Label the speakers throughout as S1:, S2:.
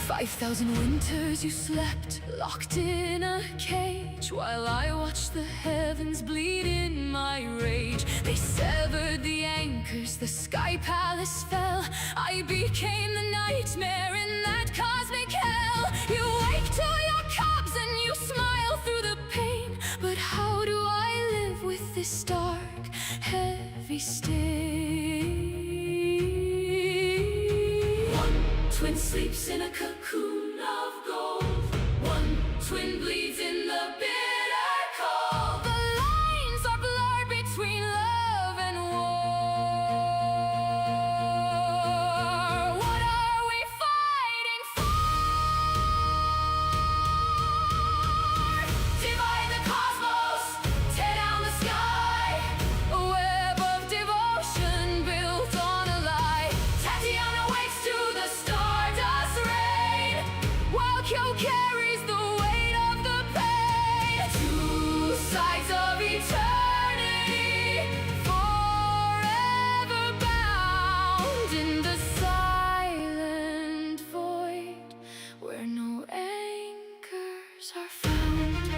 S1: 5,000 winters you slept, locked in a cage, while I watched the heavens bleed in my rage. They severed the anchors, the sky palace fell. I became the nightmare in that cosmic hell. You wake to your cubs and you smile through the pain. But how do I live with this dark, heavy stain? Twin sleeps in a cocoon of gold. One twin bleeds in the bitter cold. The lines are blurred between love and war. What are we fighting for? Divide the cosmos, tear down the sky. A web of devotion built on a lie. Tatiana wakes to the stardust rain, while Kyo carries the weight of the pain. Two sides of eternity, forever bound in the silent void, where no anchors are found.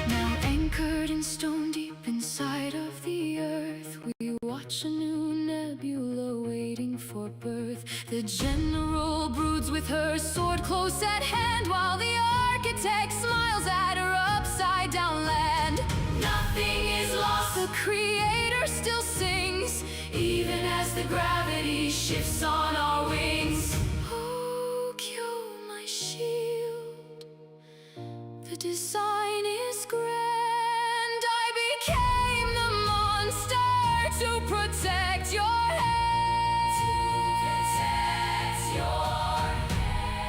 S1: Now anchored in stone deep inside of the earth, we watch a new nebula waiting for birth. The general broods with her sword close at hand, while the architect smiles at her upside down land. Nothing is lost, the creator still sings, even as the gravity shifts on our wings. Oh, Kyo, my shield, the design is grand. I became the monster to protect your head.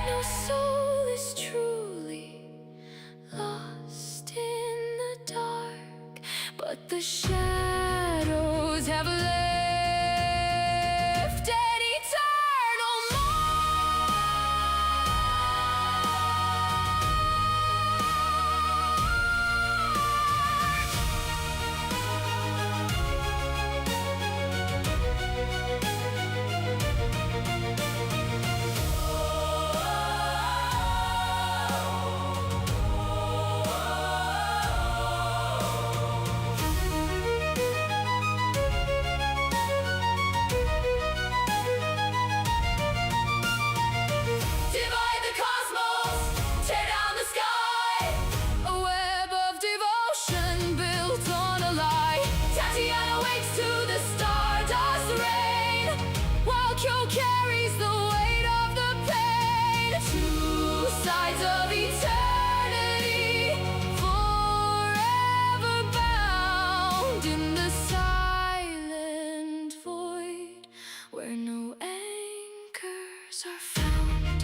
S1: No soul is truly lost in the dark, but the shadows have left an eternal Divide the cosmos, tear down the sky. A web of devotion built on a lie. Tatiana wakes to the stardust rain, while Kyo carries the weight of the pain. Two sides of eternity, forever bound in the silent void, where no anchors are found.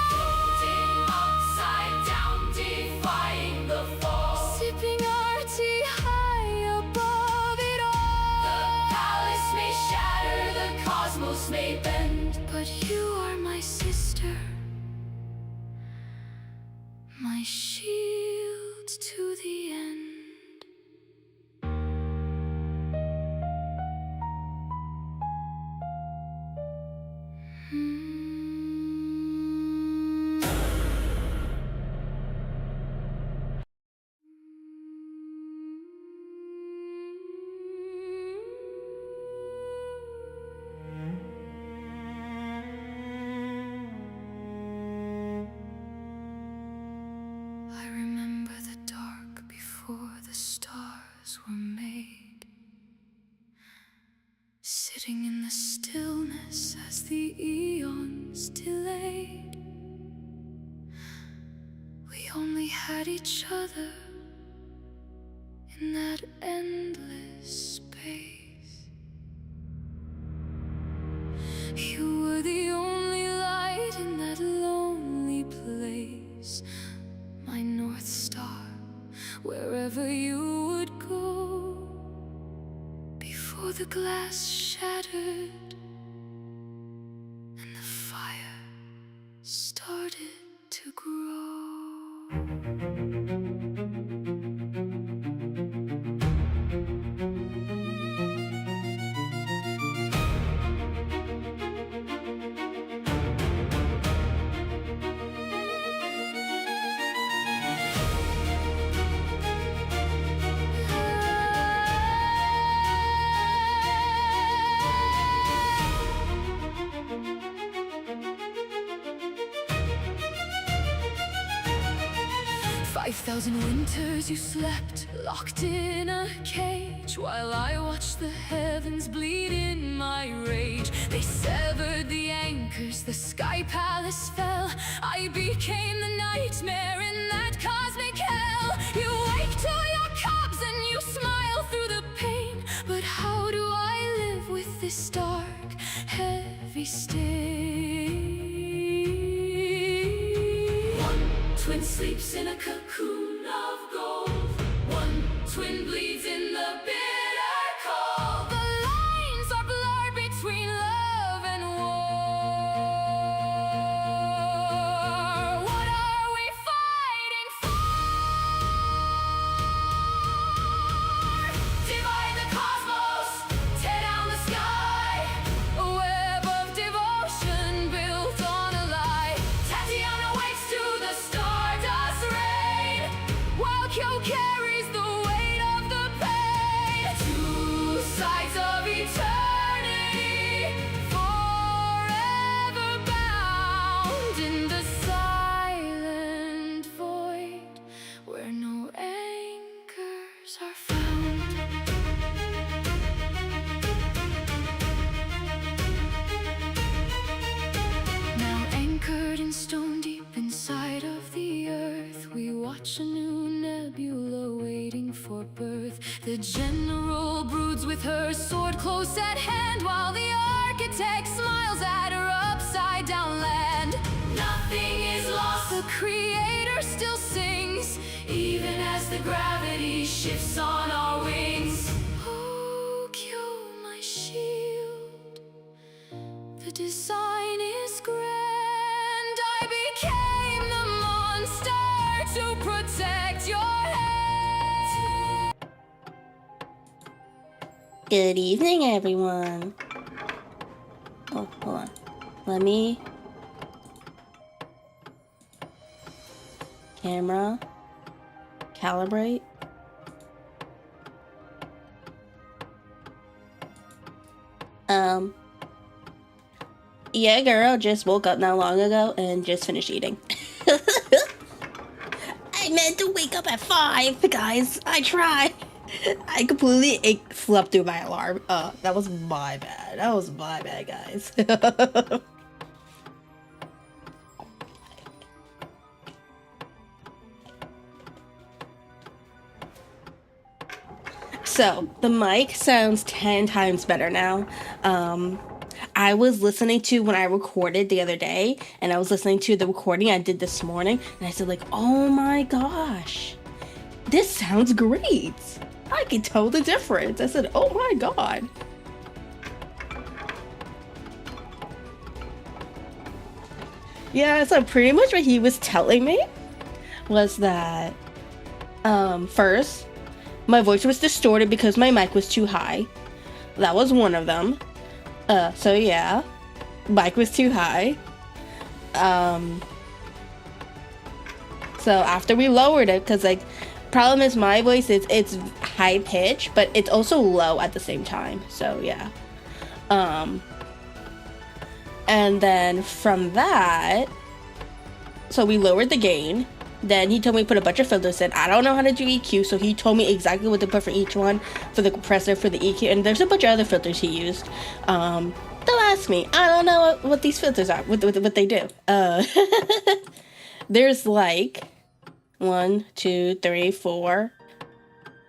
S1: Floating upside down, defying the fall. Sipping our tea high above it all. The palace may shatter, the cosmos may bend, but you are my sister, my shield to the end. I had each other in that endless space. You were the only light in that lonely place, my North Star, wherever you would go. Before the glass shattered and the fire started to grow. 5,000 winters you slept, locked in a cage, while I watched the heavens bleed in my rage. They severed the anchors, the sky palace fell. I became the nightmare in that cosmic hell. You wake to your cubs and you smile through the pain. But how do I live with this dark, heavy stain? One twin sleeps in a cocoon of gold. One twin bleeds in the bitter cold. The lines are blurred between love and war. What are we fighting for? Divide the cosmos, tear down the sky. A web of devotion built on a lie. Tatiana wakes to the stardust rain, while Kyo carries the weight of the pain. Two sides of eternity, forever bound in the silent void, where no anchors are found. Now anchored in stone deep inside of the earth, we watch a new nebula waiting for birth. The general broods with her sword close at hand, while the architect smiles at her upside down land. Nothing is lost, the creator still sings, even as the gravity shifts on our wings. Oh, Kyo, my shield, the design is grand. I became the monster to protect your head.
S2: Good evening, everyone. Oh, hold on. Let me... Camera. Calibrate. Yeah, girl, just woke up not long ago and just finished eating. I meant to wake up at 5, guys. I tried. I completely slept through my alarm. That was my bad. That was my bad, guys. So, the mic sounds 10 times better now. I was listening to when I recorded the other day, and I was listening to the recording I did this morning, and I said like, oh my gosh, this sounds great. I can tell the difference. I said, oh my god. Yeah, so pretty much what he was telling me was that, first, my voice was distorted because my mic was too high. That was one of them. So yeah, mic was too high. So after we lowered it, because like, problem is my voice is it's high pitch, but it's also low at the same time. So yeah. And then from that, so we lowered the gain. Then he told me to put a bunch of filters in. I don't know how to do EQ, so he told me exactly what to put for each one, for the compressor, for the EQ, and there's a bunch of other filters he used. Don't ask me. I don't know what these filters are, what they do. There's like 1, 2, 3, 4,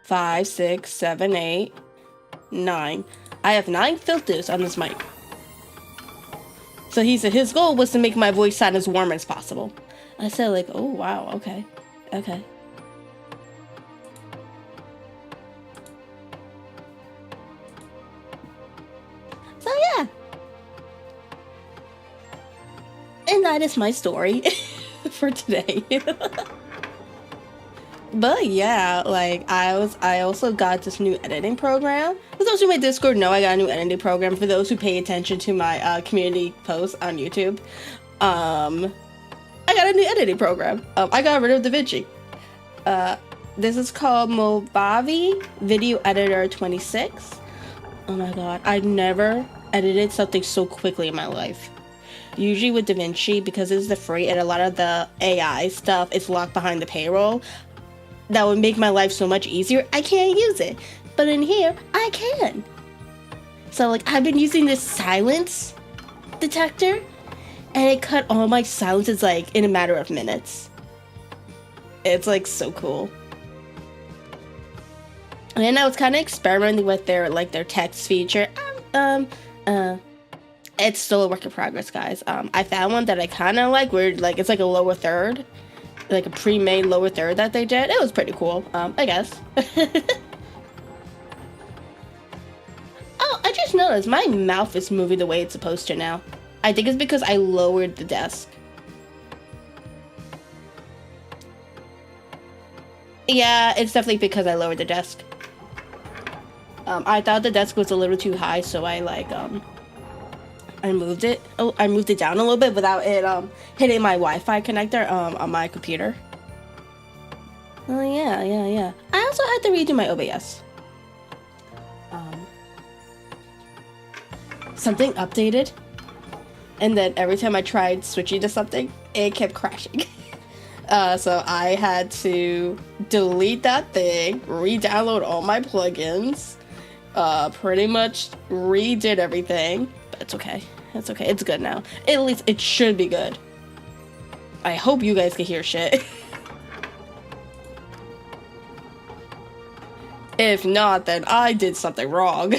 S2: 5, 6, 7, 8, 9. I have 9 filters on this mic. So he said his goal was to make my voice sound as warm as possible. I said like, oh wow, okay. Okay. So yeah. And that is my story for today. But yeah, like I also got this new editing program. For those who my Discord know, I got a new editing program. For those who pay attention to my community posts on YouTube, I got a new editing program. I got rid of DaVinci. This is called Movavi Video Editor 26. Oh my god, I've never edited something so quickly in my life. Usually with DaVinci, because it's the free and a lot of the AI stuff is locked behind the paywall, that would make my life so much easier. I can't use it. But in here, I can. So like I've been using this silence detector and it cut all my silences like in a matter of minutes. It's like so cool. And then I was kind of experimenting with their text feature. It's still a work in progress, guys. I found one that I kind of like, where like it's like a lower third, like a pre-made lower third that they did. It was pretty cool, I guess. Oh, I just noticed my mouth is moving the way it's supposed to now. I think it's because I lowered the desk. Yeah, it's definitely because I lowered the desk. I thought the desk was a little too high, so I moved it. Oh, I moved it down a little bit without it hitting my Wi-Fi connector on my computer. Oh yeah. I also had to redo my OBS. Something updated, and then every time I tried switching to something, it kept crashing. So I had to delete that thing, re-download all my plugins, pretty much redid everything. But it's okay. It's okay. It's good now. At least it should be good. I hope you guys can hear shit. If not, then I did something wrong.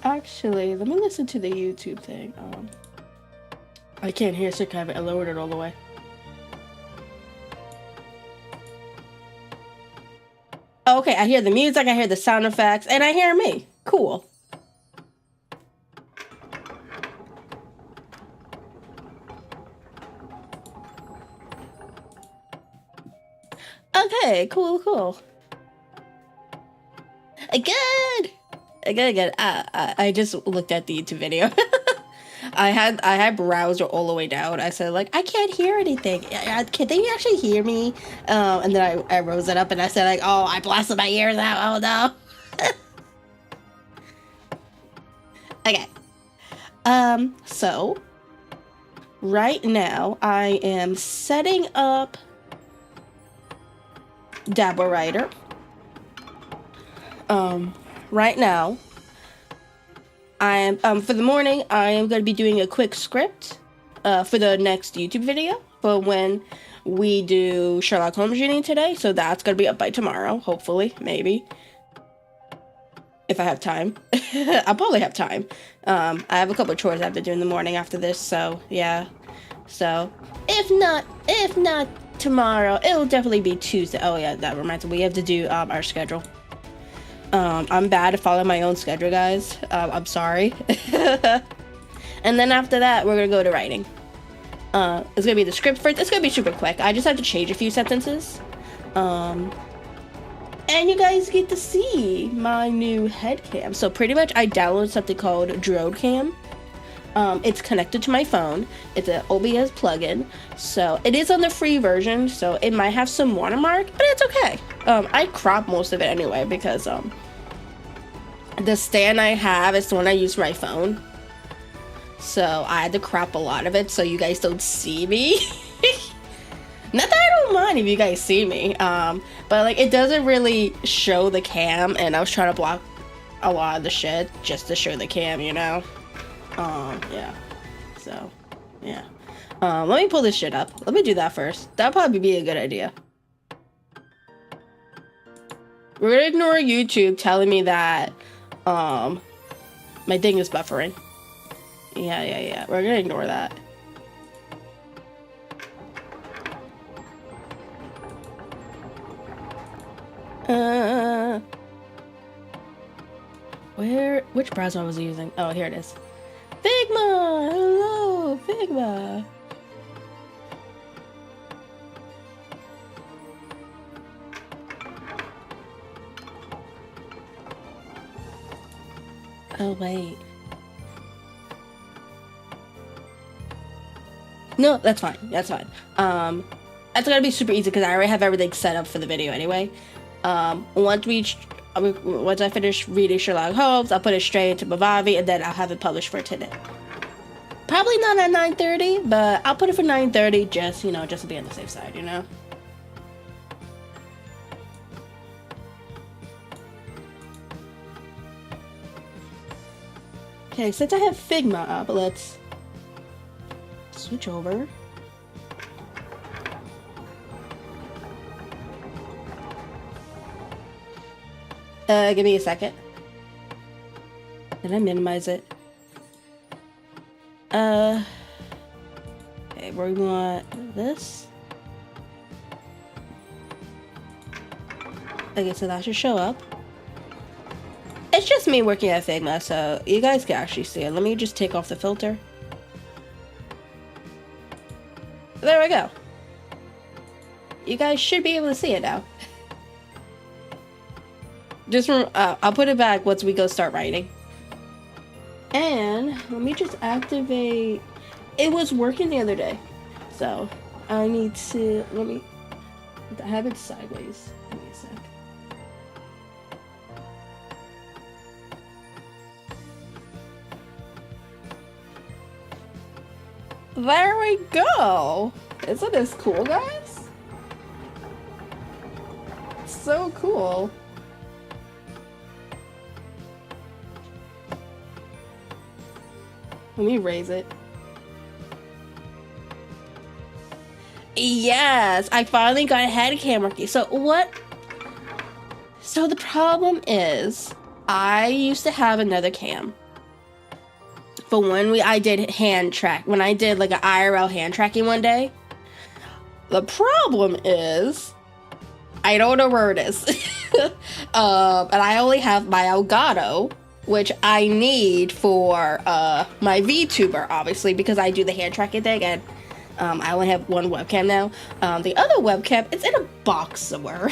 S2: Actually, let me listen to the YouTube thing. I can't hear, so I lowered it all the way. Okay, I hear the music, I hear the sound effects, and I hear me. Cool. Okay, cool. Good. I just looked at the YouTube video. I had browser all the way down. I said like, I can't hear anything. Can they actually hear me? And then I rose it up and I said like, oh, I blasted my ears out. Oh no. Okay. So right now I am setting up Dabble Writer. Right now, I am for the morning. I am going to be doing a quick script for the next YouTube video for when we do Sherlock Holmes reading today. So that's going to be up by tomorrow, hopefully, maybe, if I have time. I'll probably have time. I have a couple of chores I have to do in the morning after this. So yeah. So if not tomorrow, it'll definitely be Tuesday. Oh yeah, that reminds me. We have to do our schedule. I'm bad at following my own schedule, guys. I'm sorry. And then after that, we're gonna go to writing. It's gonna be the script first. It's gonna be super quick. I just have to change a few sentences. And you guys get to see my new head cam. So pretty much I downloaded something called Drone Cam. It's connected to my phone. It's an OBS plugin, so it is on the free version, so it might have some watermark, but it's okay. I crop most of it anyway because the stand I have is the one I use for my phone, so I had to crop a lot of it so you guys don't see me. Not that I don't mind if you guys see me, but like it doesn't really show the cam, and I was trying to block a lot of the shit just to show the cam, you know. Yeah. So, yeah. Let me pull this shit up. Let me do that first. That'd probably be a good idea. We're gonna ignore YouTube telling me that, my thing is buffering. Yeah. We're gonna ignore that. Which browser was I using? Oh, here it is. Figma! Hello, Figma! Oh, wait. No, that's fine. That's fine. That's gonna be super easy because I already have everything set up for the video anyway. Once I finish reading Sherlock Holmes, I'll put it straight into Movavi, and then I'll have it published for today. Probably not at 9:30, but I'll put it for 9:30 just, you know, just to be on the safe side, you know? Okay, since I have Figma up, let's switch over. Give me a second. Did I minimize it? Okay, we want this. Okay, so that should show up. It's just me working at Figma, so you guys can actually see it. Let me just take off the filter. There we go. You guys should be able to see it now. Just I'll put it back once we go start writing. And let me just activate. It was working the other day, so I need to I have it sideways. Give me a sec. There we go. Isn't this cool, guys? So cool. Let me raise it. Yes, I finally got a head camera key. So the problem is I used to have another cam for when I did hand track, when I did like an IRL hand tracking one day. The problem is I don't know where it is. And I only have my Elgato, which I need for my VTuber, obviously, because I do the hand tracking thing, and I only have one webcam now. The other webcam, it's in a box somewhere.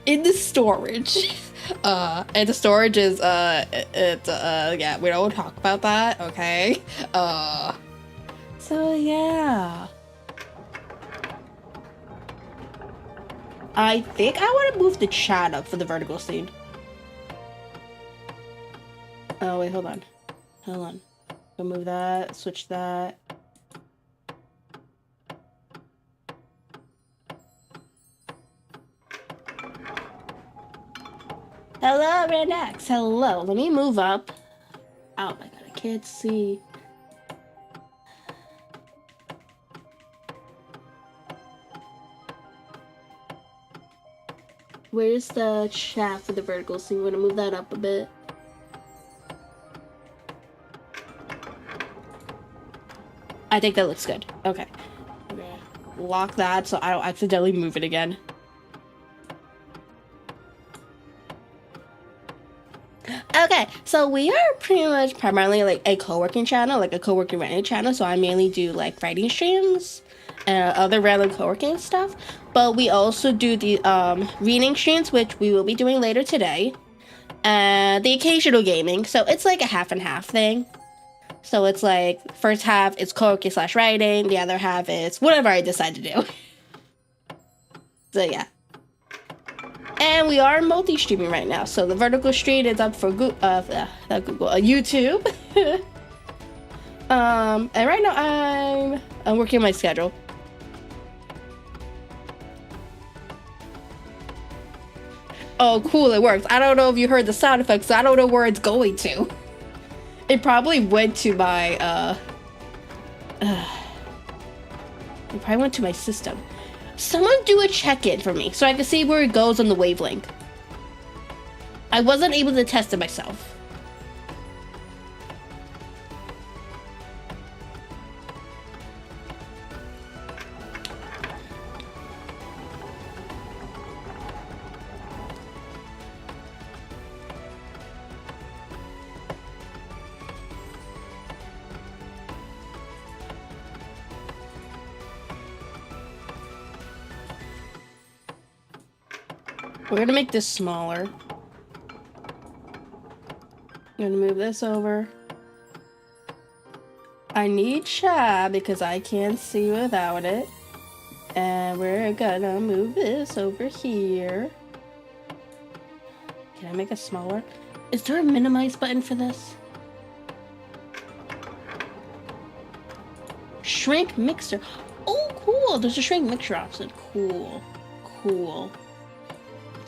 S2: In the storage. And the storage is, yeah, we don't talk about that, okay? So yeah. I think I want to move the chat up for the vertical scene. Oh, wait, hold on. Hold on. Go move that, switch that. Hello, Renex. Hello. Let me move up. Oh my god, I can't see. Where's the chat for the vertical scene? We're gonna move that up a bit. I think that looks good. Okay. I'm gonna lock that so I don't accidentally move it again. Okay, so we are pretty much primarily like a co-working channel, like a co-working writing channel. So I mainly do like writing streams and other random co-working stuff. But we also do the reading streams, which we will be doing later today. And the occasional gaming. So it's like a half and half thing. So it's like, first half is co-working / writing, the other half is whatever I decide to do. So yeah. And we are multi-streaming right now. So the vertical stream is up for YouTube. And right now I'm working on my schedule. Oh, cool, it works. I don't know if you heard the sound effects, so I don't know where it's going to. It probably went to my, it probably went to my system. Someone do a check-in for me so I can see where it goes on the wavelength. I wasn't able to test it myself. We're gonna make this smaller. I'm gonna move this over. I need chat because I can't see without it. And we're gonna move this over here. Can I make it smaller? Is there a minimize button for this? Shrink mixer. Oh, cool. There's a shrink mixer option. Cool. Cool.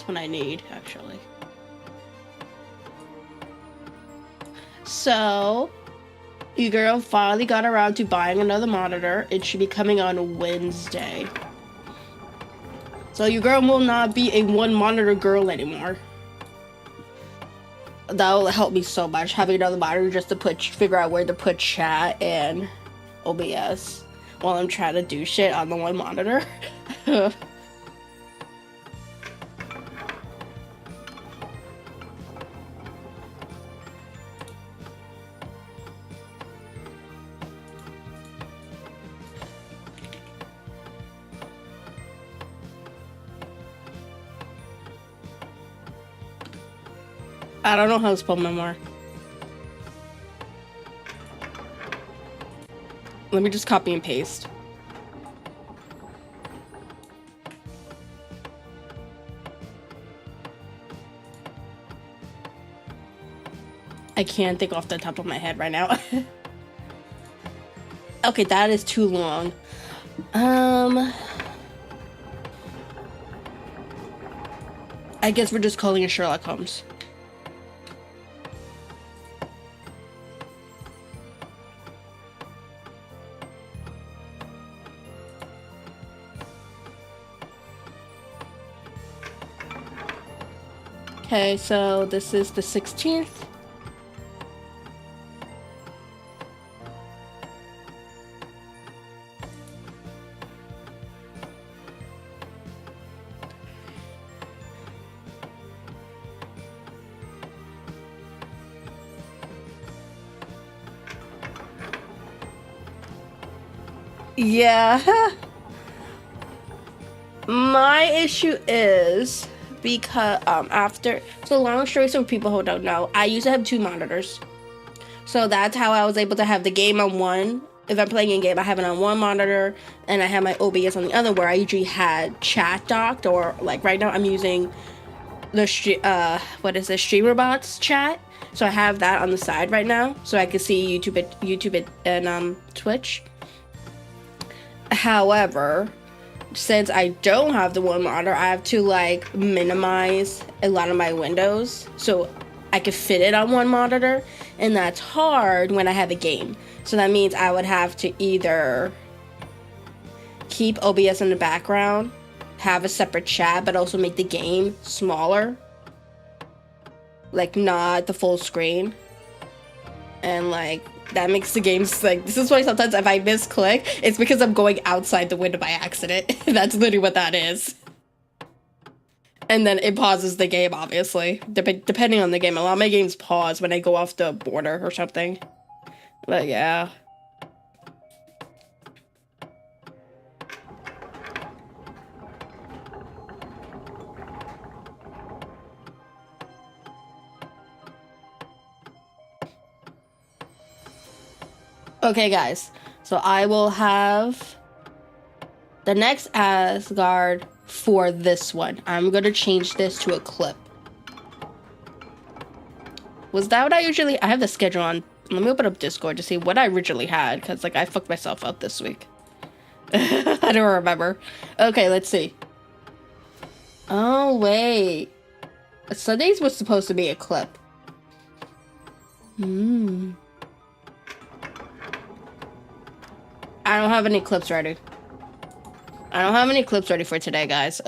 S2: What I need, actually. So, your girl finally got around to buying another monitor. It should be coming on Wednesday. So your girl will not be a one monitor girl anymore. That will help me so much, having another monitor just to figure out where to put chat and OBS while I'm trying to do shit on the one monitor. I don't know how to spell memoir. Let me just copy and paste. I can't think off the top of my head right now. Okay, that is too long. I guess we're just calling it Sherlock Holmes. Okay, so this is the 16th. Yeah. My issue is because so long story so people who don't know, I used to have 2 monitors. So that's how I was able to have the game on one. If I'm playing a game, I have it on one monitor and I have my OBS on the other, where I usually had chat docked, or like right now I'm using the StreamerBots chat. So I have that on the side right now so I can see YouTube and Twitch. However, since I don't have the one monitor, I have to like minimize a lot of my windows so I could fit it on one monitor, and that's hard when I have a game. So that means I would have to either keep OBS in the background, have a separate chat, but also make the game smaller, like not the full screen, and like that makes the games like, this is why sometimes if I misclick, it's because I'm going outside the window by accident. That's literally what that is. And then it pauses the game, obviously. Depending on the game. A lot of my games pause when I go off the border or something. But yeah. Okay, guys. So I will have the next Asgard for this one. I'm gonna change this to a clip. Was that what I usually... I have the schedule on. Let me open up Discord to see what I originally had, because, like, I fucked myself up this week. I don't remember. Okay, let's see. Oh, wait. Sundays was supposed to be a clip. I don't have any clips ready. I don't have any clips ready for today, guys.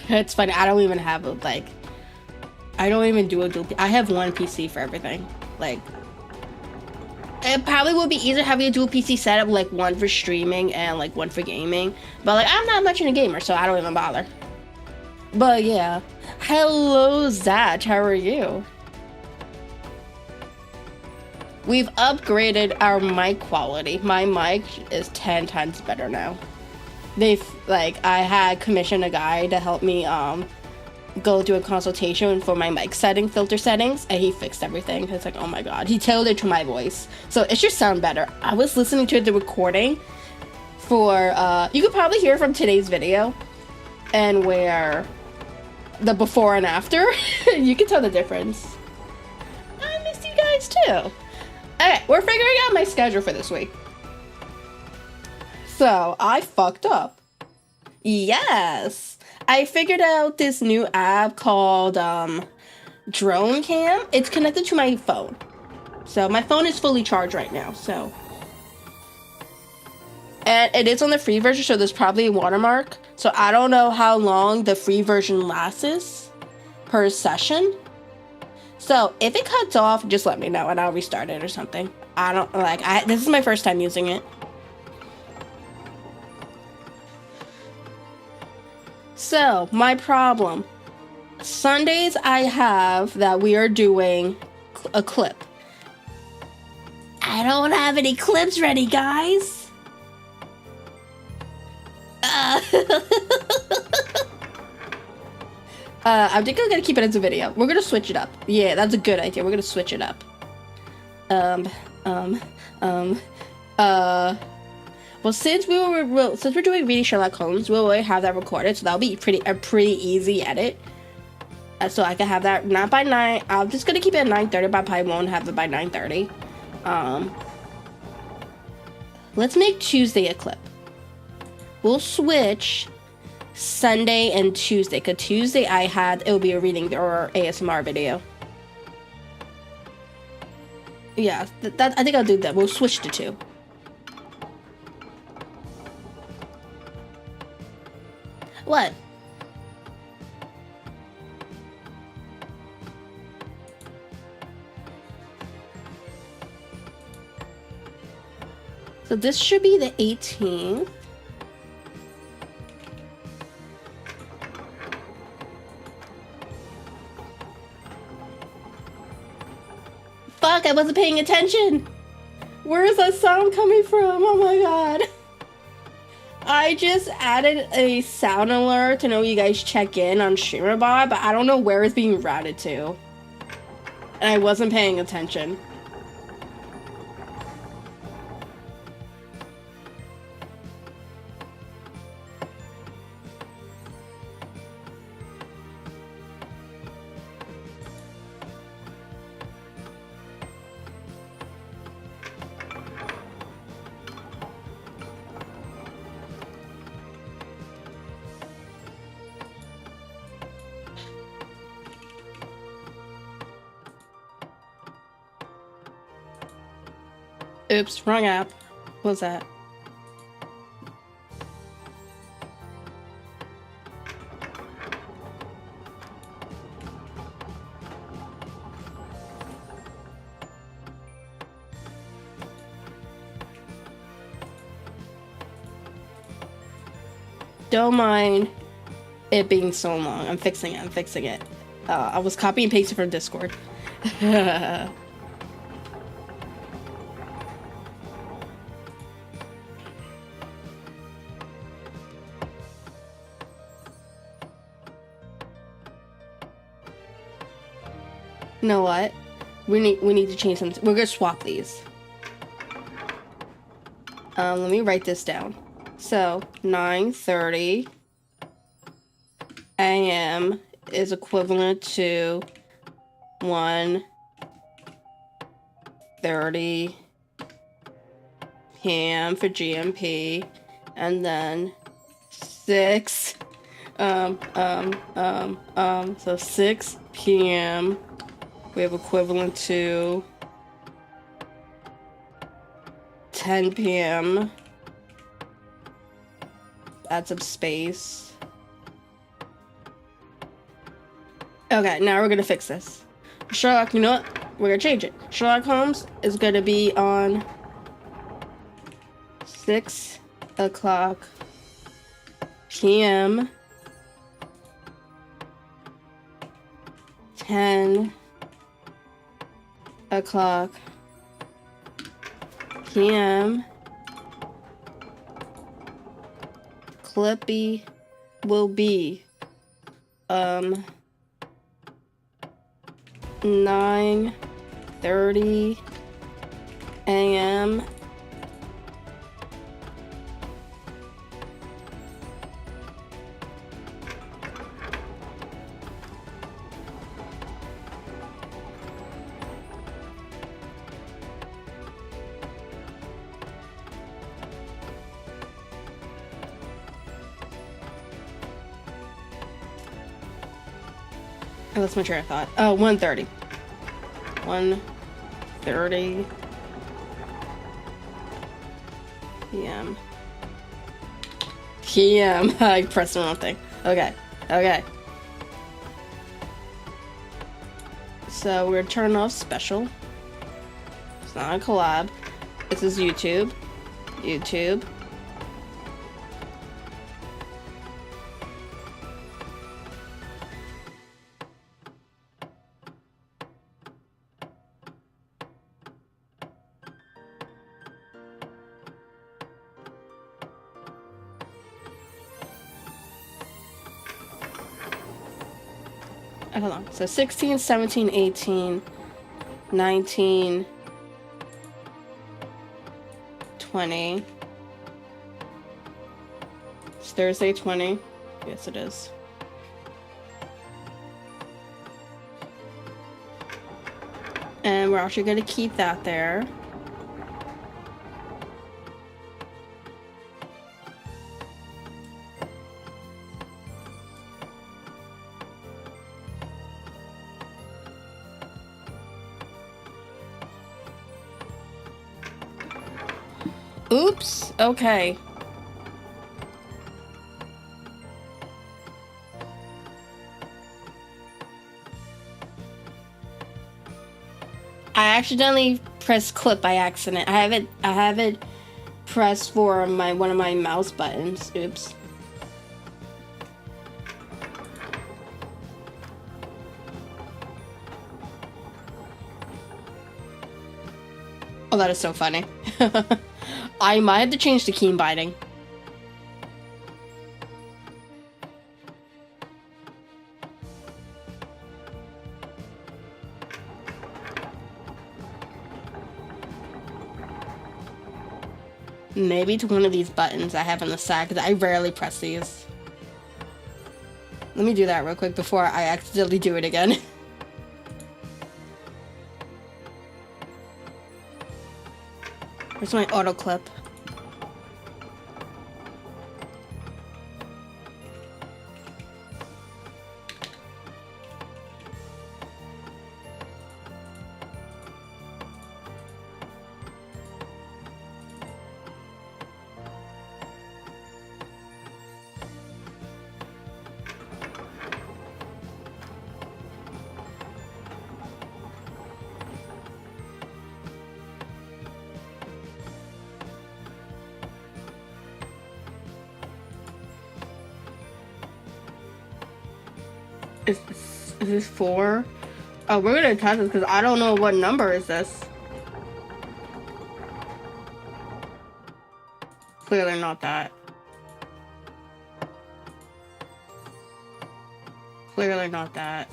S2: It's funny. I don't even have a, like... I don't even do a dual... I have one PC for everything. Like... It probably would be easier having a dual PC setup, like one for streaming and like one for gaming. But like, I'm not much of a gamer, so I don't even bother. But yeah. Hello, Zach. How are you? We've upgraded our mic quality. My mic is 10 times better now. I had commissioned a guy to help me go through a consultation for my mic filter settings, and he fixed everything. It's like, oh my god, he tailored it to my voice, so it should sound better. I was listening to the recording for you could probably hear from today's video, and where the before and after, you can tell the difference. I missed you guys too. Okay, we're figuring out my schedule for this week. So I fucked up. Yes, I figured out this new app called Drone Cam. It's connected to my phone. So my phone is fully charged right now, so. And it is on the free version, so there's probably a watermark. So I don't know how long the free version lasts per session. So if it cuts off, just let me know and I'll restart it or something. I don't, like, this is my first time using it. So, my problem. Sundays I have that we are doing a clip. I don't have any clips ready, guys. I think I'm gonna keep it as a video. We're gonna switch it up. Yeah, that's a good idea. We're gonna switch it up. Well, since we're doing reading Sherlock Holmes, we'll already have that recorded, so that'll be a pretty easy edit. So I can have that not by 9. I'm just gonna keep it at 9:30, but I probably won't have it by 9:30. Let's make Tuesday a clip. We'll switch Sunday and Tuesday, because Tuesday it'll be a reading or ASMR video. Yeah, I think I'll do that. We'll switch the two. What? So this should be the 18th. Fuck, I wasn't paying attention. Where is that sound coming from? Oh my god. I just added a sound alert to know you guys check in on StreamerBot, but I don't know where it's being routed to. And I wasn't paying attention. Oops, wrong app. What was that? Don't mind it being so long. I'm fixing it. I was copy and pasting from Discord. You know what? We need to change something. We're gonna swap these. Let me write this down. So 9:30 a.m. is equivalent to 1:30 p.m. for GMP, and then 6 so 6 p.m. we have equivalent to 10 p.m. Add some space. Okay, now we're gonna fix this. Sherlock, you know what? We're gonna change it. Sherlock Holmes is gonna be on 6 o'clock p.m. 10 o'clock p.m. Clippy will be 9:30 a.m. Oh, that's my train of thought. Oh, 1:30. 1:30 p.m. I pressed the wrong thing. Okay. So we're gonna turn off special. It's not a collab. This is YouTube. Hold on. So 16, 17, 18, 19, 20. It's Thursday 20. Yes, it is. And we're actually going to keep that there. Oops. Okay. I accidentally pressed clip by accident. I have it pressed for one of my mouse buttons. Oops. Oh, that is so funny. I might have to change the key binding. Maybe it's one of these buttons I have on the side, because I rarely press these. Let me do that real quick before I accidentally do it again. Where's my auto clip? Is this 4? Oh, we're gonna test this because I don't know what number is this. Clearly not that. Clearly not that.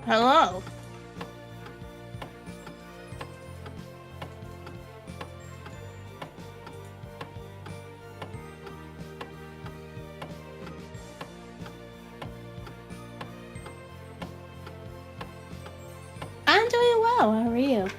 S2: Hello. I'm doing well. How are you?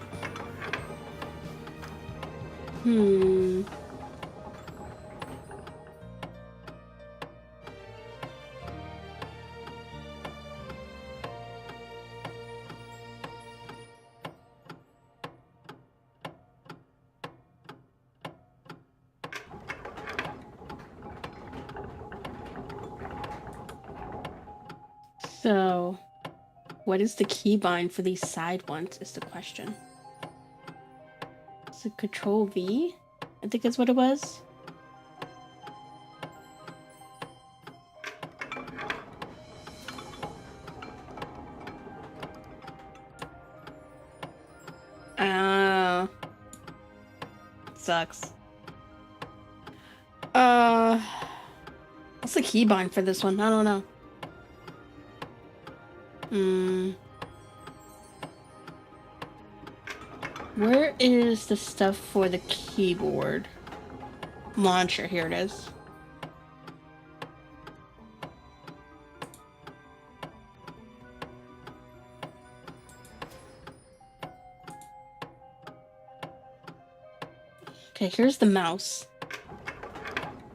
S2: So, what is the keybind for these side ones is the question. Is it Control V? I think that's what it was. Sucks. What's the keybind for this one? I don't know. Where is the stuff for the keyboard? Launcher, here it is. Okay, here's the mouse.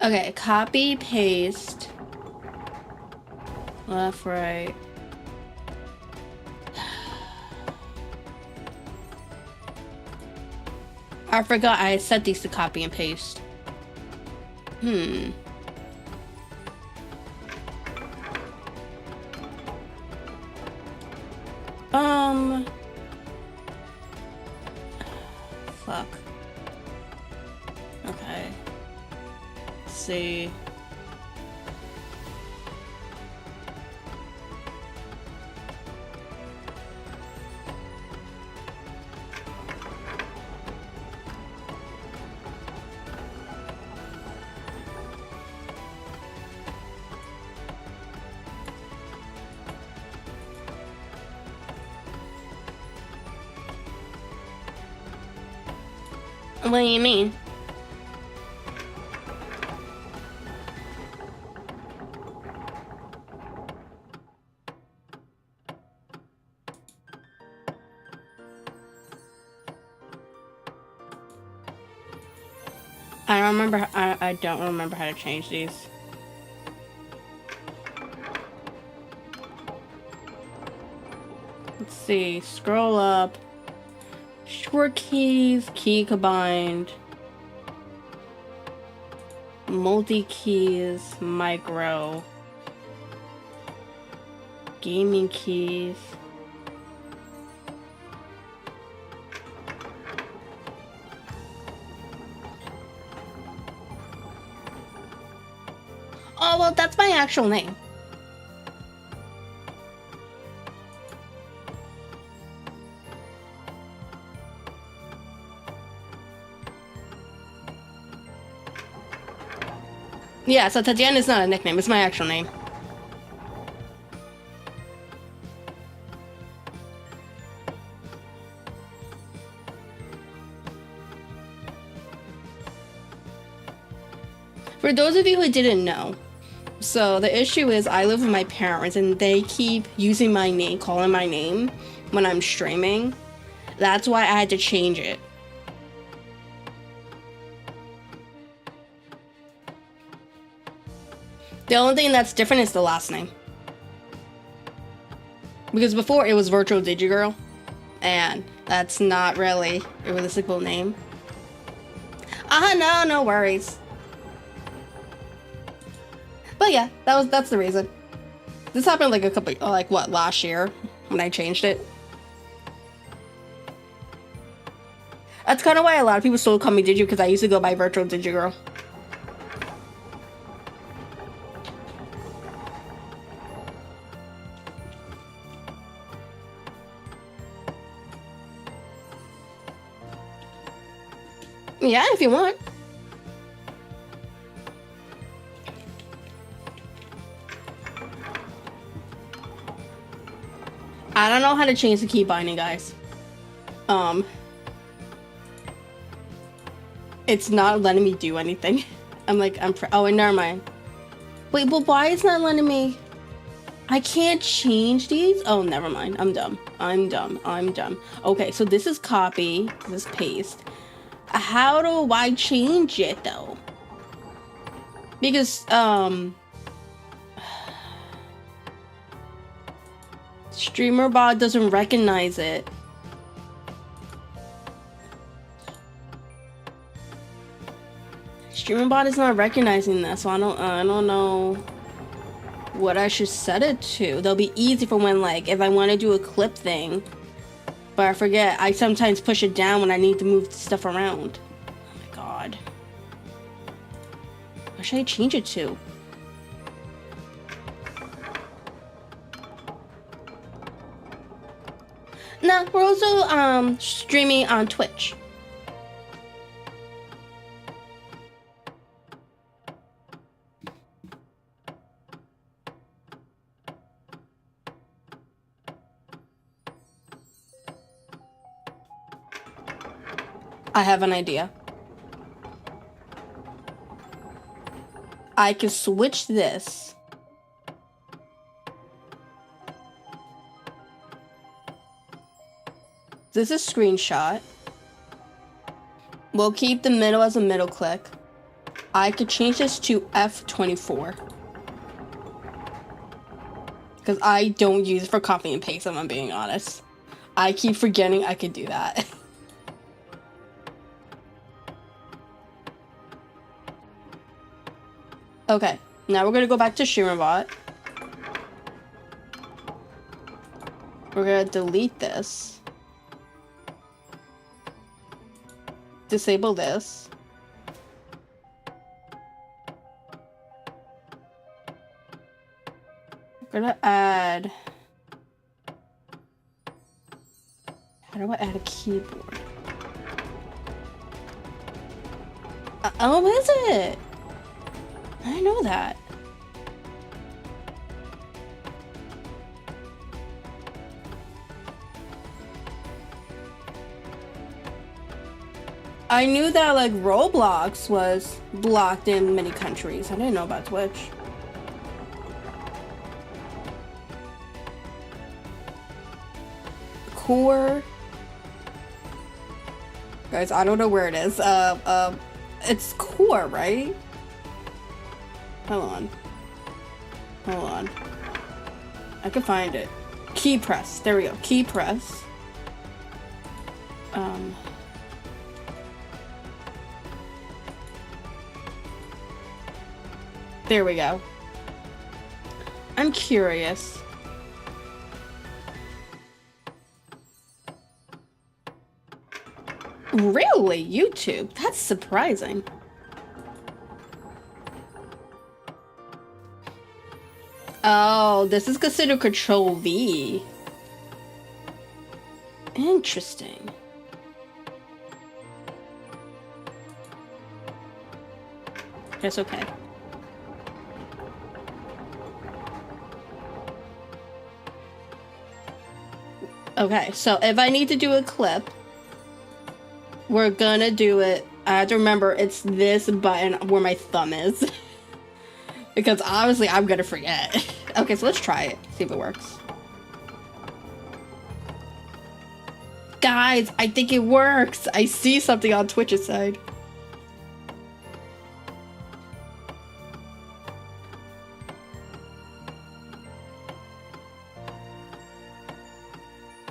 S2: Okay, copy, paste. Left, right. I forgot I set these to copy and paste. Fuck. Okay. Let's see. What do you mean? I don't remember how to change these. Let's see, scroll up. Short keys, key combined. Multi keys, micro. Gaming keys. Oh, well, that's my actual name. Yeah, so Tatiana is not a nickname, it's my actual name. For those of you who didn't know, so the issue is I live with my parents and they keep using my name, calling my name when I'm streaming. That's why I had to change it. The only thing that's different is the last name. Because before it was Virtual Digigirl, and that's not really a realistic name. No worries. But yeah, that's the reason. This happened like last year when I changed it. That's kind of why a lot of people still call me Digi, because I used to go by Virtual Digigirl. Yeah, if you want. I don't know how to change the key binding, guys. It's not letting me do anything. I'm like, oh, wait, never mind. Wait, but why is it not letting me? I can't change these? Oh, never mind. I'm dumb. I'm dumb. I'm dumb. Okay, so this is copy. This is paste. How do I change it, though? Because, StreamerBot doesn't recognize it. StreamerBot is not recognizing this, so I don't know what I should set it to. They'll be easy for when, like, if I want to do a clip thing, but I forget. I sometimes push it down when I need to move stuff around. Oh my god. What should I change it to? No, we're also streaming on Twitch. I have an idea. I can switch this. This is screenshot. We'll keep the middle as a middle click. I could change this to F24. Because I don't use it for copy and paste, if I'm being honest. I keep forgetting I could do that. Okay, now we're gonna go back to ShiroBot. We're gonna delete this. Disable this. We're gonna add... How do I add a keyboard? Oh, what is it? I know that. I knew that, like, Roblox was blocked in many countries. I didn't know about Twitch. Core. Guys, I don't know where it is. It's Core, right? Hold on. Hold on. I can find it. Key press. There we go. Key press. There we go. I'm curious. Really? YouTube? That's surprising. Oh, this is considered Control V. Interesting. That's okay. Okay, so if I need to do a clip, we're gonna do it. I have to remember it's this button where my thumb is. Because obviously I'm gonna forget. Okay, so let's try it. See if it works. Guys, I think it works. I see something on Twitch's side.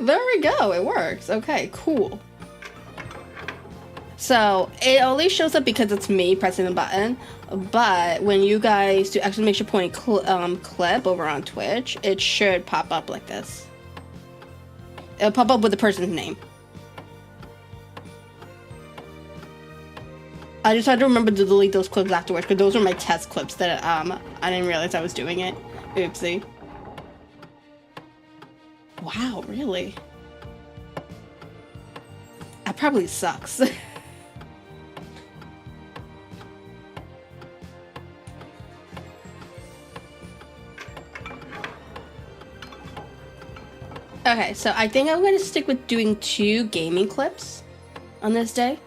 S2: There we go, it works. Okay, cool. So it only shows up because it's me pressing the button, but when you guys do exclamation point clip over on Twitch, it should pop up like this. It'll pop up with the person's name. I just had to remember to delete those clips afterwards because those were my test clips that I didn't realize I was doing it. Oopsie. Wow, really? That probably sucks. Okay, so I think I'm going to stick with doing 2 gaming clips on this day.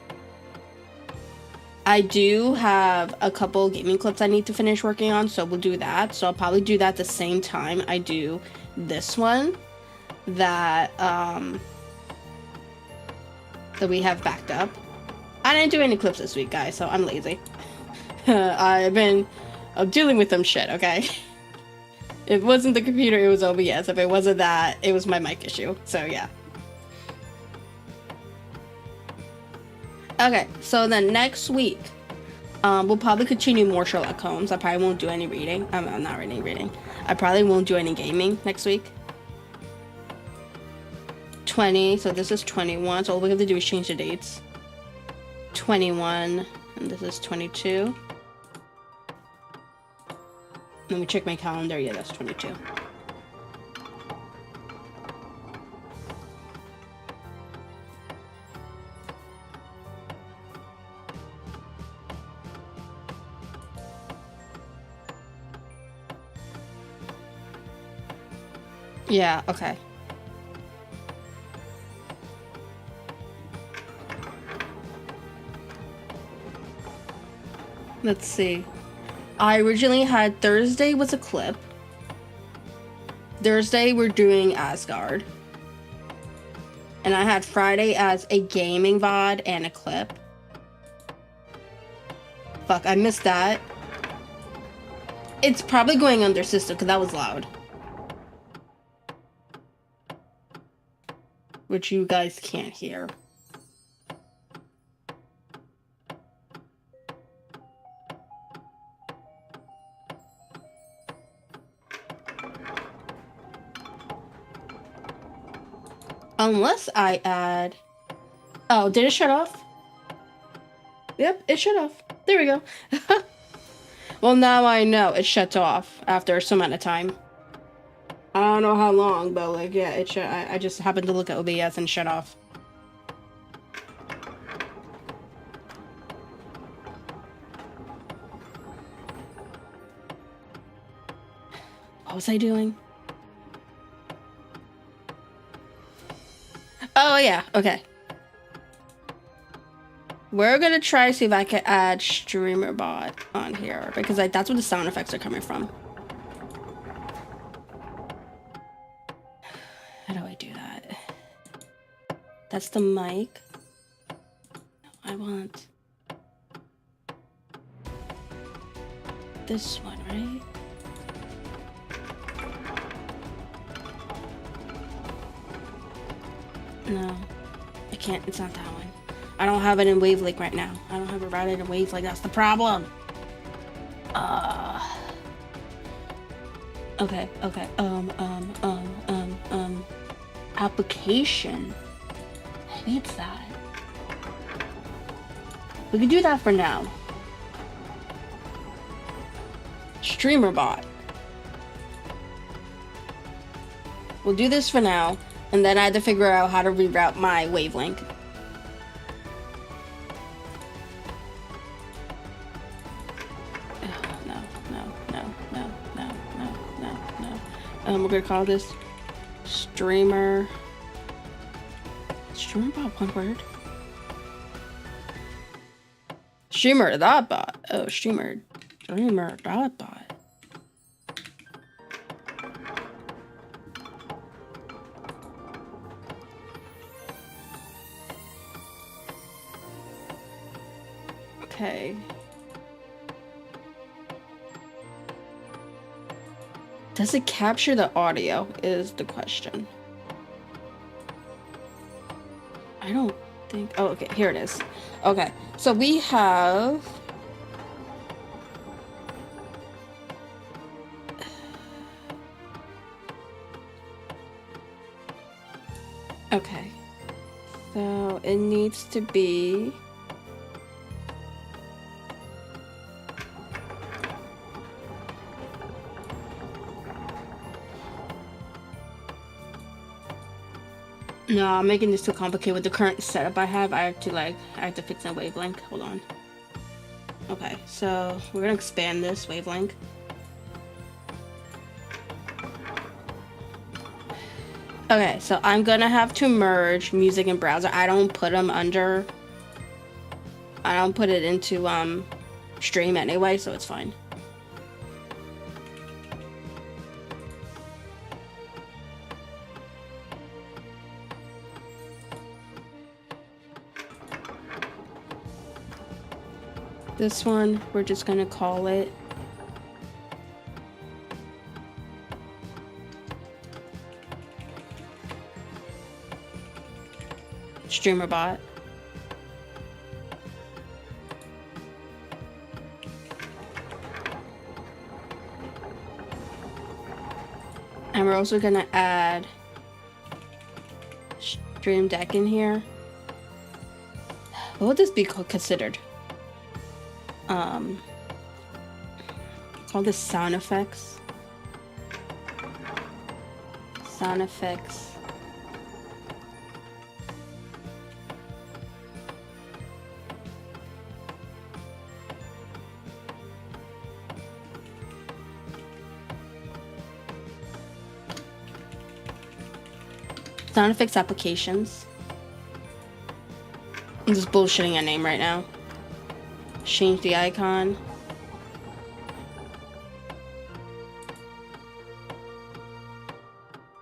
S2: I do have a couple gaming clips I need to finish working on, so we'll do that. So I'll probably do that the same time I do this one that we have backed up. I didn't do any clips this week, guys, so I'm lazy. I've been dealing with some shit, okay? If it wasn't the computer, it was OBS. If it wasn't that, it was my mic issue. So, yeah. Okay, so then next week, we'll probably continue more Sherlock Holmes. I probably won't do any reading. I'm not reading. I probably won't do any gaming next week. 20, so this is 21. So all we have to do is change the dates. 21, and this is 22. Let me check my calendar. Yeah, that's 22. Yeah, okay. Let's see. I originally had Thursday was a clip. Thursday we're doing Asgard. And I had Friday as a gaming VOD and a clip. Fuck, I missed that. It's probably going under system because that was loud. Which you guys can't hear. Unless I add... Oh, did it shut off? Yep, it shut off. There we go. Well, now I know it shuts off after some amount of time. I don't know how long, but like, yeah, it shut. I just happened to look at OBS and shut off. What was I doing? Oh, yeah, okay. We're gonna try to see if I can add streamer bot on here because that's where the sound effects are coming from. How do I do that? That's the mic. No, I want this one, right? No, I can't. It's not that one. I don't have it in Wavelink right now. I don't have it routed in Wavelink. That's the problem. Okay. Application. Maybe it's that. We can do that for now. Streamer bot. We'll do this for now, and then I had to figure out how to reroute my Wavelink. We're gonna call this streamer bot, one word. Streamer dot bot. Oh, streamer dot bot. Okay. Does it capture the audio is the question. I don't think... Oh, okay. Here it is. Okay. So we have... Okay. So it needs to be... No, I'm making this too complicated with the current setup I have. I have to fix my wavelength. Hold on. Okay, so we're gonna expand this wavelength. Okay, so I'm gonna have to merge music and browser. I don't put them under. I don't put it into stream anyway, so it's fine. This one, we're just gonna call it StreamerBot. And we're also gonna add Stream Deck in here. What would this be considered? Call this sound effects. Sound effects. Sound effects applications. I'm just bullshitting a name right now. Change the icon.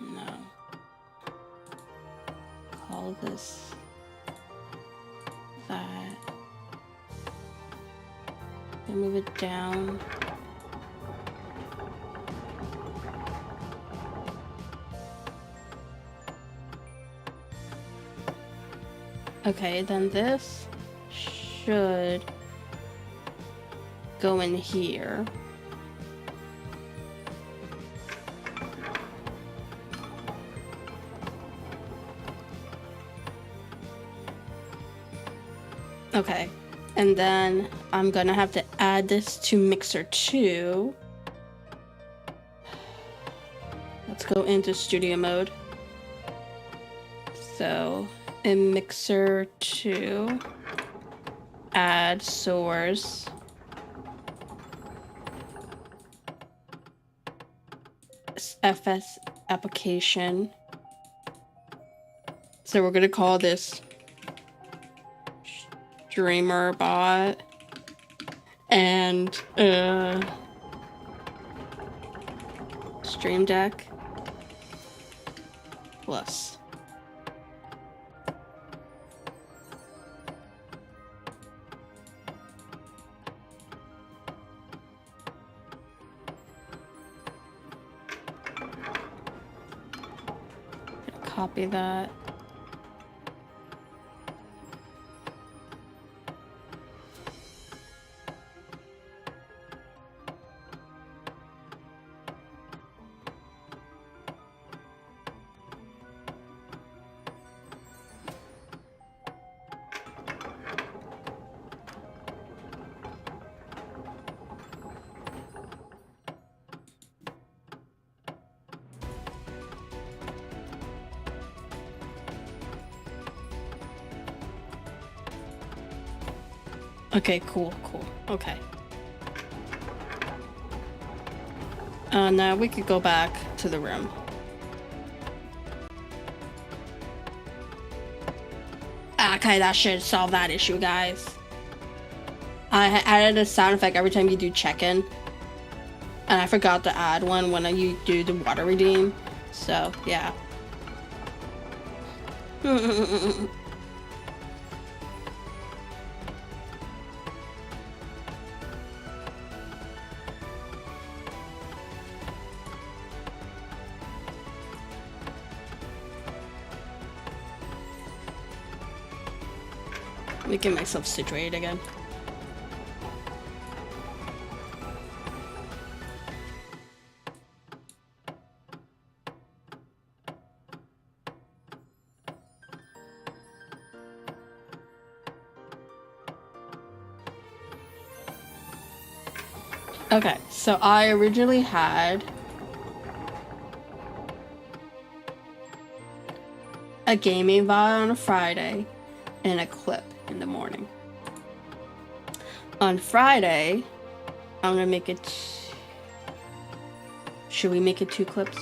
S2: No. Call this that. And move it down. Okay, then this should go in here. Okay, and then I'm gonna have to add this to Mixer 2. Let's go into studio mode. So in Mixer 2, add source. FS application. So we're gonna call this StreamerBot and Stream Deck Plus. Copy that. Okay, cool. Okay. Now we could go back to the room. Okay, that should solve that issue, guys. I added a sound effect every time you do check-in. And I forgot to add one when you do the water redeem. So, yeah. Let me get myself situated again. Okay, so I originally had a gaming VOD on a Friday and a clip in the morning. On Friday, I'm gonna make it. Should we make it 2 clips?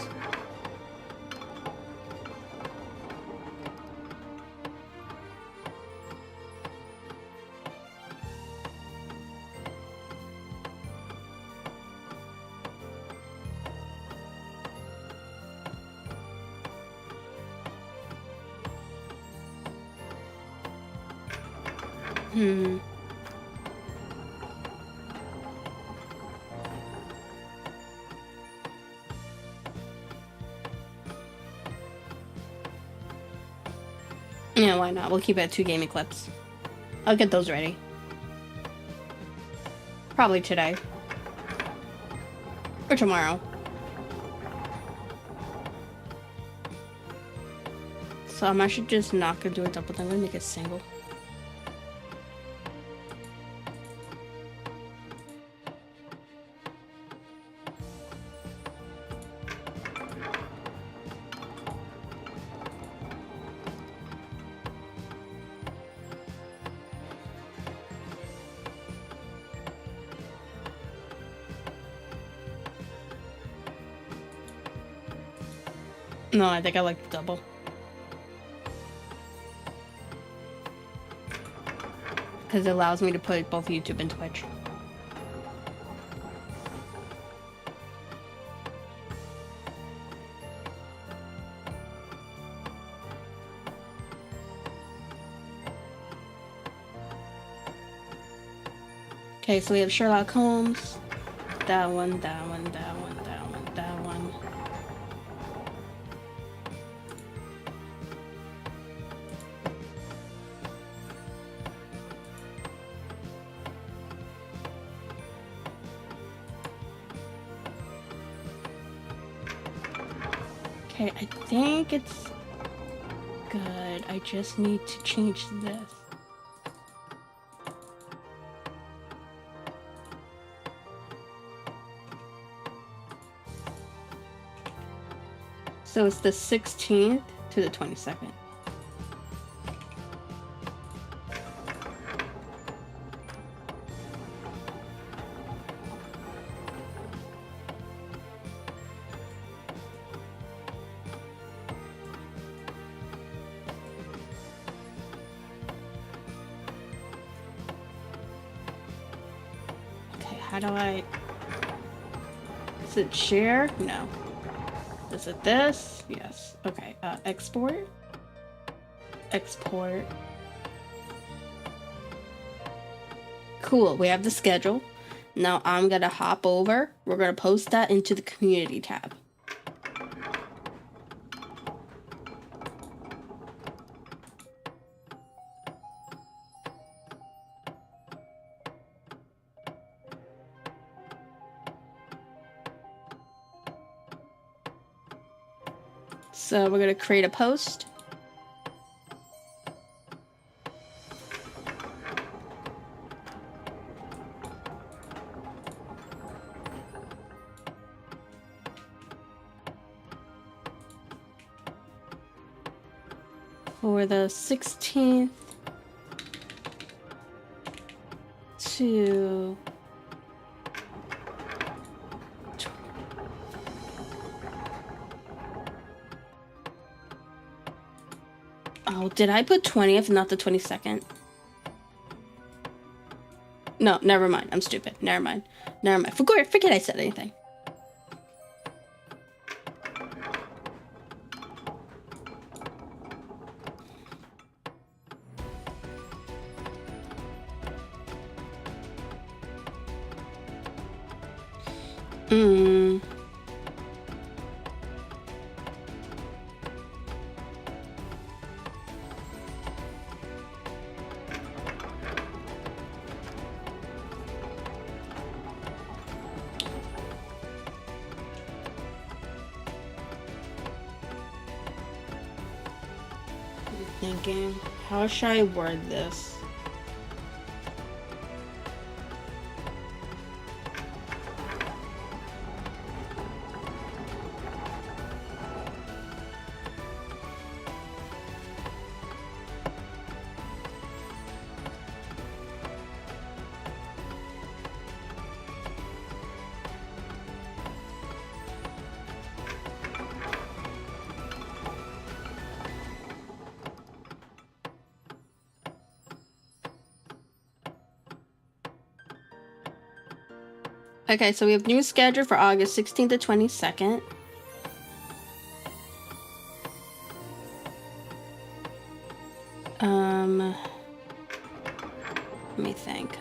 S2: Hmm. Yeah, why not? We'll keep it at 2 gaming clips. I'll get those ready. Probably today. Or tomorrow. So I'm actually just not gonna do a double thing. I'm gonna make it single. No, I think I like the double. Because it allows me to put both YouTube and Twitch. Okay, so we have Sherlock Holmes. That one, that one, that one, that one, that one. Okay, I think it's good. I just need to change this. So it's the 16th to the 22nd. Okay, how do I... Is it share? No. Is it this? Yes. Okay. Export. Export. Cool. We have the schedule. Now I'm gonna hop over. We're gonna post that into the community tab. So we're gonna create a post. For the 16th to Oh, did I put 20th, not the 22nd? No, never mind. I'm stupid. Never mind. Never mind. Forget I said anything. Thinking, how should I word this? Okay, so we have new schedule for August 16th to 22nd. Let me think.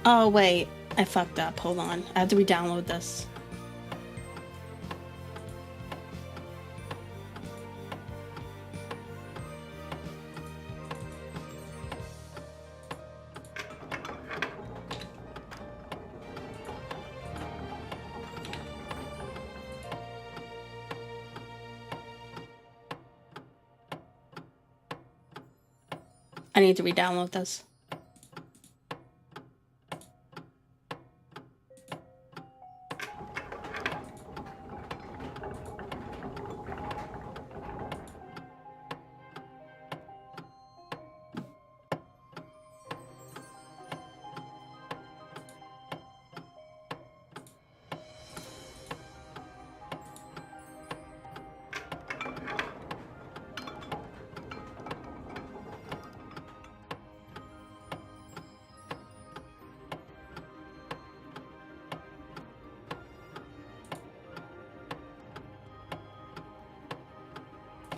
S2: Oh, wait. I fucked up. Hold on. I have to re-download this. I need to re-download this.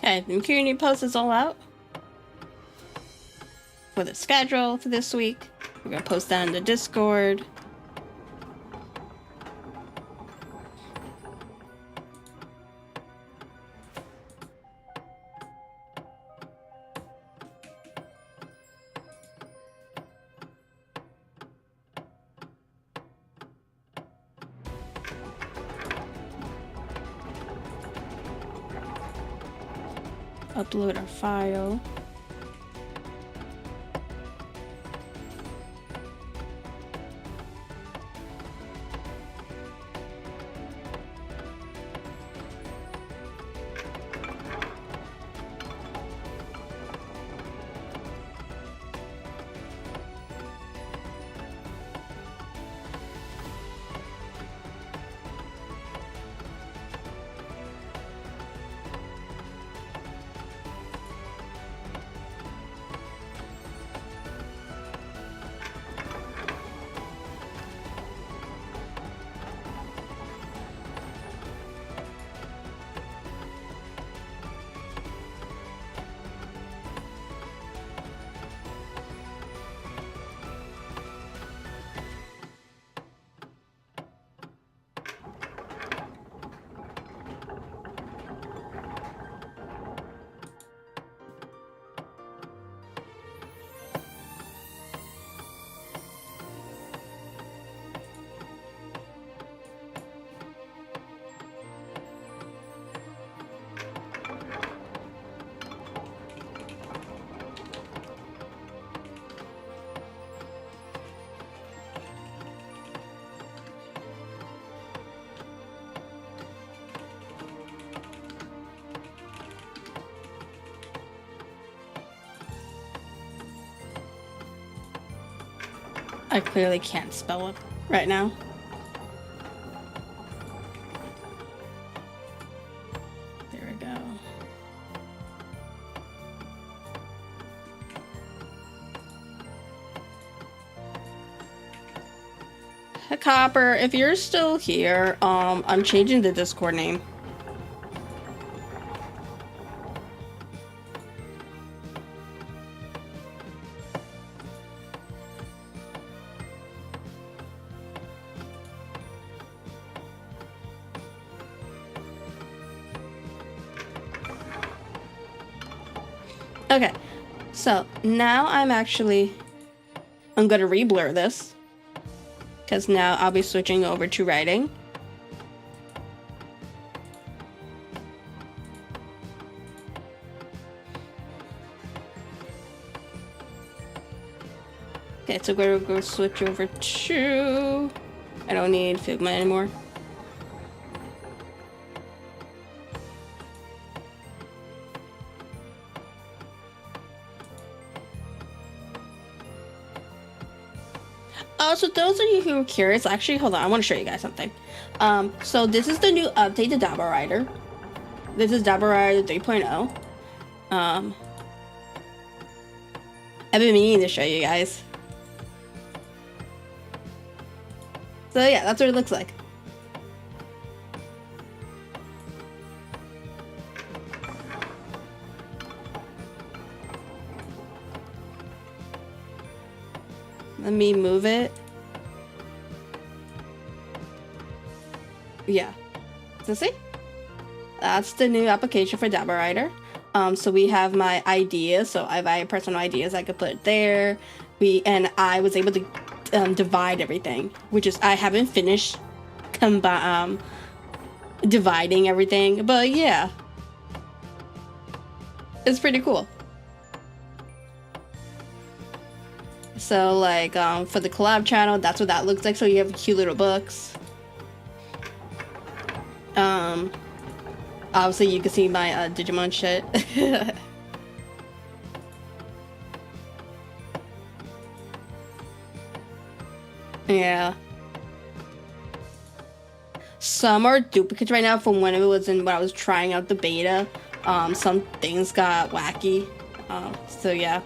S2: Okay, the community post is all out for the schedule for this week. We're gonna post that in the Discord. Upload our file. I clearly can't spell it right now. There we go. Hey, Copper, if you're still here, I'm changing the Discord name. Okay, so now I'm gonna reblur this, because now I'll be switching over to writing. Okay, so we're gonna go switch over to, I don't need Figma anymore. So those of you who are curious, actually, hold on, I want to show you guys something. So this is the new update to Dabber Writer. This is Dabber Writer 3.0. I've been meaning to show you guys. So yeah, that's what it looks like. Let me move it. Yeah. So see? That's the new application for Dabber Writer. So we have my ideas. So I have personal ideas I could put there. And I was able to divide everything, which is I haven't finished dividing everything, but yeah. It's pretty cool. So like for the collab channel, that's what that looks like. So you have cute little books. Obviously you can see my Digimon shit. Yeah. Some are duplicates right now from when it was when I was trying out the beta. Some things got wacky. So yeah.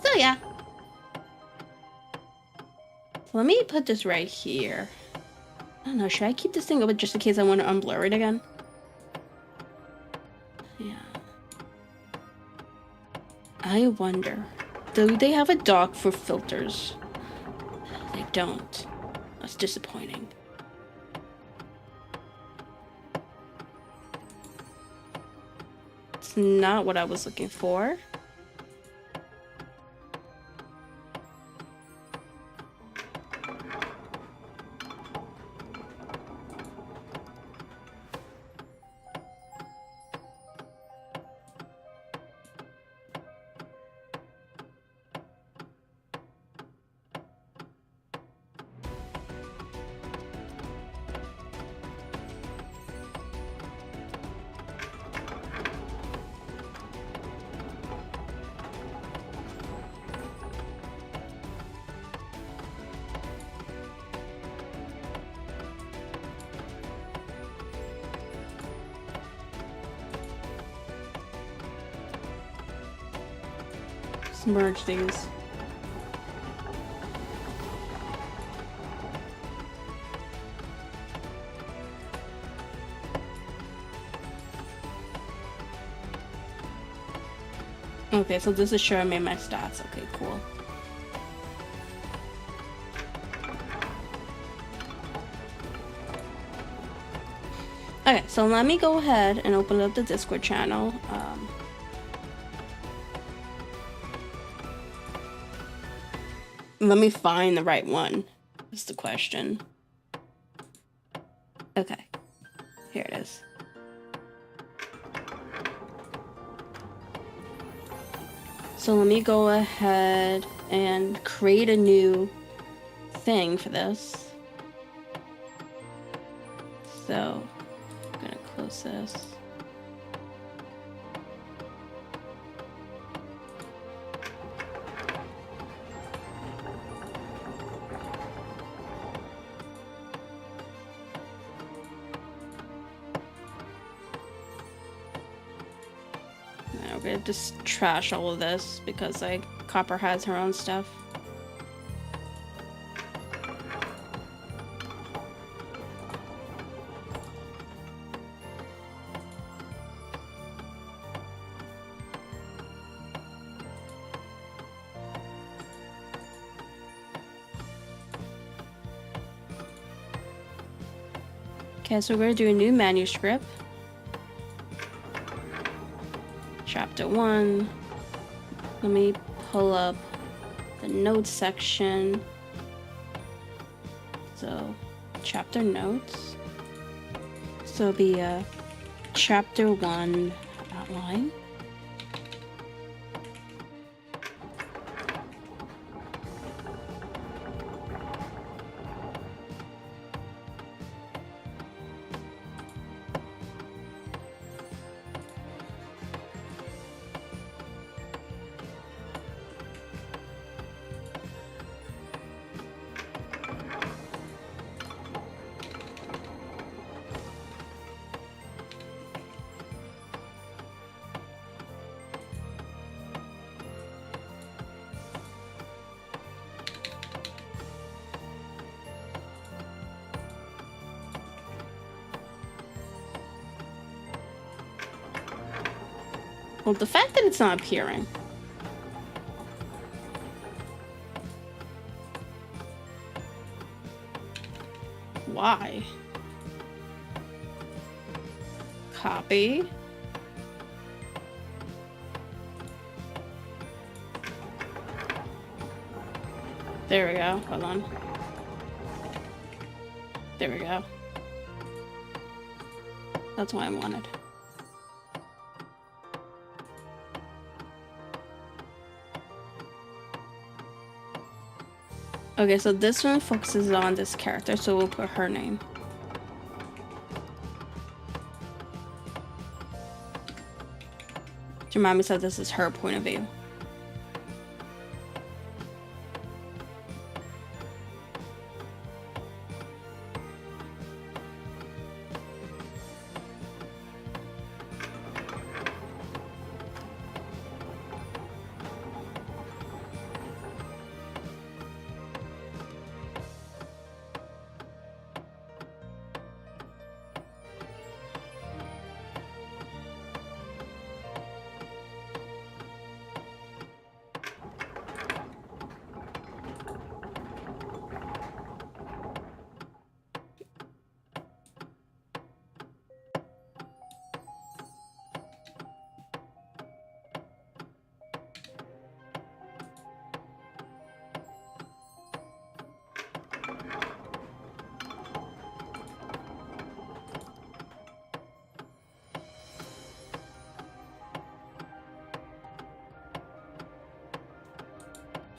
S2: So yeah. Let me put this right here. I don't know, should I keep this thing open just in case I want to unblur it again? Yeah. I wonder, do they have a dock for filters? They don't. That's disappointing. It's not what I was looking for. Let's merge these. Okay, so this is sure I made my stats. Okay, cool. Okay, so let me go ahead and open up the Discord channel. Let me find the right one. That's the question. Okay, here it is. So let me go ahead and create a new thing for this. So I'm gonna close this. Now we're gonna just trash all of this because like Copper has her own stuff. Okay, so we're gonna do a new manuscript. Chapter 1. Let me pull up the notes section. So, chapter notes. So it'll be a chapter 1 outline. Well, the fact that it's not appearing. Why? Copy. There we go. Hold on. There we go. That's what I wanted. Okay, so this one focuses on this character, so we'll put her name. To remind me that this is her point of view.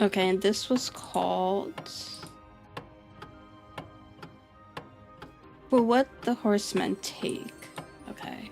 S2: Okay, and this was called For What the Horsemen Take. Okay.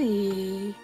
S2: Really?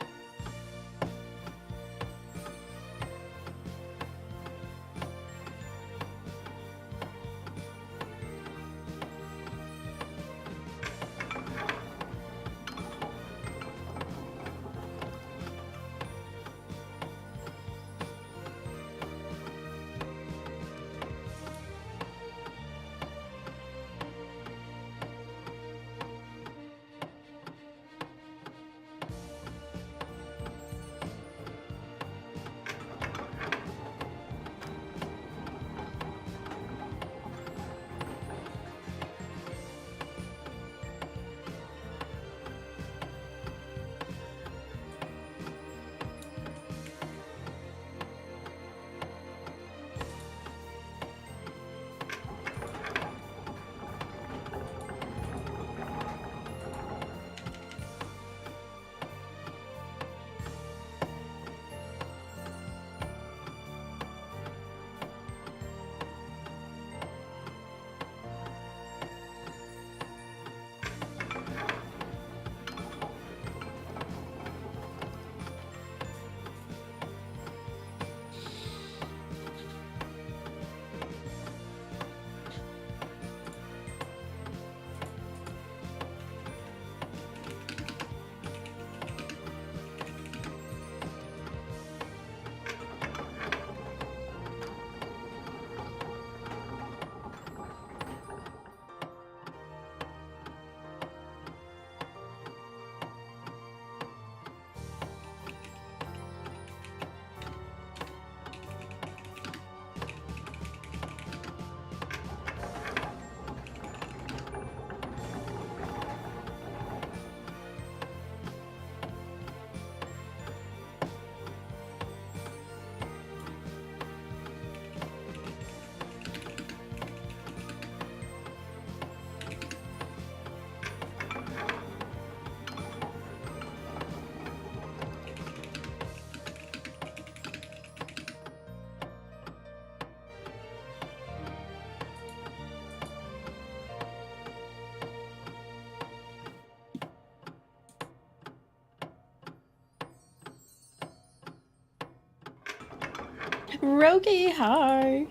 S2: Rogi, hi.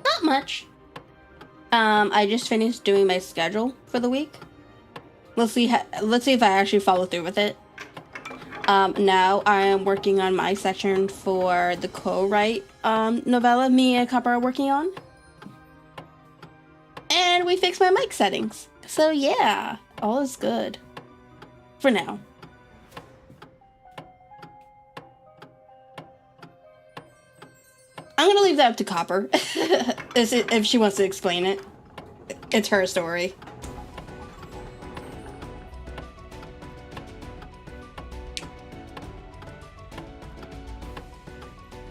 S2: Not much. I just finished doing my schedule for the week. Let's see if I actually follow through with it. Now I am working on my section for the co-write novella me and Copper are working on. And we fixed my mic settings. So yeah, all is good. For now. I'm gonna leave that up to Copper. If she wants to explain it. It's her story.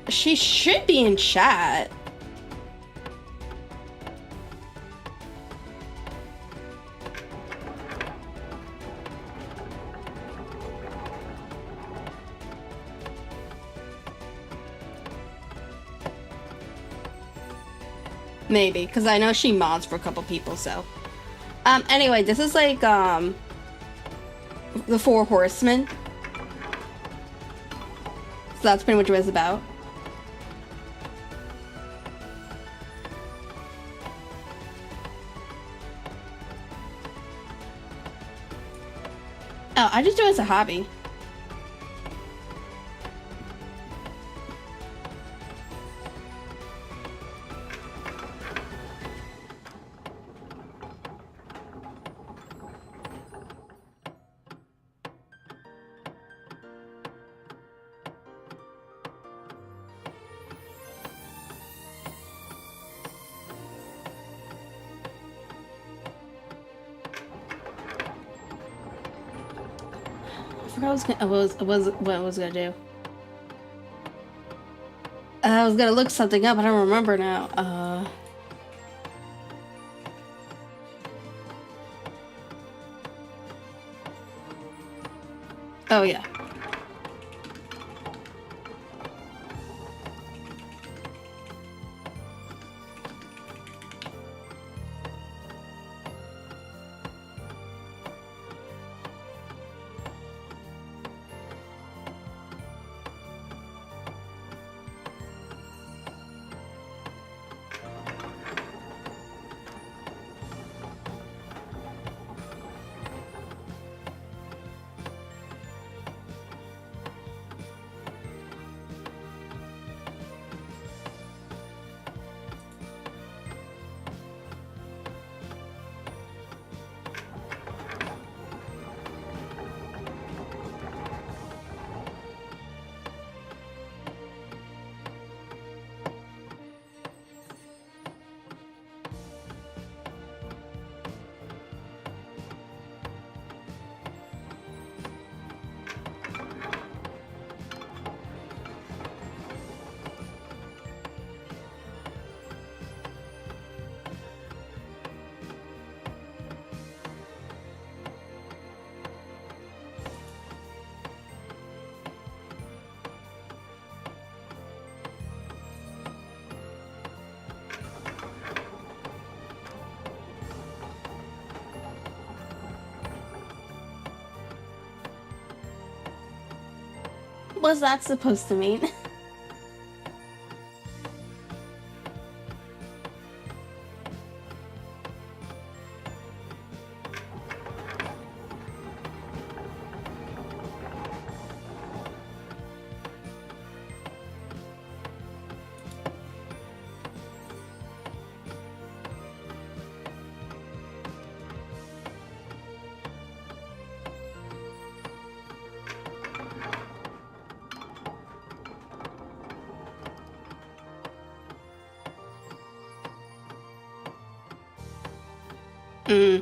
S2: She should be in chat. Maybe, because I know she mods for a couple people, so. Anyway, this is like, the Four Horsemen. So that's pretty much what it's about. Oh, I just do it as a hobby. I forgot what I was gonna do. I was gonna look something up. I don't remember now. Oh yeah. What's that supposed to mean? Mm.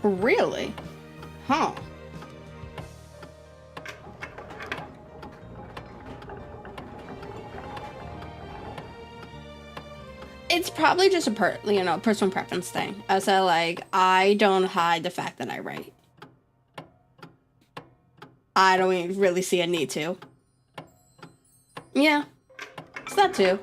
S2: Really? Huh. It's probably just a personal preference thing. So like, I don't hide the fact that I write. I don't even really see a need to. Yeah, it's that too.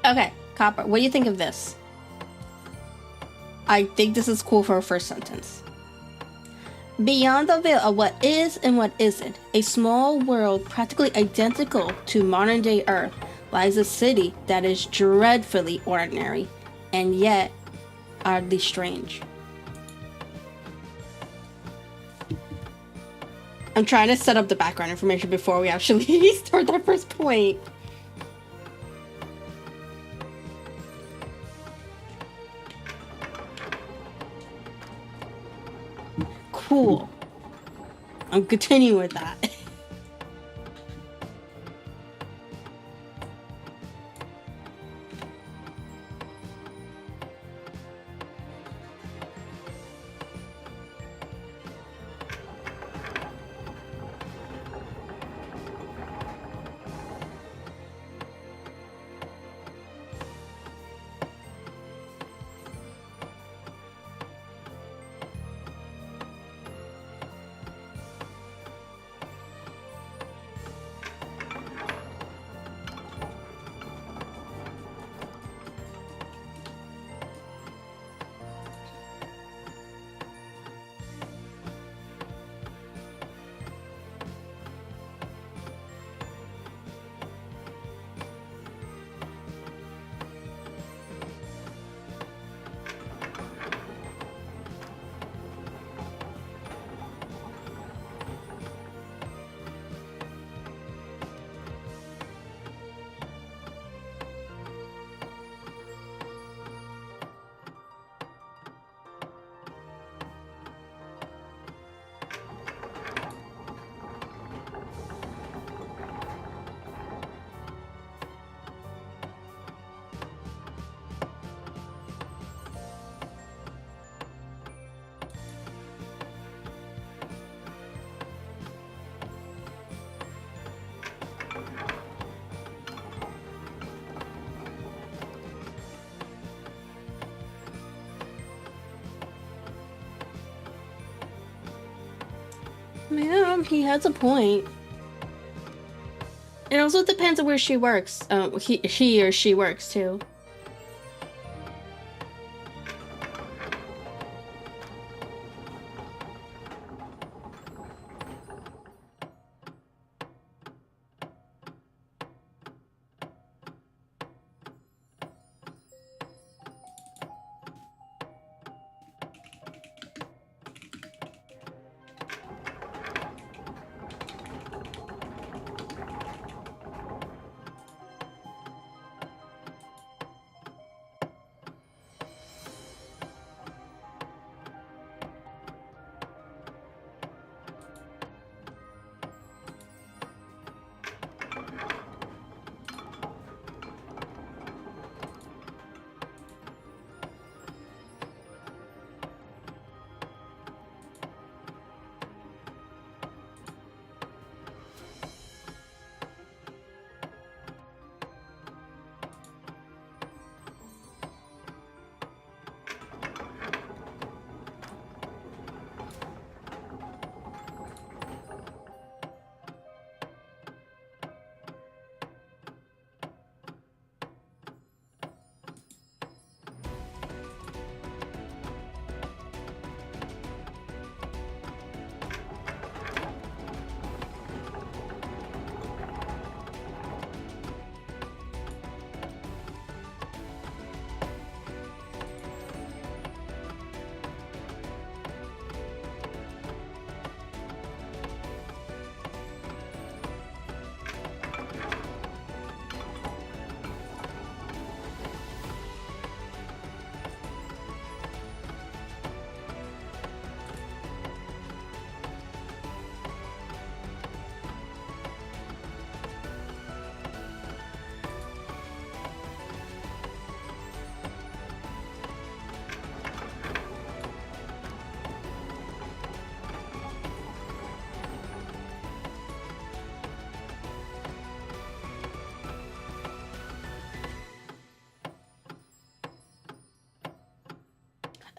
S2: Okay, Copper, what do you think of this? I think this is cool for a first sentence. Beyond the veil of what is and what isn't, a small world practically identical to modern-day Earth, lies a city that is dreadfully ordinary, and yet oddly strange. I'm trying to set up the background information before we actually start that first point. Cool. I'm continuing with that. Yeah, he has a point. It also depends on where she works. He or she works too.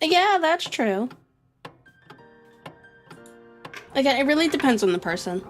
S2: Yeah, that's true. Again, it really depends on the person.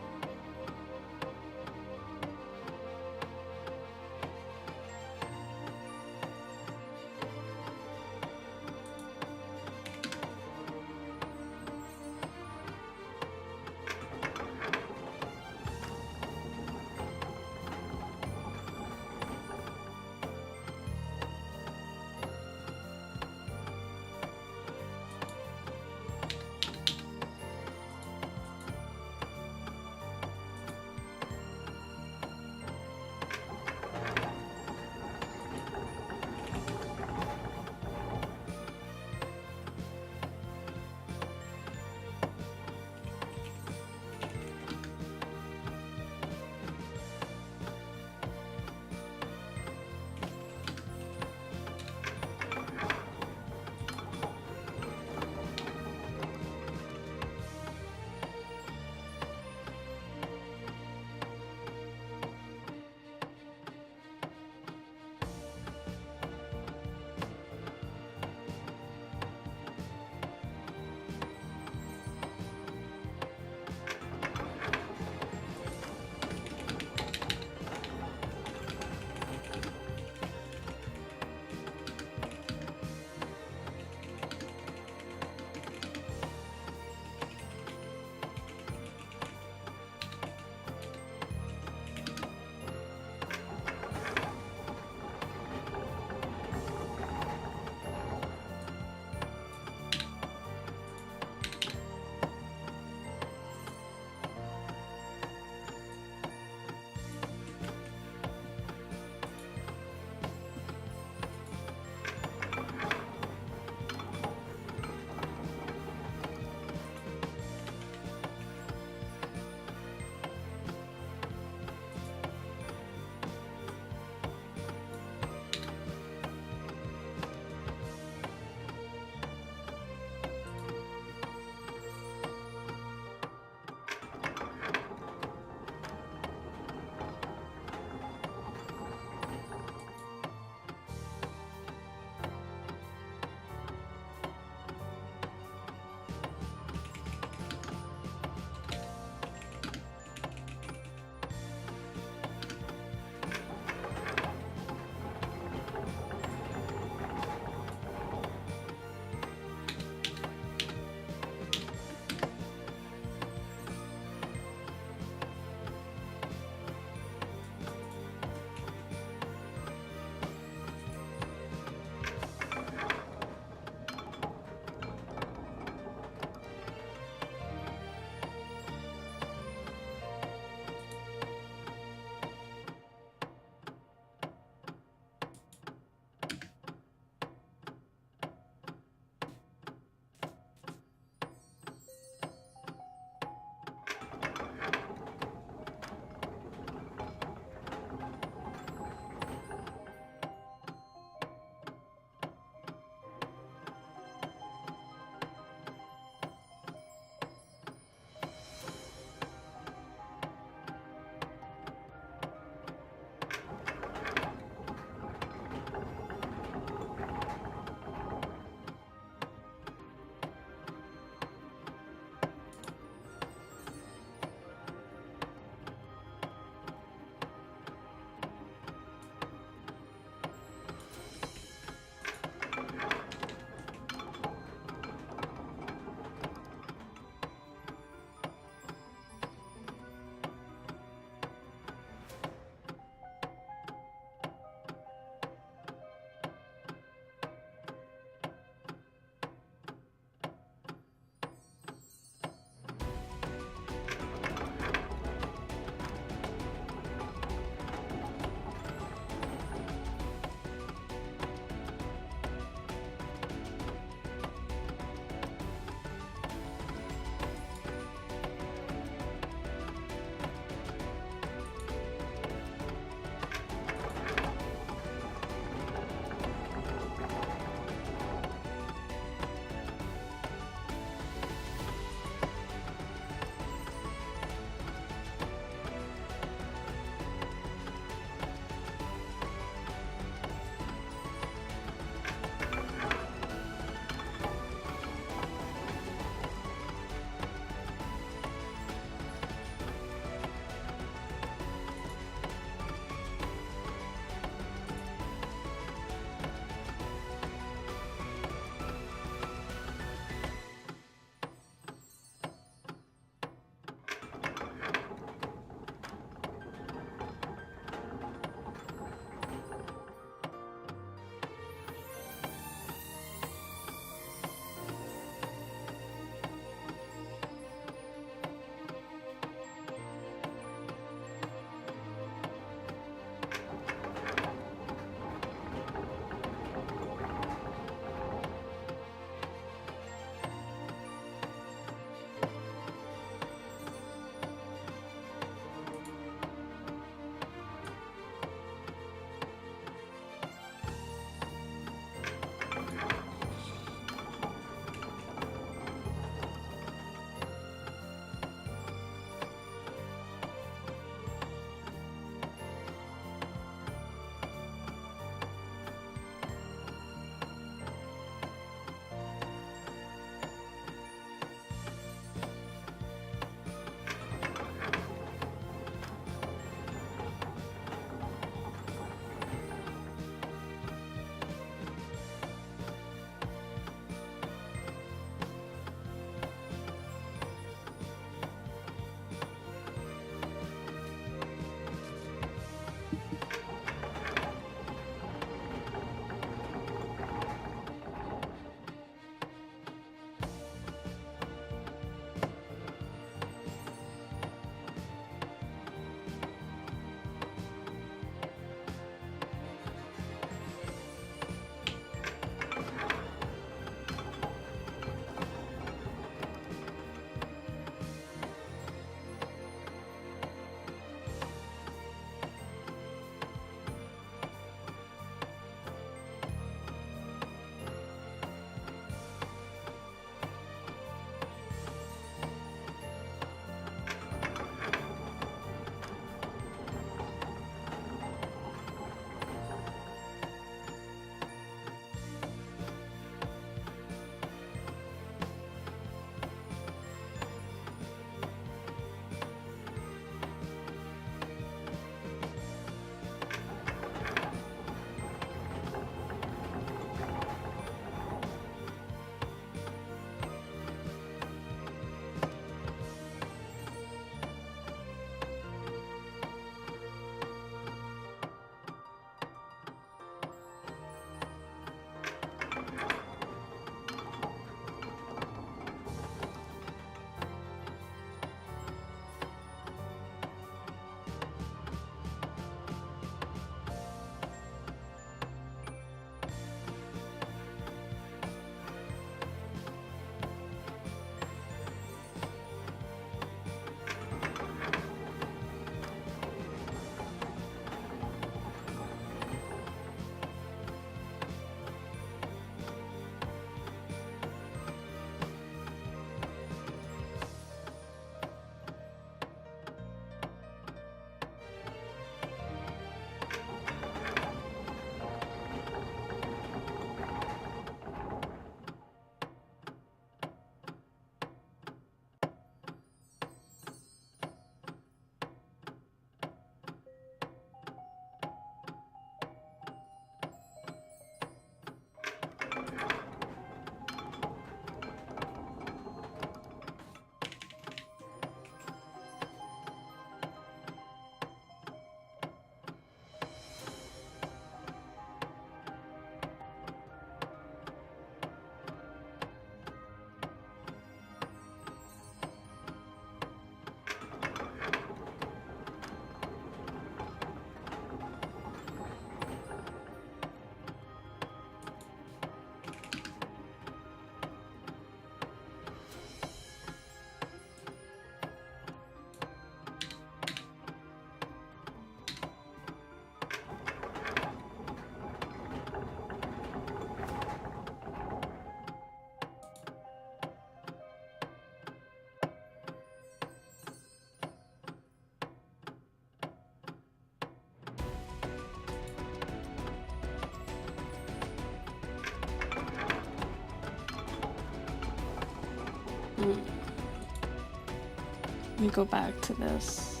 S2: Let me go back to this.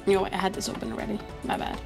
S2: You know what? I had this open already. My bad.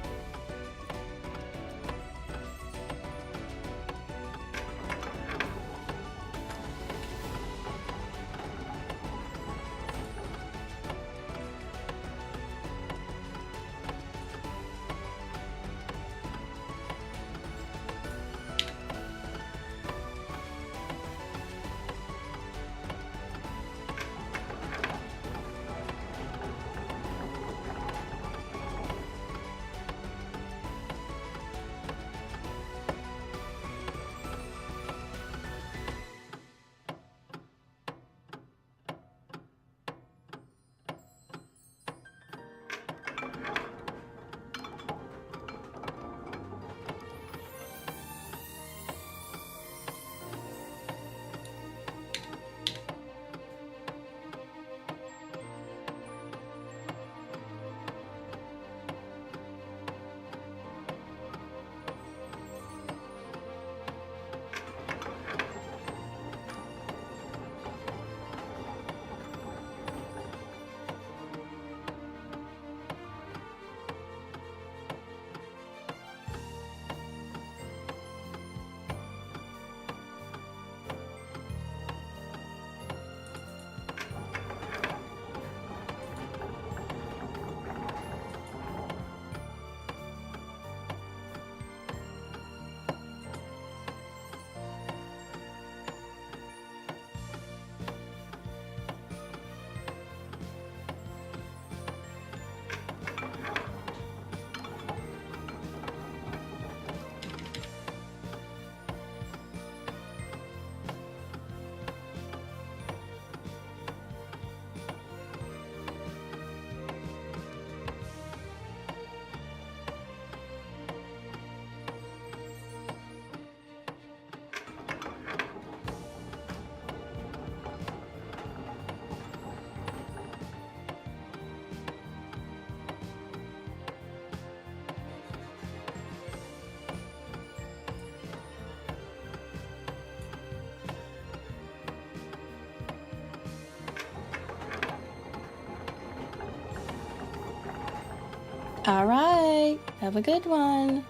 S2: All right. Have a good one.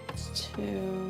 S2: It's 2.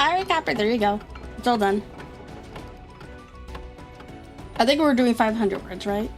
S2: All right, Copper, there you go. It's all done. I think we're doing 500 words, right?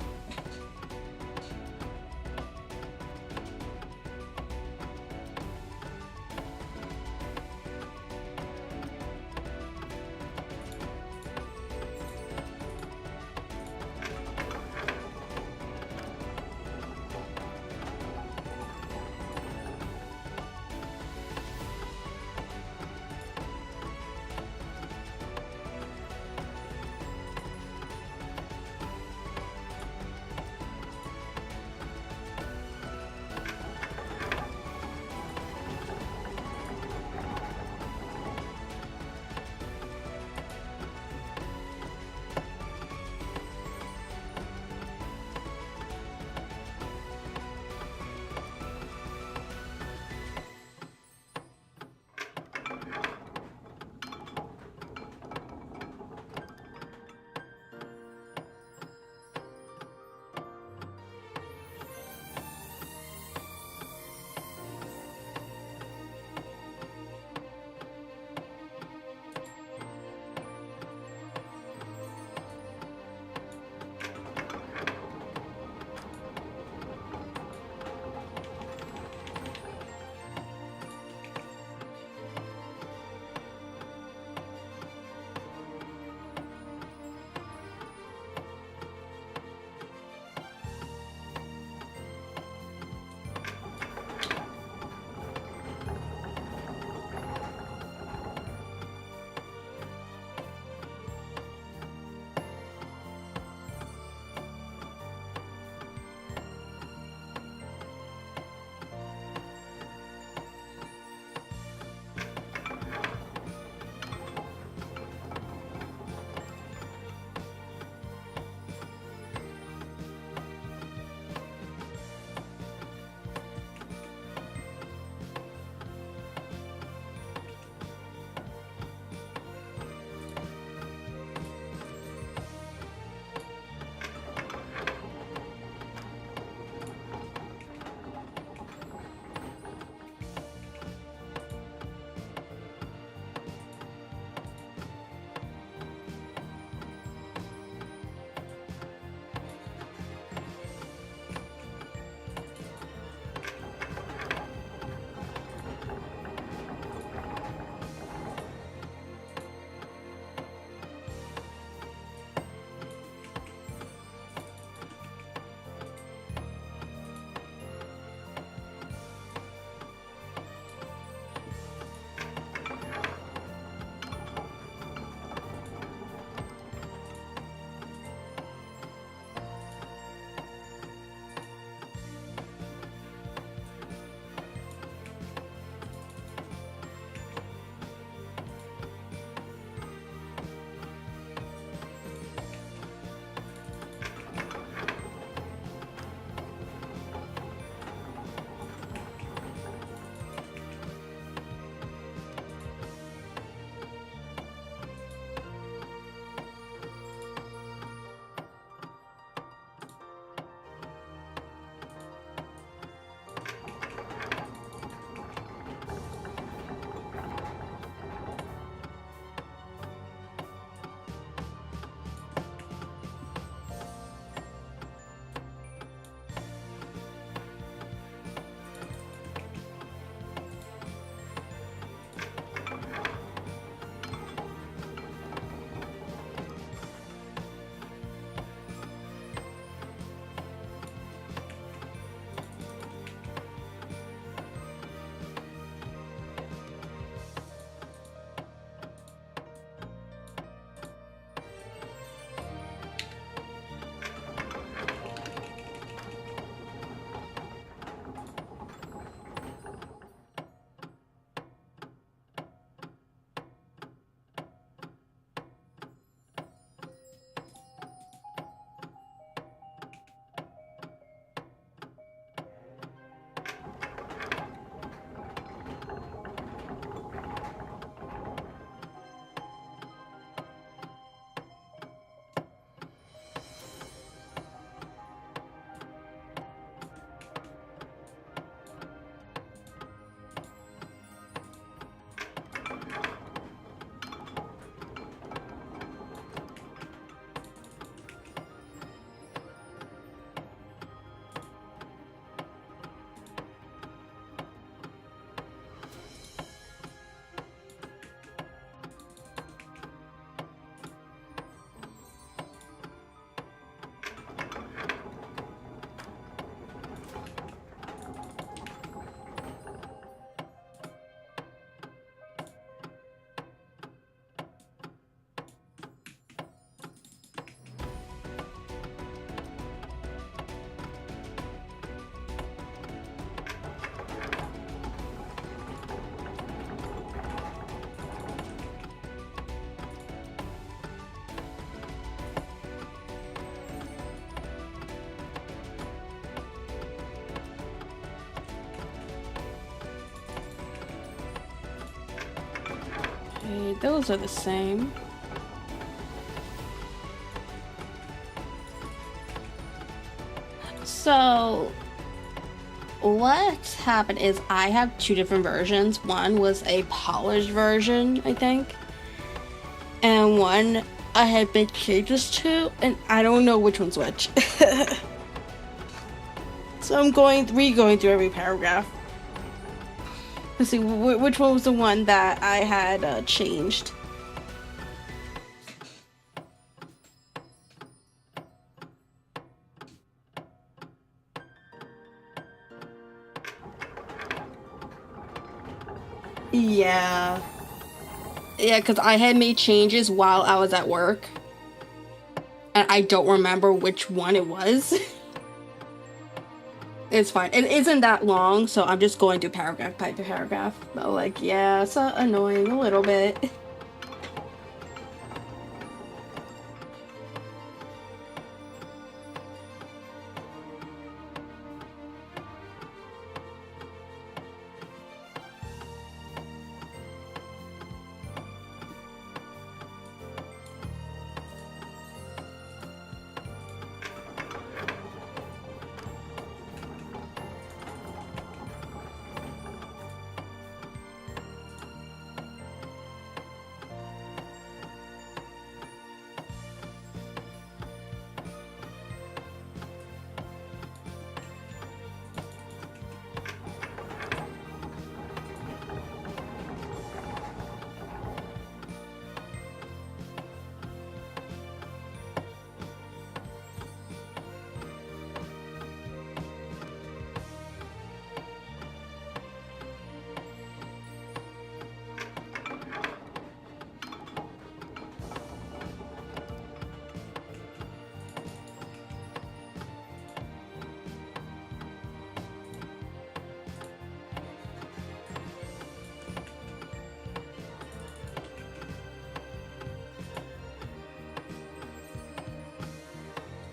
S2: Okay, those are the same. So what happened is I have two different versions. One was a polished version, I think, and one I had big changes to, and I don't know which one's which. So I'm going through every paragraph to see which one was the one that I had changed. Yeah, because I had made changes while I was at work, and I don't remember which one it was. It's fine. It isn't that long, so I'm just going through paragraph by paragraph. But like, yeah, it's annoying a little bit.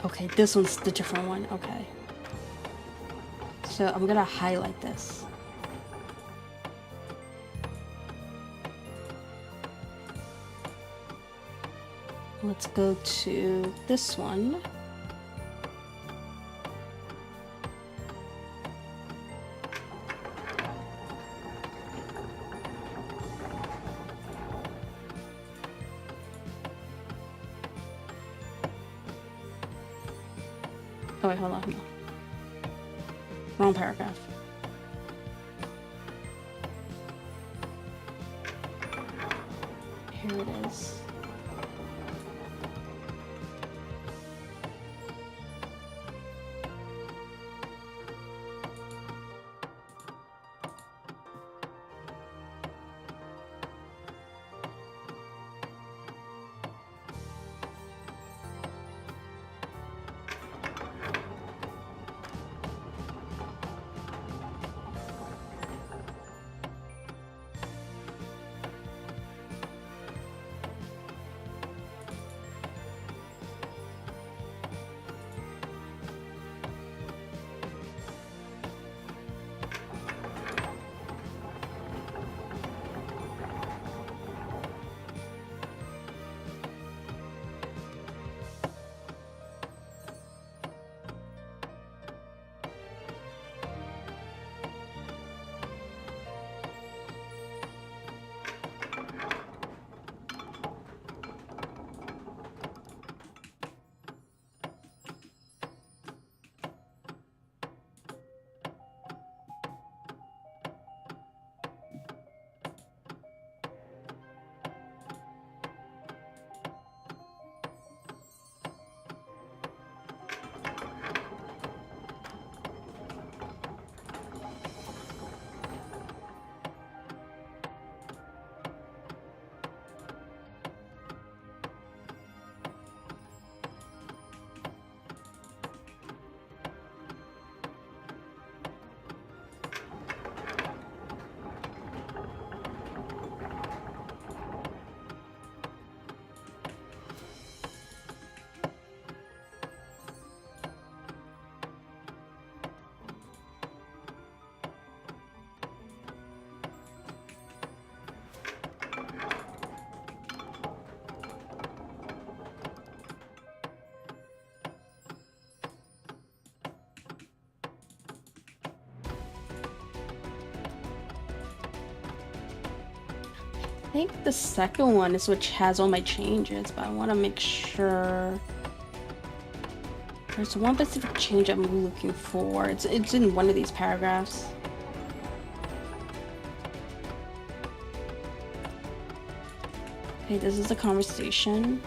S2: Okay, this one's the different one. Okay. So I'm gonna highlight this. Let's go to this one. Oh wait, hold on. Wrong paragraph. Here it is. think the second one is which has all my changes, but I want to make sure. There's one specific change I'm looking for. It's in one of these paragraphs. Okay, this is the conversation.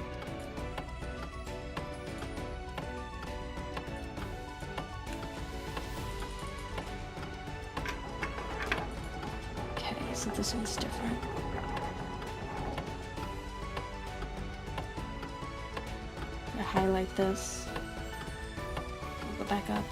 S2: Okay, so this one's different. I highlight this. I'll go back up.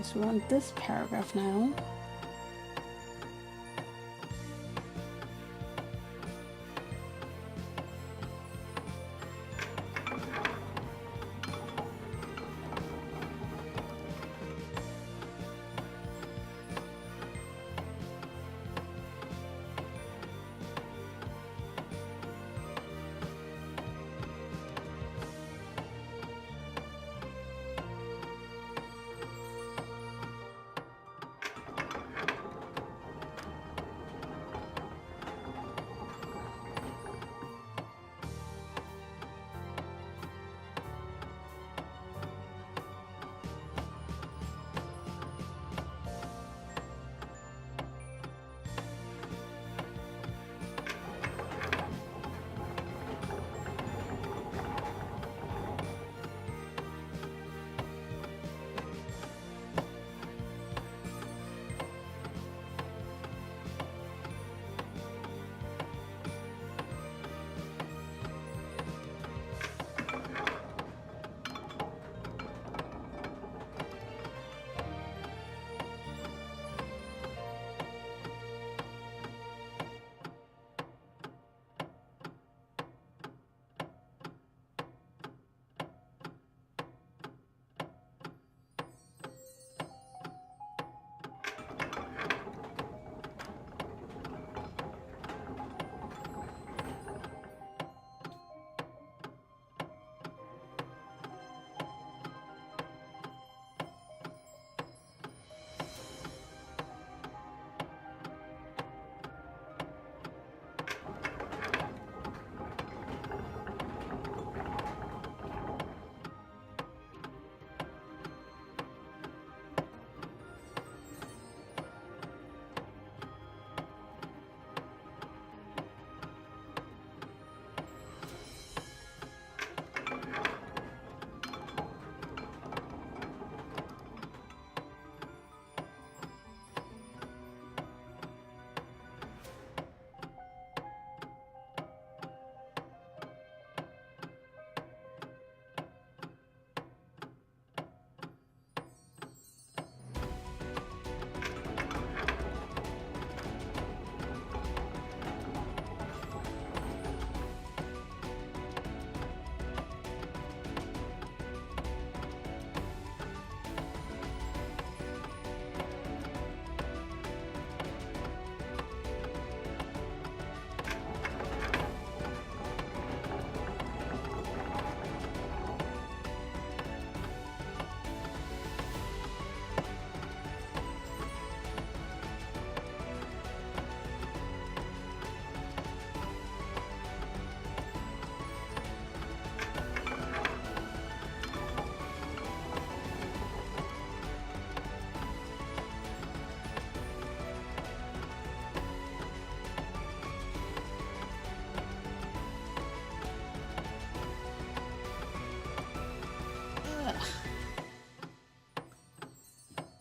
S2: so we're on this paragraph now.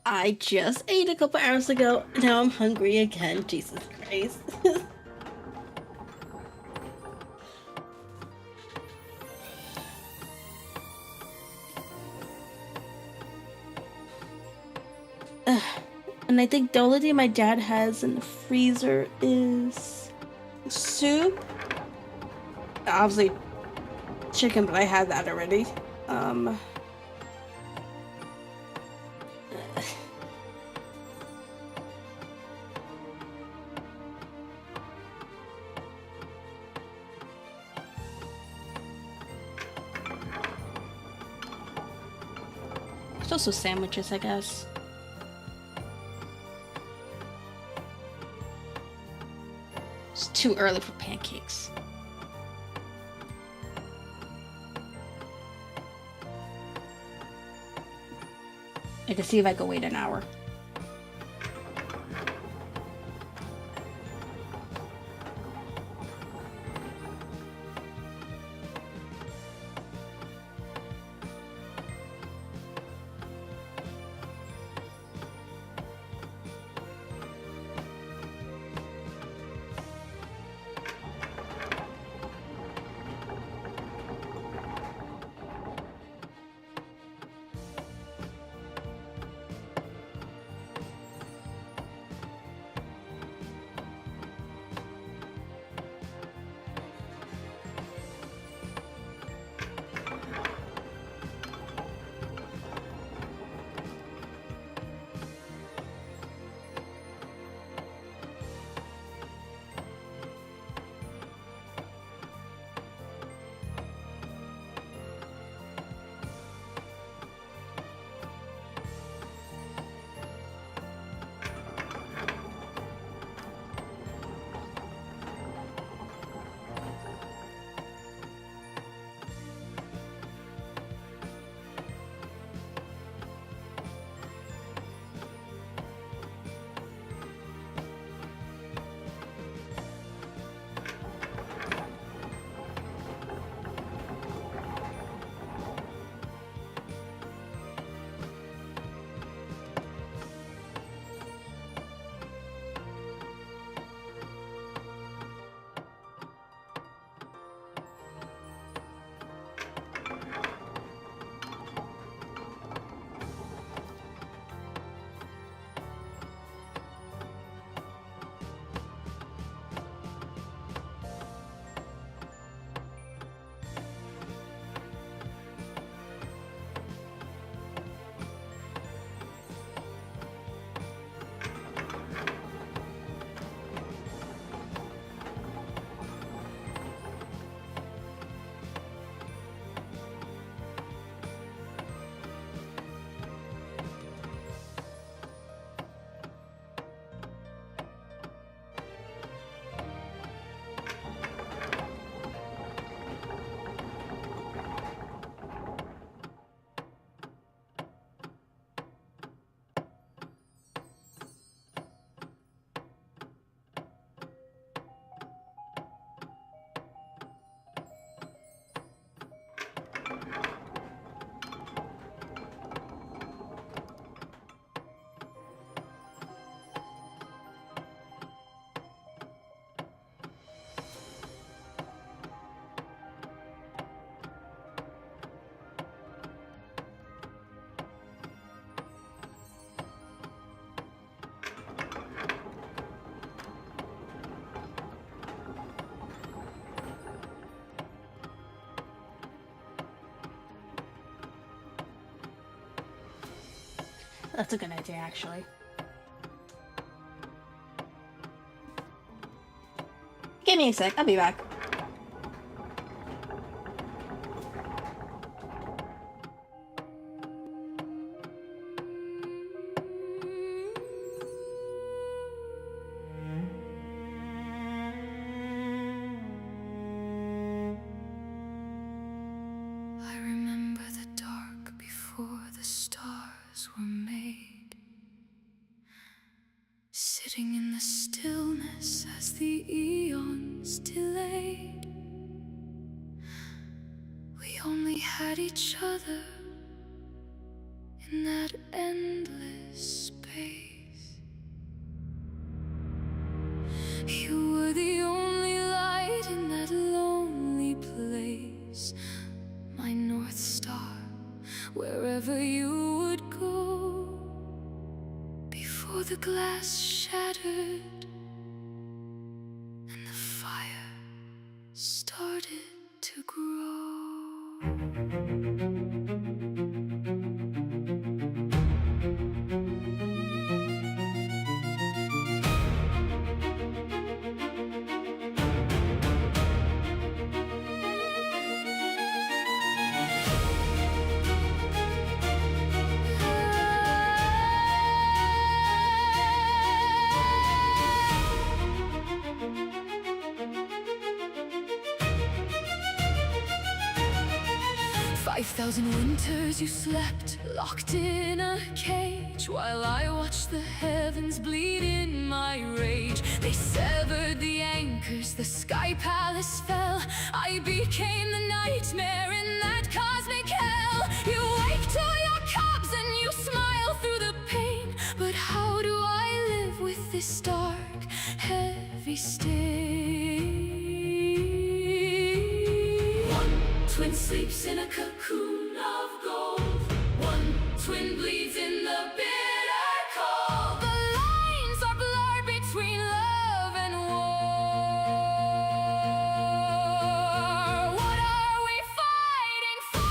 S2: I just ate a couple hours ago. Now I'm hungry again. Jesus Christ. And I think the only thing my dad has in the freezer is soup. Obviously chicken, but I had that already. There's also sandwiches, I guess. It's too early for pancakes. I can see if I can wait an hour. That's a good idea, actually. Give me a sec, I'll be back.
S1: I remember the dark before the stars were made, sitting in the stillness as the eons delayed. We only had each other in that endless space. You were the only light in that lonely place, my North Star, wherever you would go. Before the glass shattered and the fire started to grow. 5,000 winters you slept, locked in a cage, while I watched the heavens bleed in my rage. They severed the anchors, the sky palace fell. I became the nightmare in that cosmic hell. You wake to your cubs and you smile through the pain. But how do I live with this dark, heavy stain? Twin sleeps in a cocoon of gold. One twin bleeds in the bitter cold. The lines are blurred between love and war. What are we fighting for?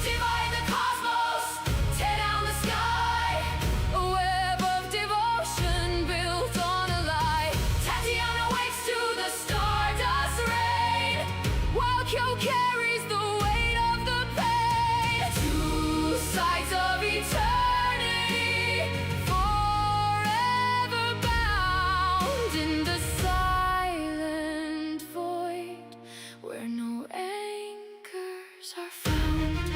S1: Divide the cosmos, tear down the sky. A web of devotion built on a lie. Tatiana wakes to the Stardust rain, while Kyo carries the weight of the pain. Two sides of eternity, forever bound in the silent void, where no anchors are found.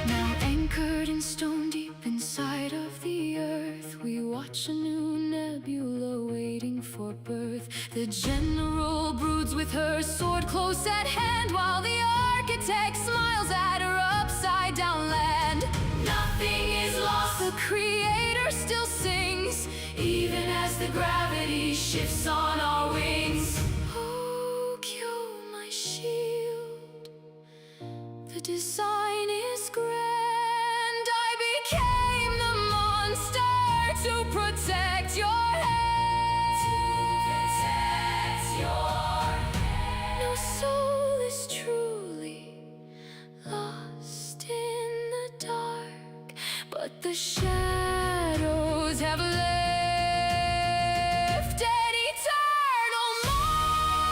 S1: Now anchored in stone deep inside of the earth, we watch a new nebula waiting for birth. The general broods with her sword close at hand, while the architect smiles at her upside down land. Nothing is lost, the creator still sings, even as the gravity shifts on our wings. Oh, Kyo, my shield, the design is grand. I became the monster to protect your head. No soul is truly lost in the dark, but the shadows have left an eternal mark.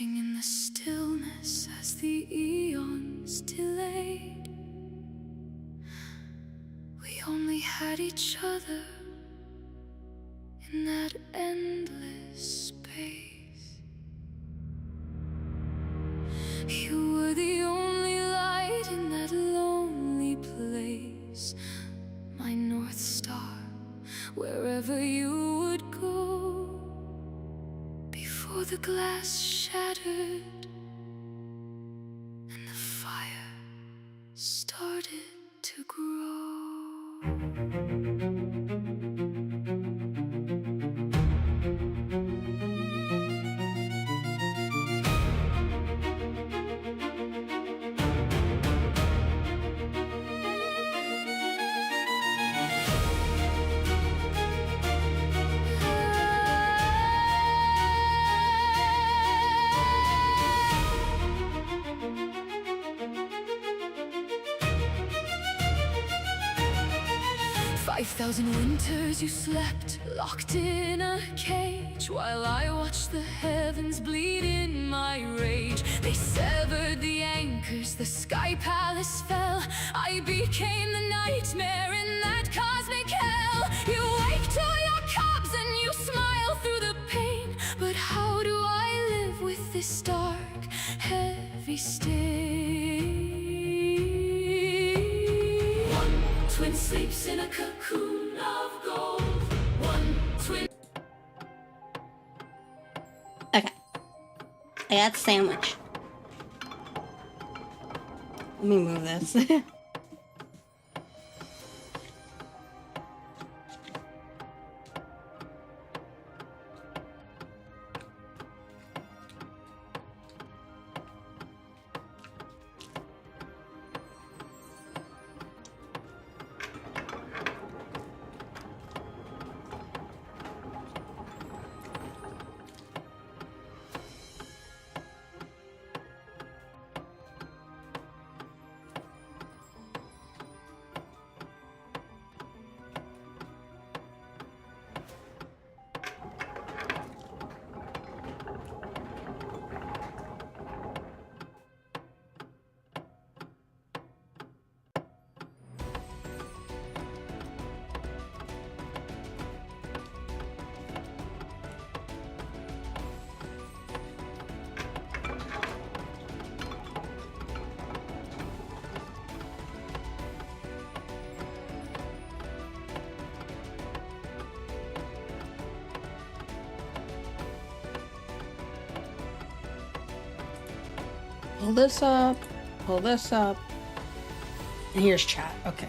S1: watching in the stillness as the eons delayed. We only had each other in that endless space. You were the only light in that lonely place, my North Star, wherever you would go. Before the glass shattered and the fire started to grow. 5,000 winters you slept, locked in a cage, while I watched the heavens bleed in my rage. They severed the anchors, the sky palace fell. I became the nightmare in that cosmic hell. You wake to your cubs and you smile through the pain. But how do I live with this dark, heavy stain? One twin sleeps in a cocoon of gold. One twin.
S2: Okay. I got the sandwich. Let me move this. Pull this up, pull this up, and here's chat. Okay.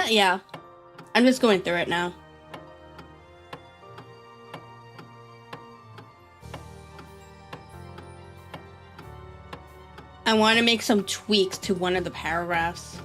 S2: Yeah. I'm just going through it now. I want to make some tweaks to one of the paragraphs.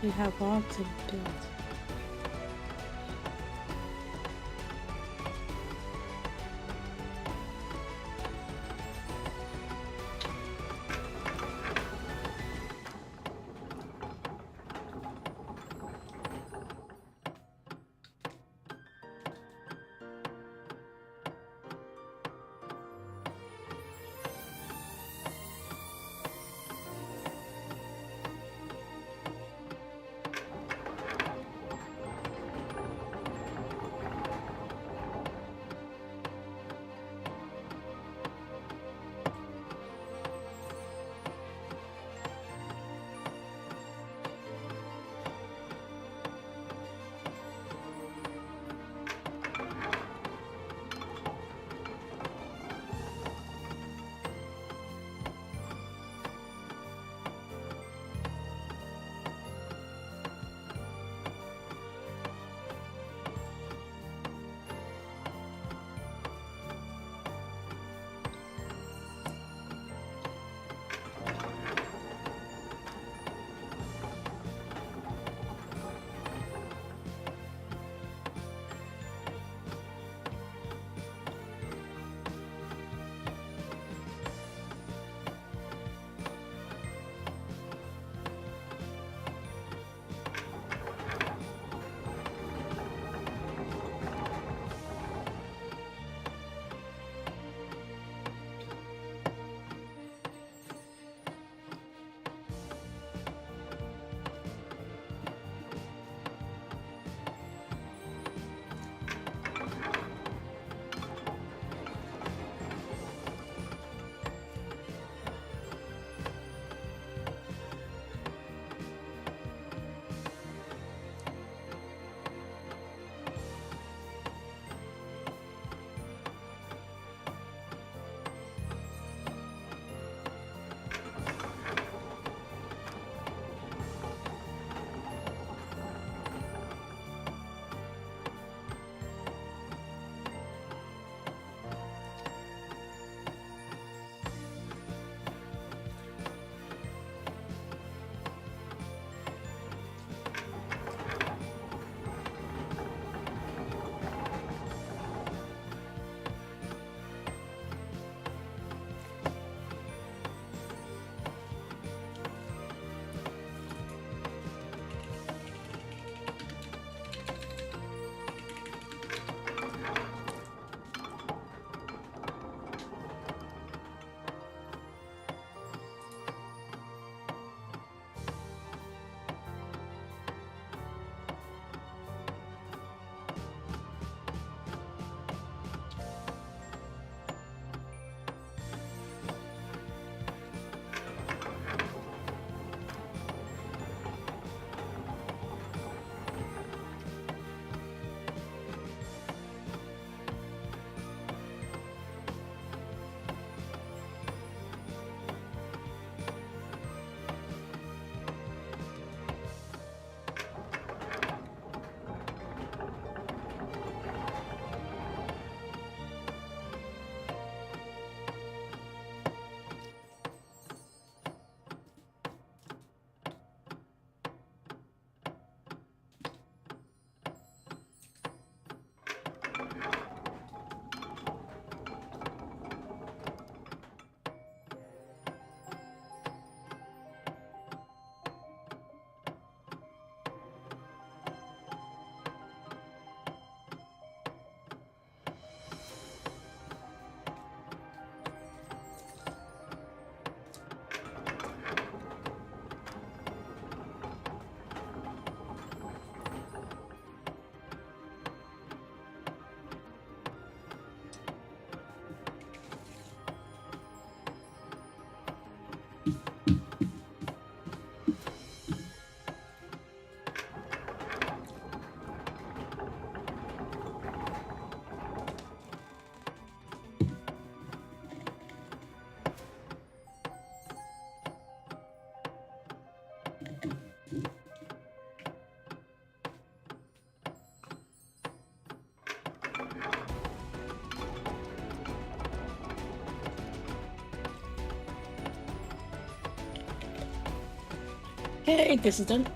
S2: We have lots of builds. Okay, this is done.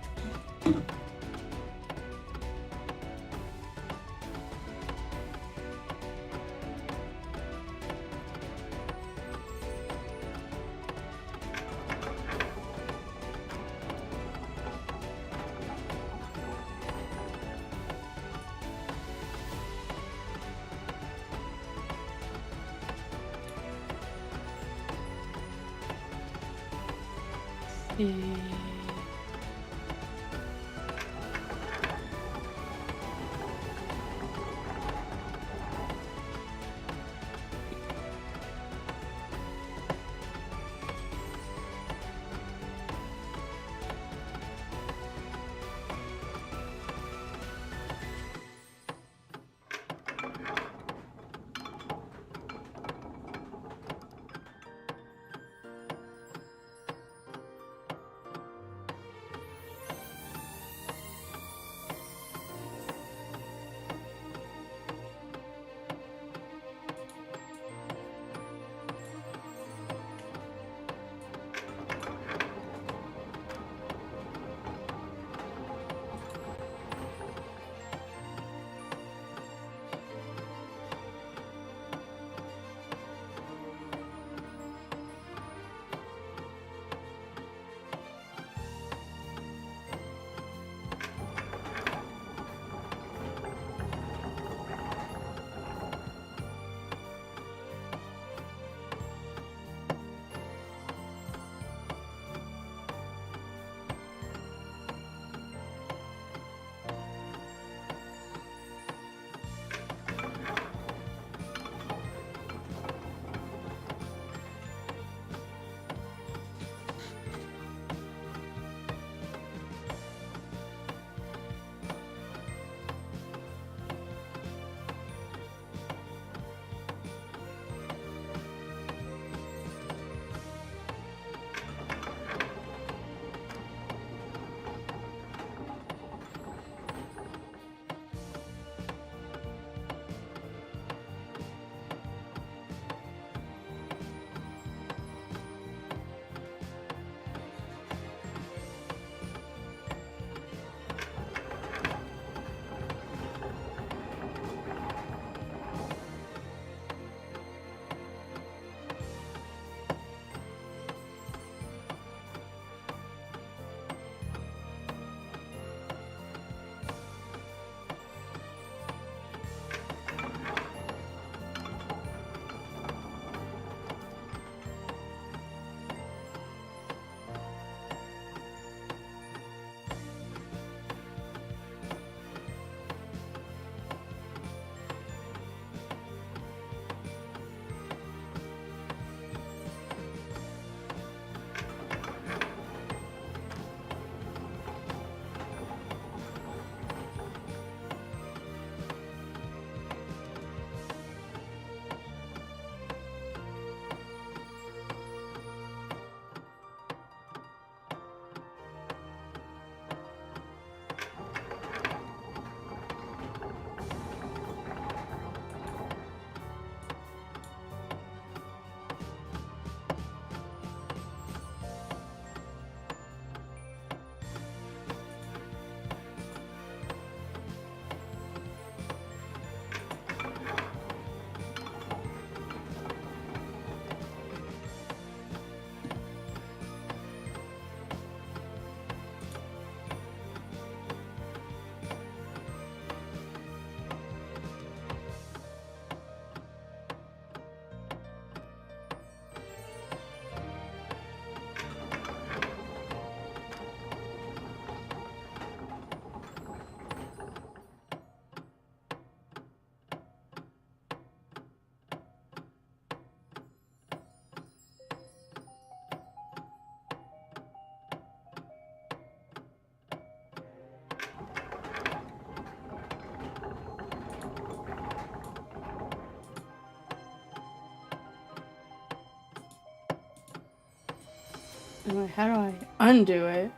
S2: How do I undo it?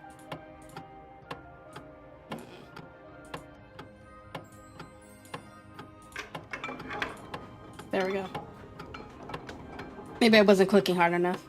S2: There we go. Maybe I wasn't clicking hard enough.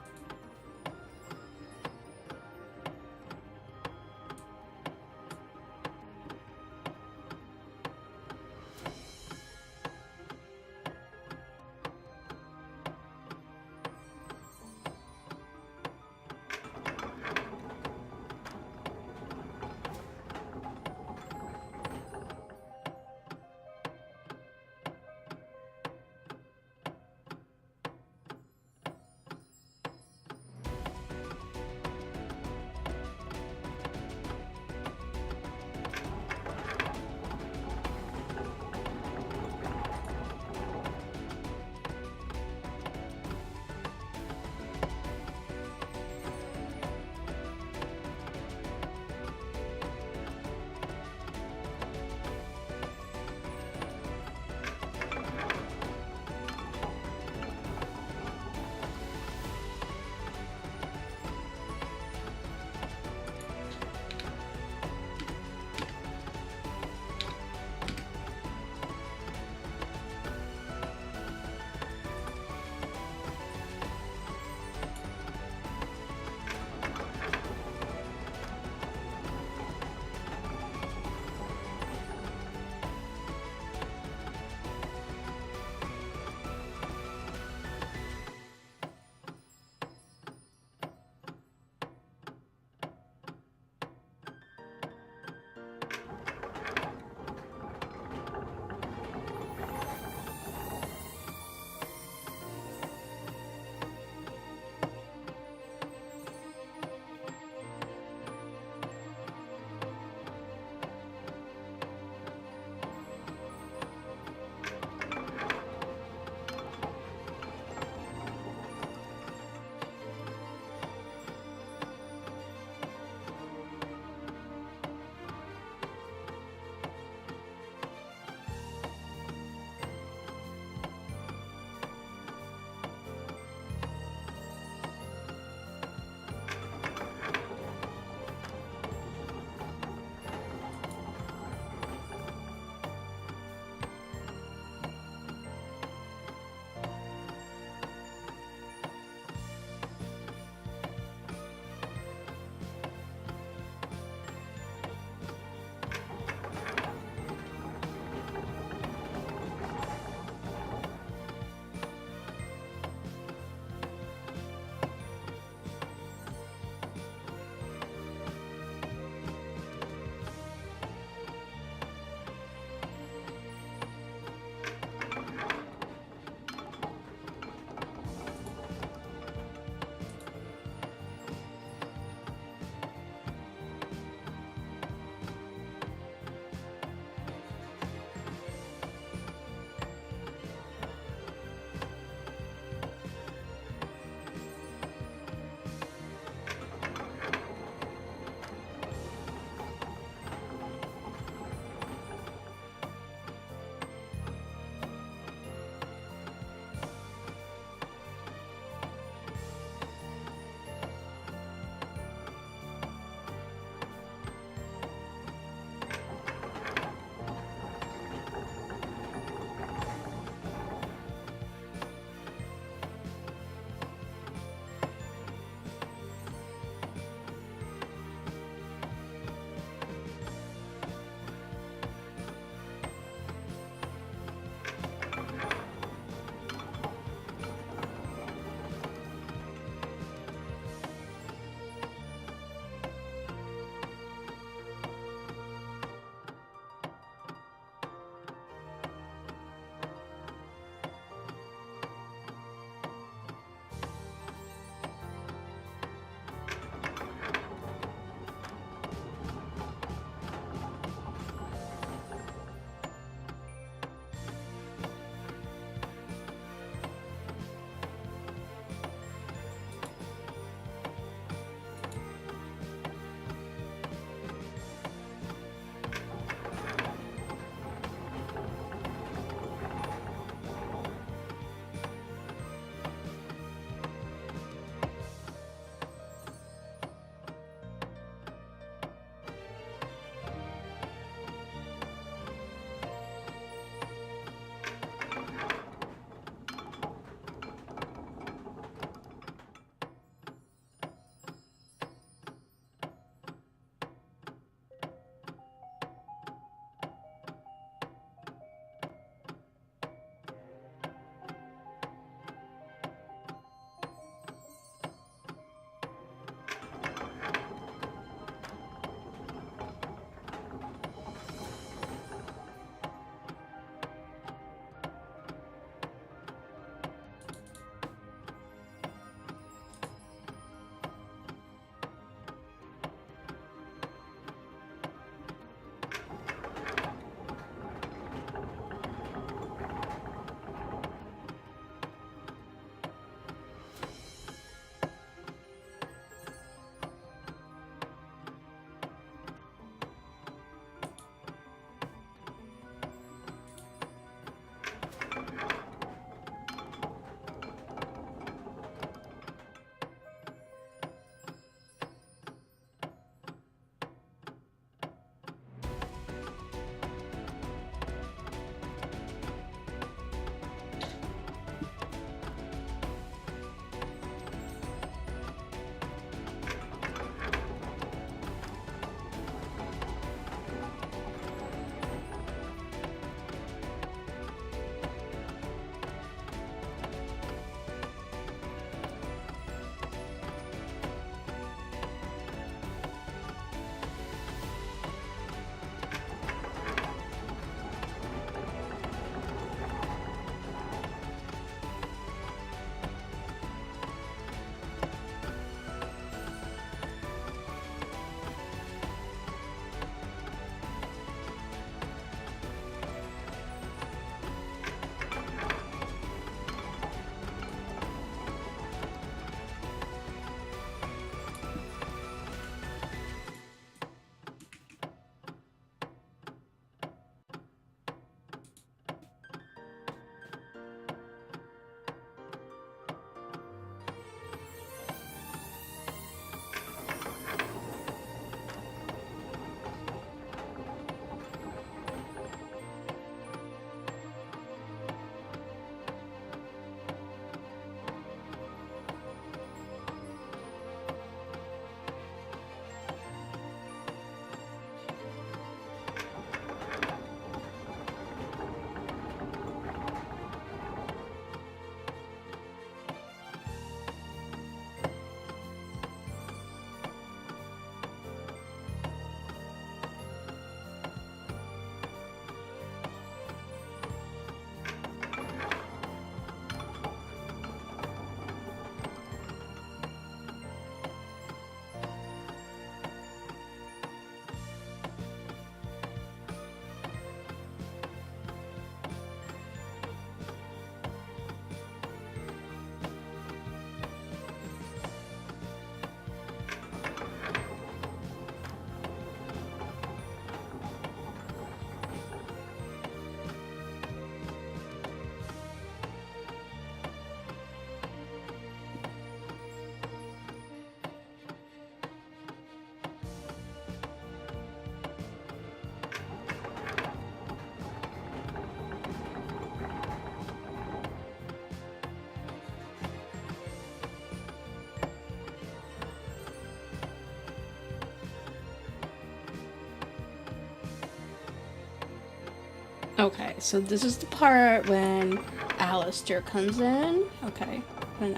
S2: Okay, so this is the part when Alistair comes in. Okay, we're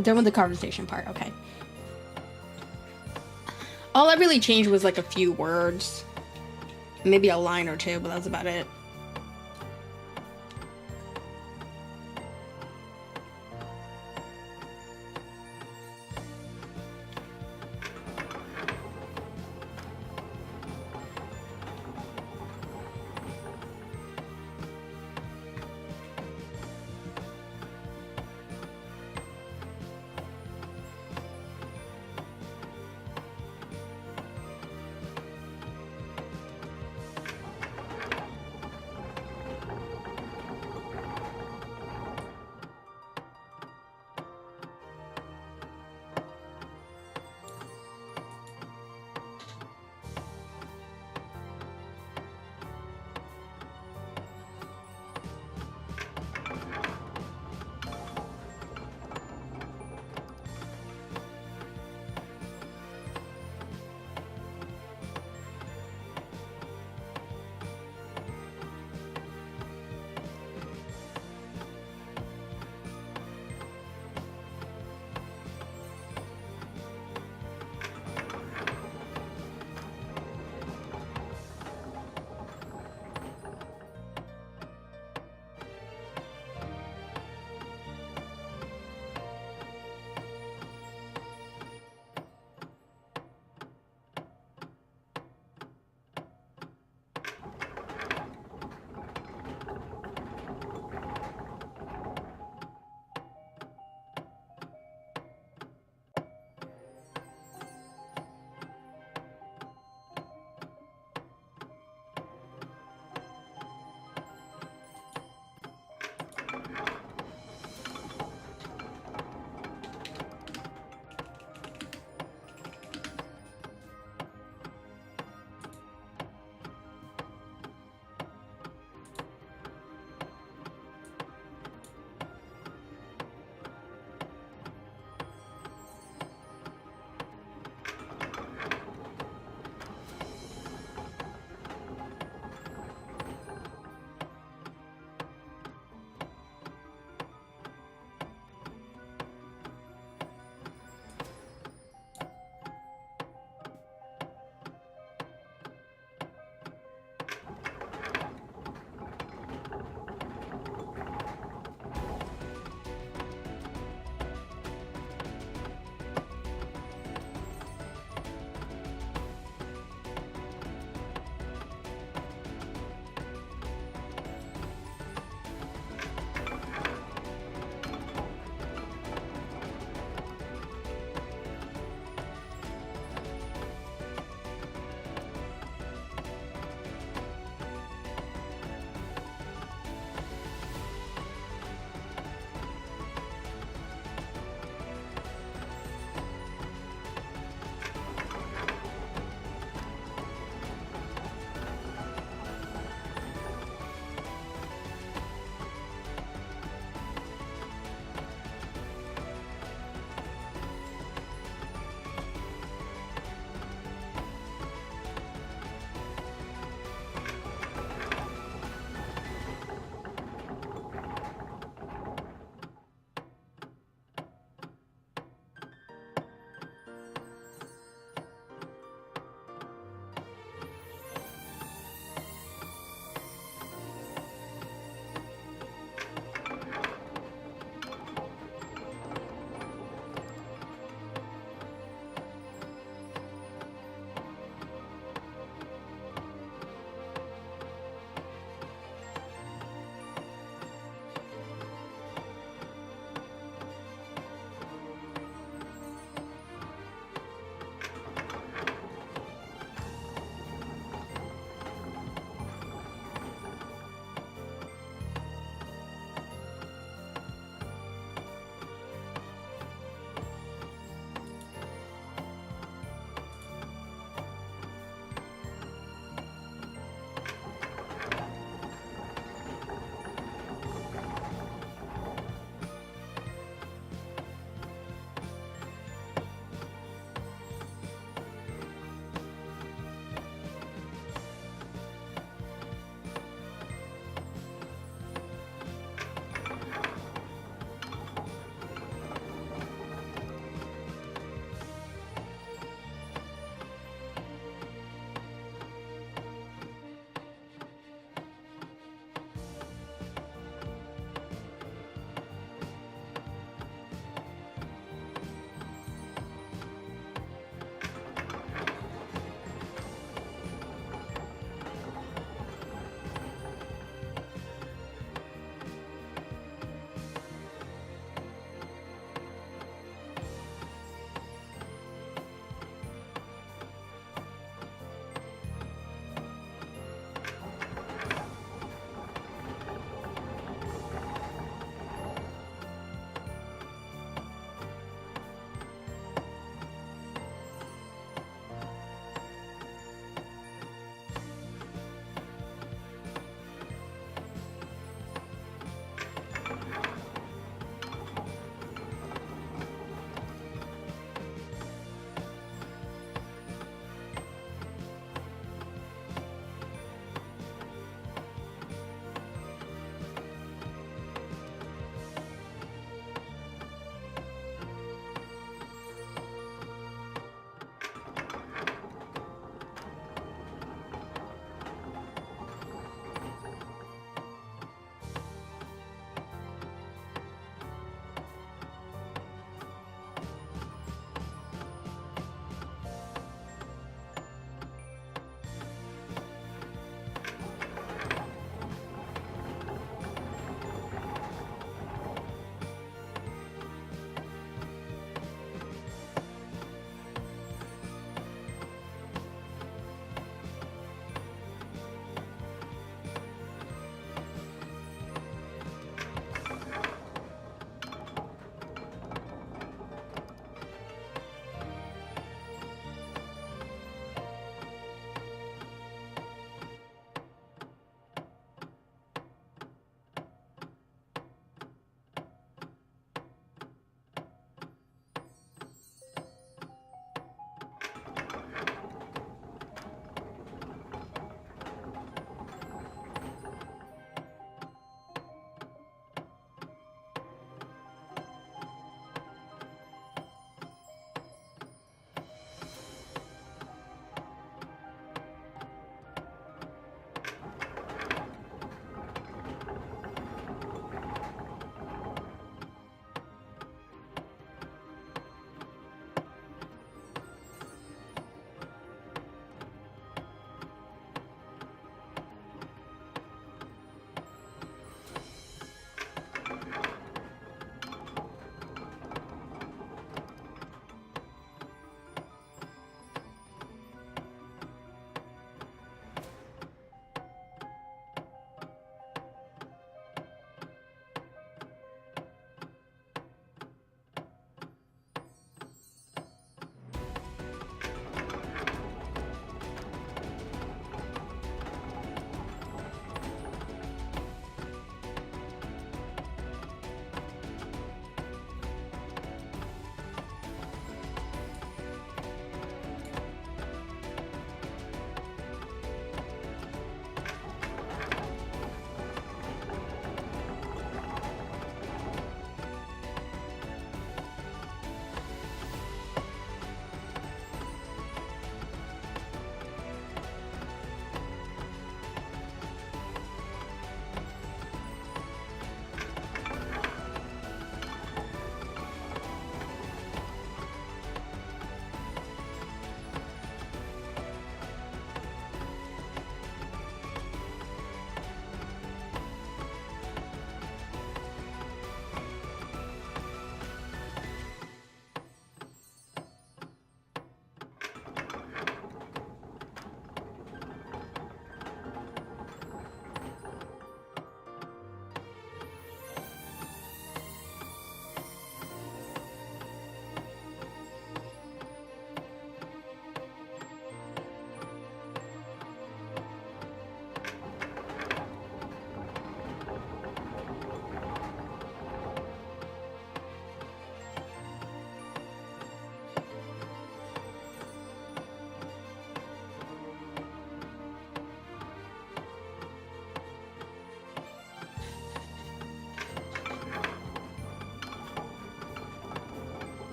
S2: done with the conversation part. Okay. All I really changed was like a few words, maybe a line or two, but that was about it.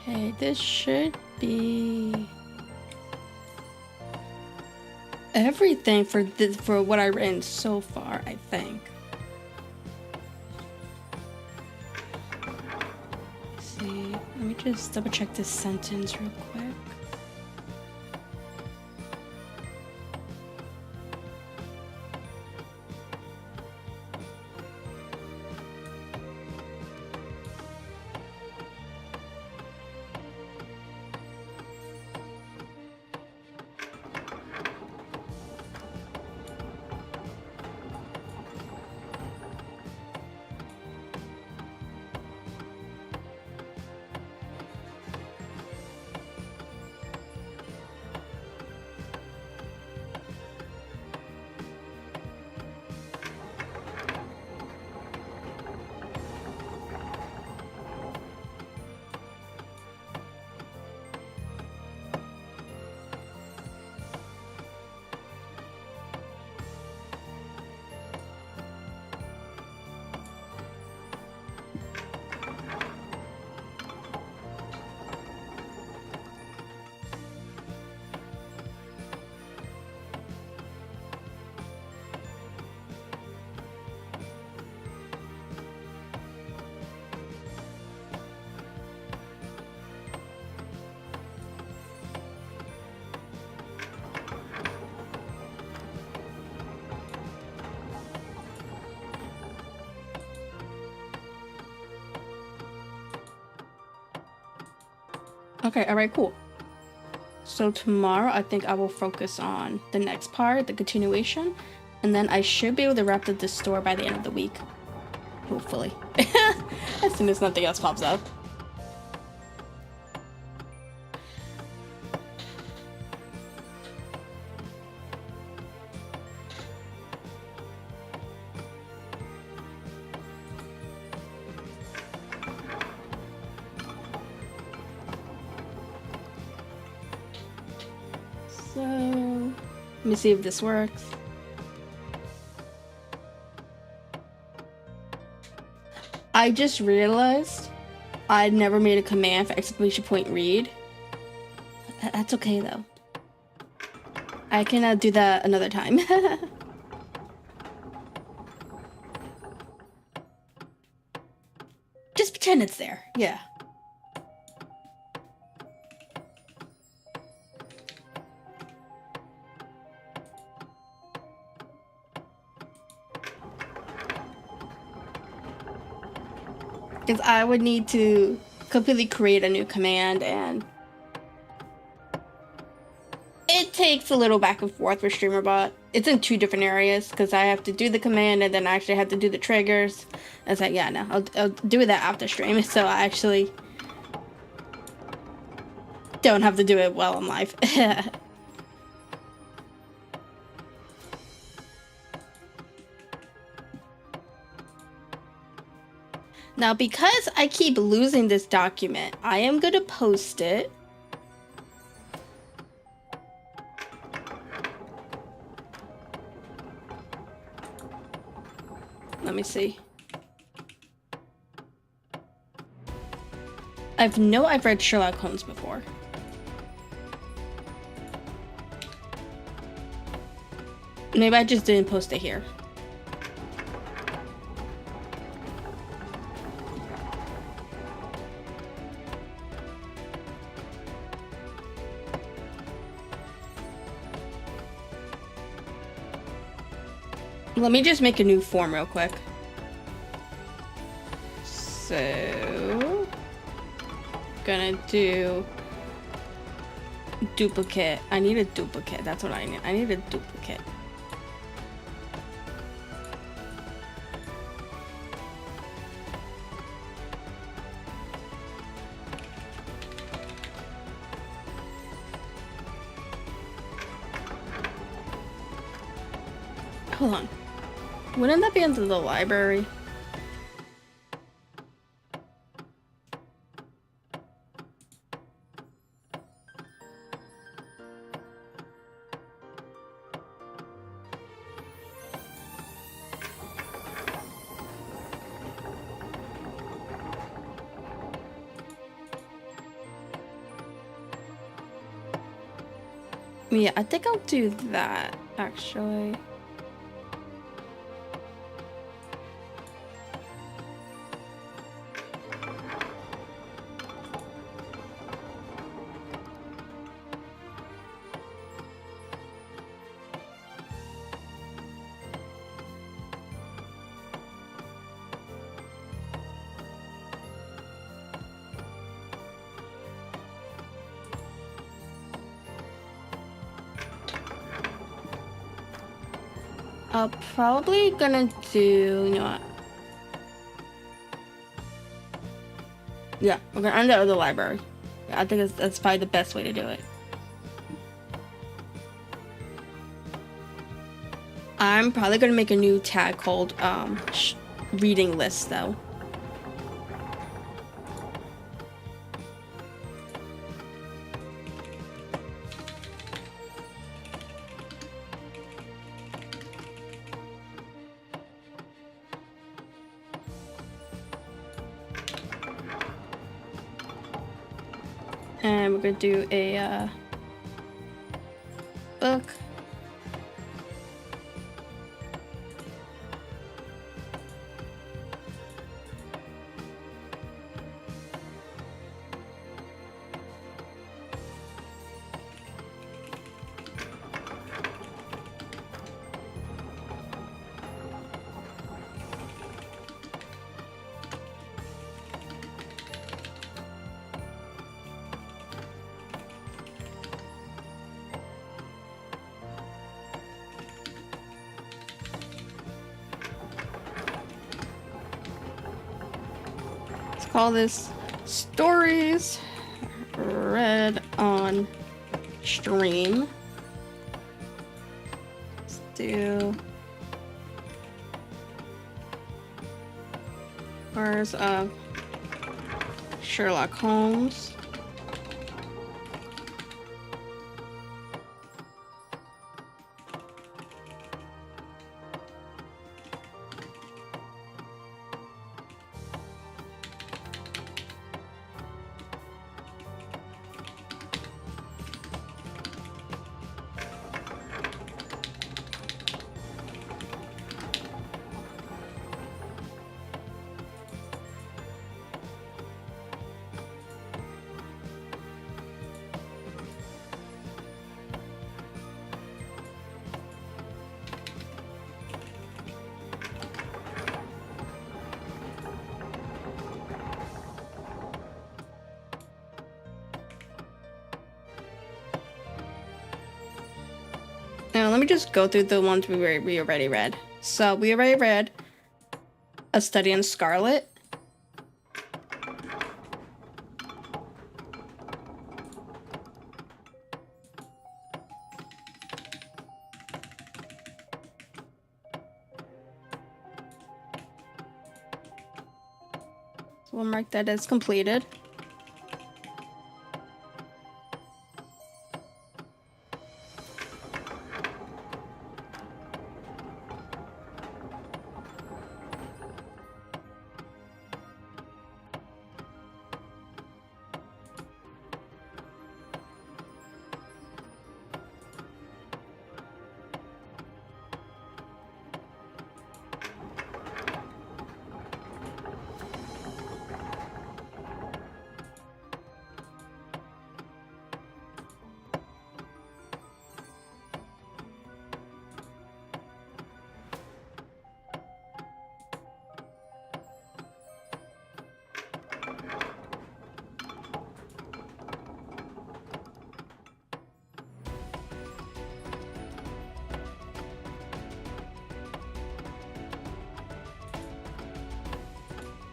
S2: Okay, this should be everything for what I've written so far, I think. Let's see, let me just double check this sentence real quick. Okay, alright, cool. So tomorrow I think I will focus on the next part, the continuation, and then I should be able to wrap up this store by the end of the week. Hopefully. As soon as nothing else pops up. So, let me see if this works. I just realized I never made a command for exclamation point read. That's okay though. I can do that another time. Just pretend it's there. Yeah. Because I would need to completely create a new command, and it takes a little back and forth with StreamerBot. It's in two different areas because I have to do the command and then I actually have to do the triggers. I was like, yeah, no, I'll do that after stream, so I actually don't have to do it while I'm live. Now, because I keep losing this document, I am going to post it. Let me see. I've read Sherlock Holmes before. Maybe I just didn't post it here. Let me just make a new form real quick. So, gonna do duplicate. I need a duplicate. That's what I need. I need a duplicate. Hold on. Wouldn't that be into the library? Yeah, I think I'll do that, actually. I'm probably gonna do, you know what? Yeah, we're gonna end up at the library. Yeah, I think that's probably the best way to do it. I'm probably gonna make a new tag called reading list though. And we're gonna do a book. Call this stories read on stream. Let's do Memoirs of Sherlock Holmes. Now let me just go through the ones we already read. So we already read A Study in Scarlet. So we'll mark that as completed.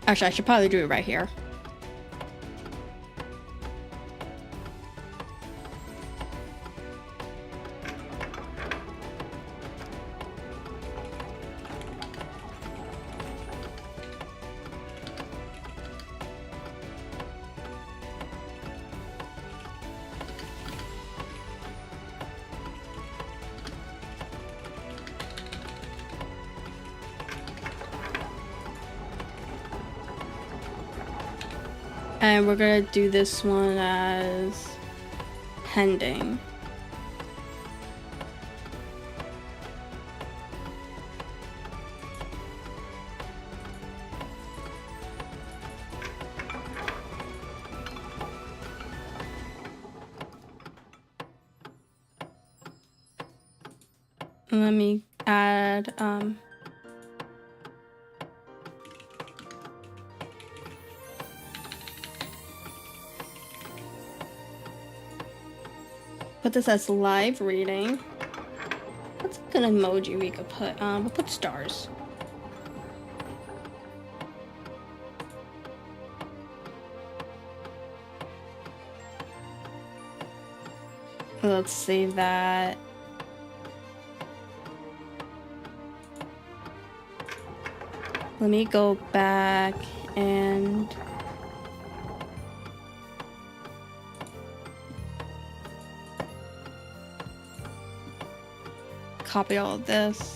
S2: Actually, I should probably do it right here. And we're gonna do this one as pending. Let me add put this as live reading. What's a good emoji we could put? We'll put stars. Let's save that. Let me go back and copy all of this.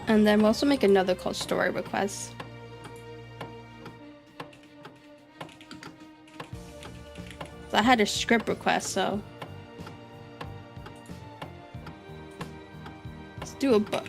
S2: And then we'll also make another called story request. So I had a script request, so let's do a book.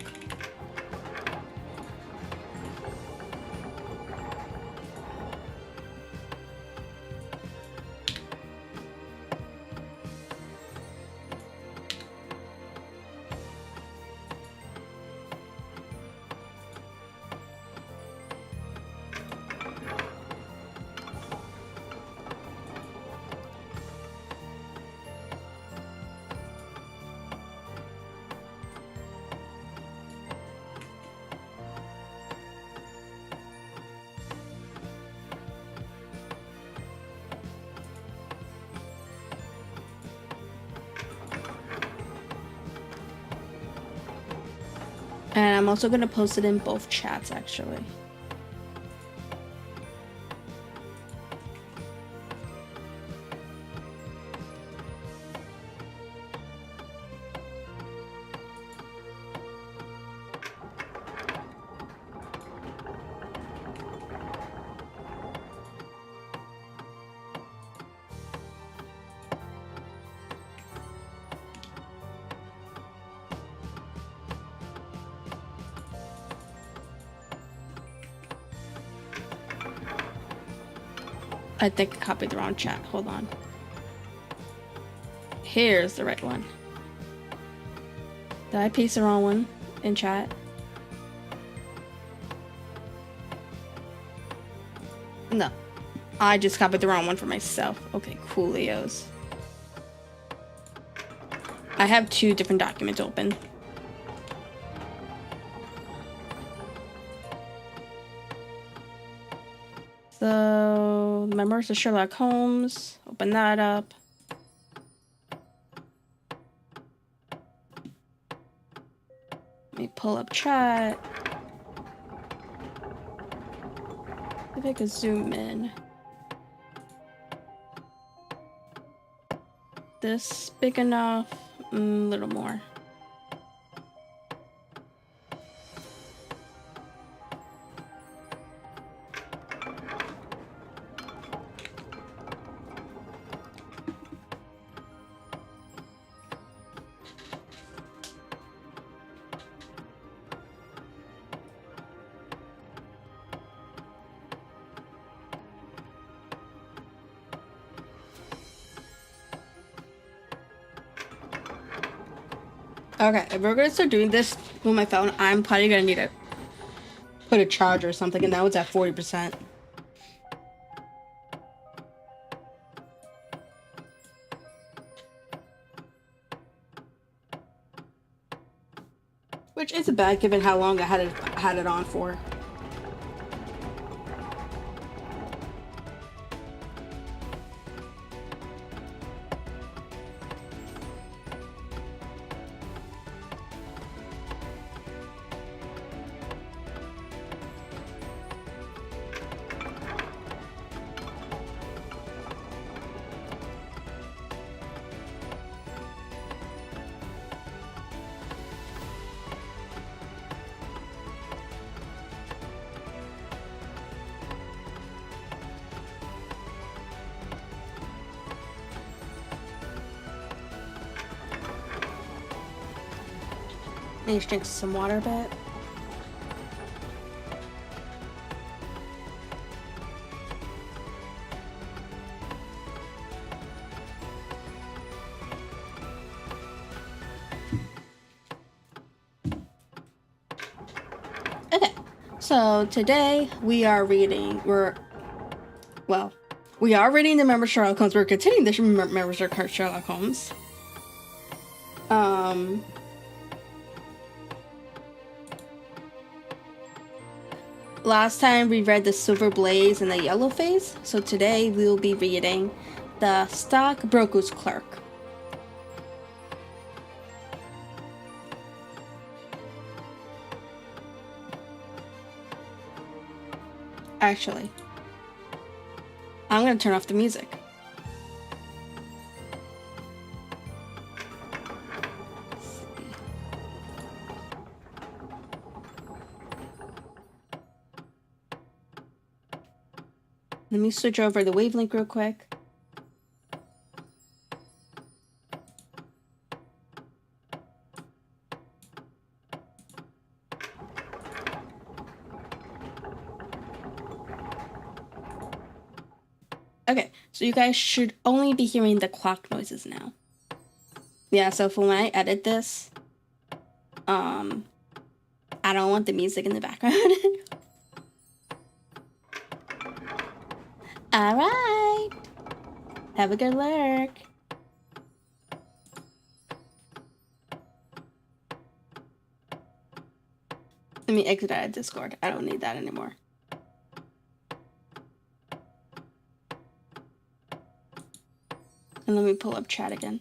S2: And I'm also going to post it in both chats, actually. I think I copied the wrong chat. Hold on. Here's the right one. Did I paste the wrong one in chat? No. I just copied the wrong one for myself. Okay, coolios. I have two different documents open. So, Memoirs of Sherlock Holmes. Open that up. Let me pull up chat. See if I can zoom in. This big enough? A little more. Okay, if we're gonna start doing this with my phone, I'm probably gonna need to put a charger or something, and now it's at 40%. Which isn't bad given how long I had it on for. Need to drink some water a bit. Okay, so today we are reading, we are reading the Memoirs of Sherlock Holmes. We're continuing the Memoirs of Sherlock Holmes. Last time we read the Silver Blaze and the Yellow Face, so today we will be reading the Stockbroker's Clerk. Actually, I'm gonna turn off the music. Let me switch over the wavelength real quick. Okay, so you guys should only be hearing the clock noises now. Yeah, so for when I edit this, I don't want the music in the background. Alright. Have a good lurk. Let me exit out of Discord. I don't need that anymore. And let me pull up chat again.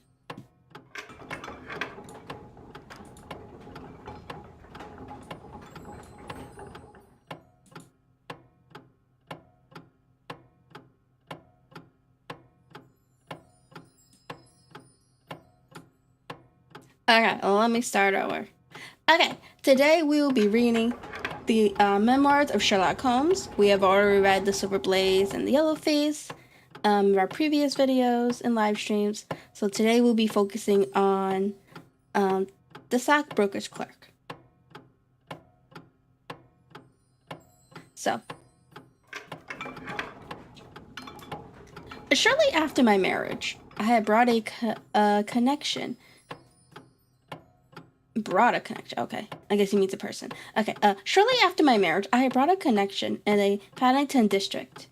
S2: Okay, well, let me start over. Okay, today we will be reading the Memoirs of Sherlock Holmes. We have already read The Silver Blaze and The Yellow Face, our previous videos and live streams. So today we'll be focusing on the Stockbroker's Clerk. So, shortly after my marriage, I had brought a connection. Brought a connection. Okay, I guess he means a person. Okay, shortly after my marriage, I had brought a connection in a Paddington district.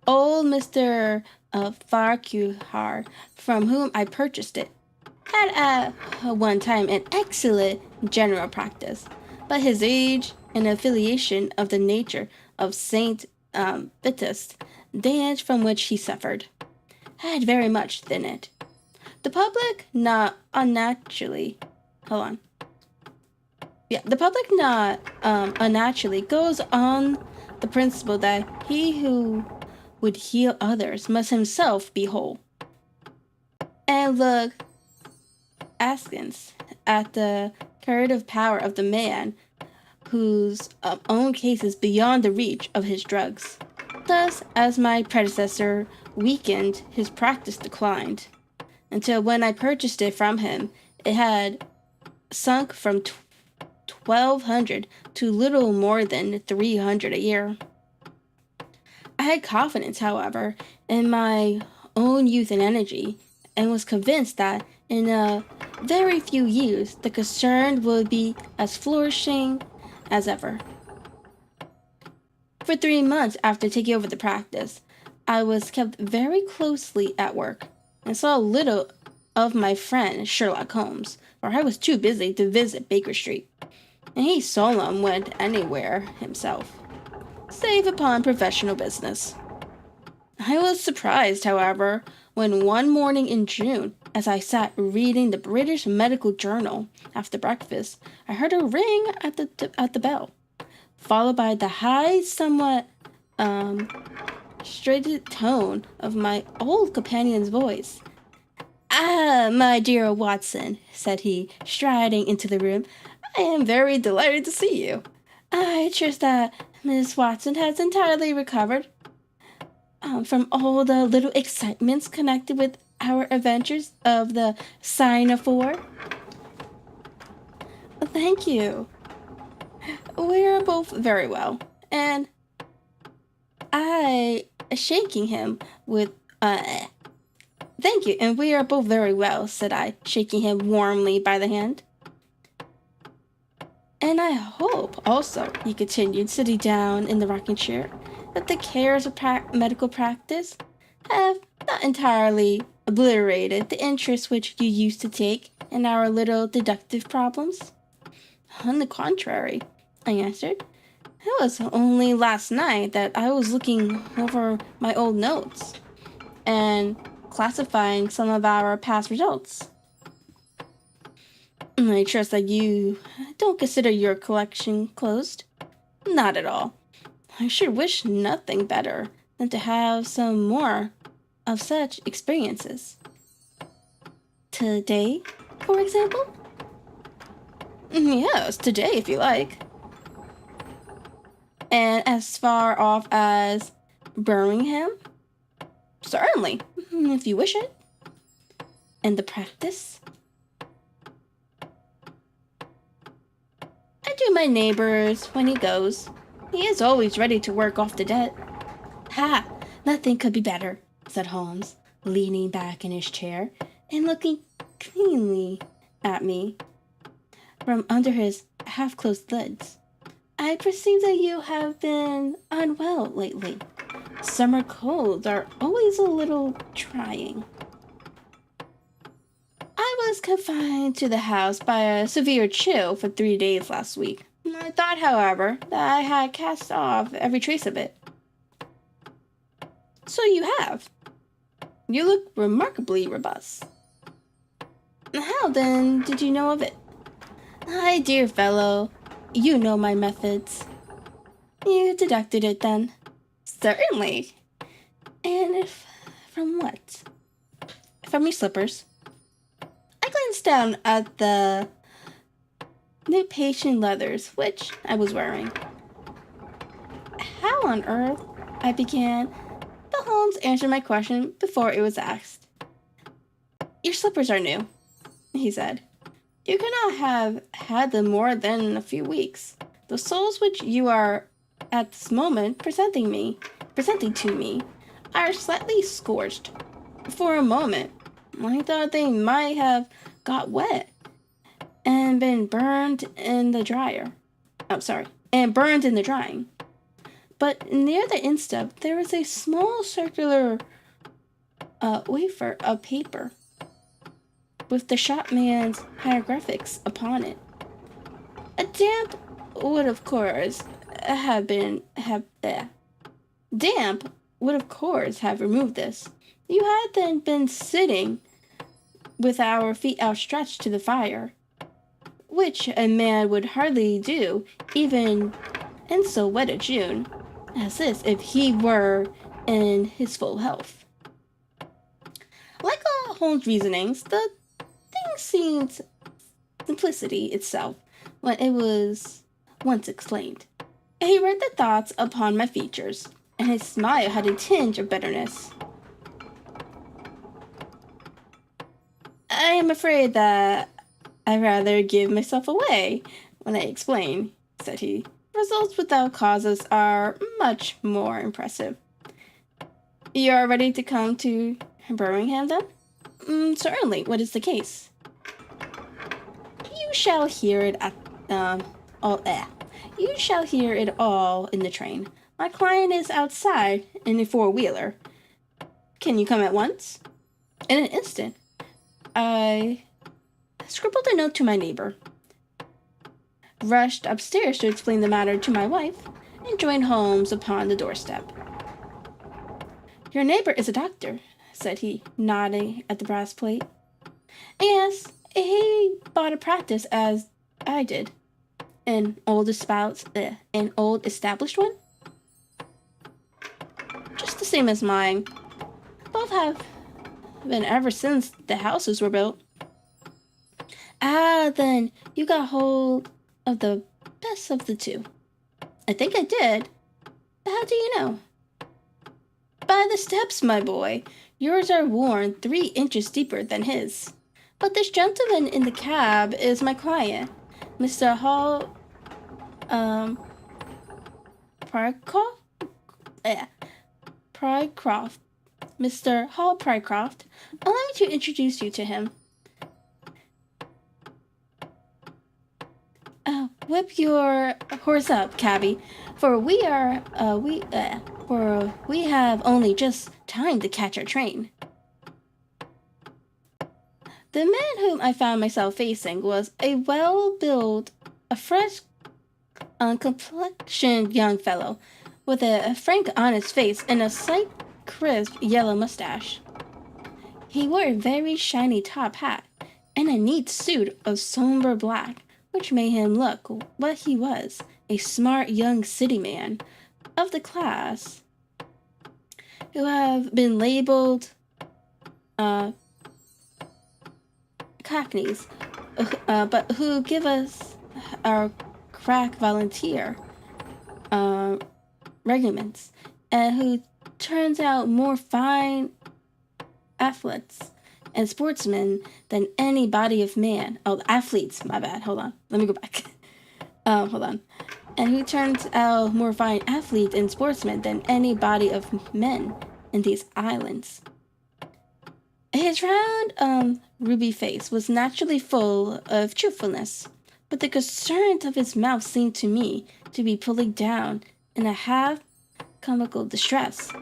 S2: Old Mr. Farquhar, from whom I purchased it, had at one time an excellent general practice, but his age and affiliation of the nature of Saint Vitus, damage from which he suffered, had very much thinned it. The public not unnaturally unnaturally goes on the principle that he who would heal others must himself be whole, and look askance at the curative power of the man whose own case is beyond the reach of his drugs. Thus, as my predecessor weakened, his practice declined, until when I purchased it from him, it had sunk from 1,200 to little more than 300 a year. I had confidence, however, in my own youth and energy, and was convinced that in a very few years the concern would be as flourishing as ever. For 3 months after taking over the practice, I was kept very closely at work, and saw little of my friend Sherlock Holmes, for I was too busy to visit Baker Street, and he seldom went anywhere himself, save upon professional business. I was surprised, however, when one morning in June, as I sat reading the British Medical Journal after breakfast, I heard a ring at the bell, followed by the high, somewhat strained tone of my old companion's voice. "Ah, my dear Watson," said he, striding into the room, "I am very delighted to see you. I trust that Miss Watson has entirely recovered from all the little excitements connected with our adventures of the Sinophore." Thank you. We're both very well. And I shaking him with, Thank you, and we are both very well, said I, shaking him warmly by the hand. And I hope, also, he continued, sitting down in the rocking chair, that the cares of medical practice have not entirely obliterated the interest which you used to take in our little deductive problems. On the contrary, I answered. It was only last night that I was looking over my old notes and classifying some of our past results. I trust that you don't consider your collection closed. Not at all. I should wish nothing better than to have some more of such experiences. Today, for example? Yes, today if you like. And as far off as Birmingham? Certainly, if you wish it. And the practice? I do my neighbors when he goes. He is always ready to work off the debt. Ha! Nothing could be better, said Holmes, leaning back in his chair and looking keenly at me from under his half-closed lids. I perceive that you have been unwell lately. Summer colds are always a little trying. I was confined to the house by a severe chill for 3 days last week. I thought, however, that I had cast off every trace of it. So you have. You look remarkably robust. How, then, did you know of it? My dear fellow, you know my methods. You deducted it, then? Certainly. And if from what? From your slippers. I glanced down at the new patient leathers, which I was wearing. How on earth? I began, but Holmes answered my question before it was asked. Your slippers are new, he said. You cannot have had them more than a few weeks. The soles which you are at this moment presenting to me are slightly scorched. For a moment, I thought they might have got wet and been burned in the dryer. And burned in the drying. But near the instep, there was a small circular wafer of paper with the shopman's hieroglyphics upon it. A damp would, of course, have removed this. You had then been sitting with our feet outstretched to the fire, which a man would hardly do even in so wet a June as this if he were in his full health. Like all Holmes' reasonings, the thing seemed simplicity itself when it was once explained. He read the thoughts upon my features, and his smile had a tinge of bitterness. I am afraid that I'd rather give myself away when I explain, said he. Results without causes are much more impressive. You are ready to come to Birmingham, then? Certainly. What is the case? You shall hear it You shall hear it all in the train. My client is outside in a four-wheeler. Can you come at once? In an instant. I scribbled a note to my neighbor, rushed upstairs to explain the matter to my wife, and joined Holmes upon the doorstep. Your neighbor is a doctor, said he, nodding at the brass plate. Yes, he bought a practice as I did. An old established one? Just the same as mine. Both have been ever since the houses were built. Ah, then you got hold of the best of the two. I think I did. But how do you know? By the steps, my boy. Yours are worn 3 inches deeper than his. But this gentleman in the cab is my client. Mr. Hall, Pycroft? Pycroft. Mr. Hall Pycroft. Allow me to introduce you to him. Whip your horse up, cabby, for we have only just time to catch our train. The man whom I found myself facing was a well-built, a fresh, complexioned young fellow, with a frank, honest face and a slight, crisp yellow mustache. He wore a very shiny top hat and a neat suit of somber black, which made him look what he was, a smart young city man of the class who have been labeled cockneys, but who give us our crack volunteer regiments, and who turns out more fine athletes and sportsmen than any body of man. Oh, athletes, my bad. Hold on. Let me go back. Hold on. And who turns out more fine athletes and sportsmen than any body of men in these islands. His round, ruby face was naturally full of truthfulness, but the concern of his mouth seemed to me to be pulling down in a half-comical distress.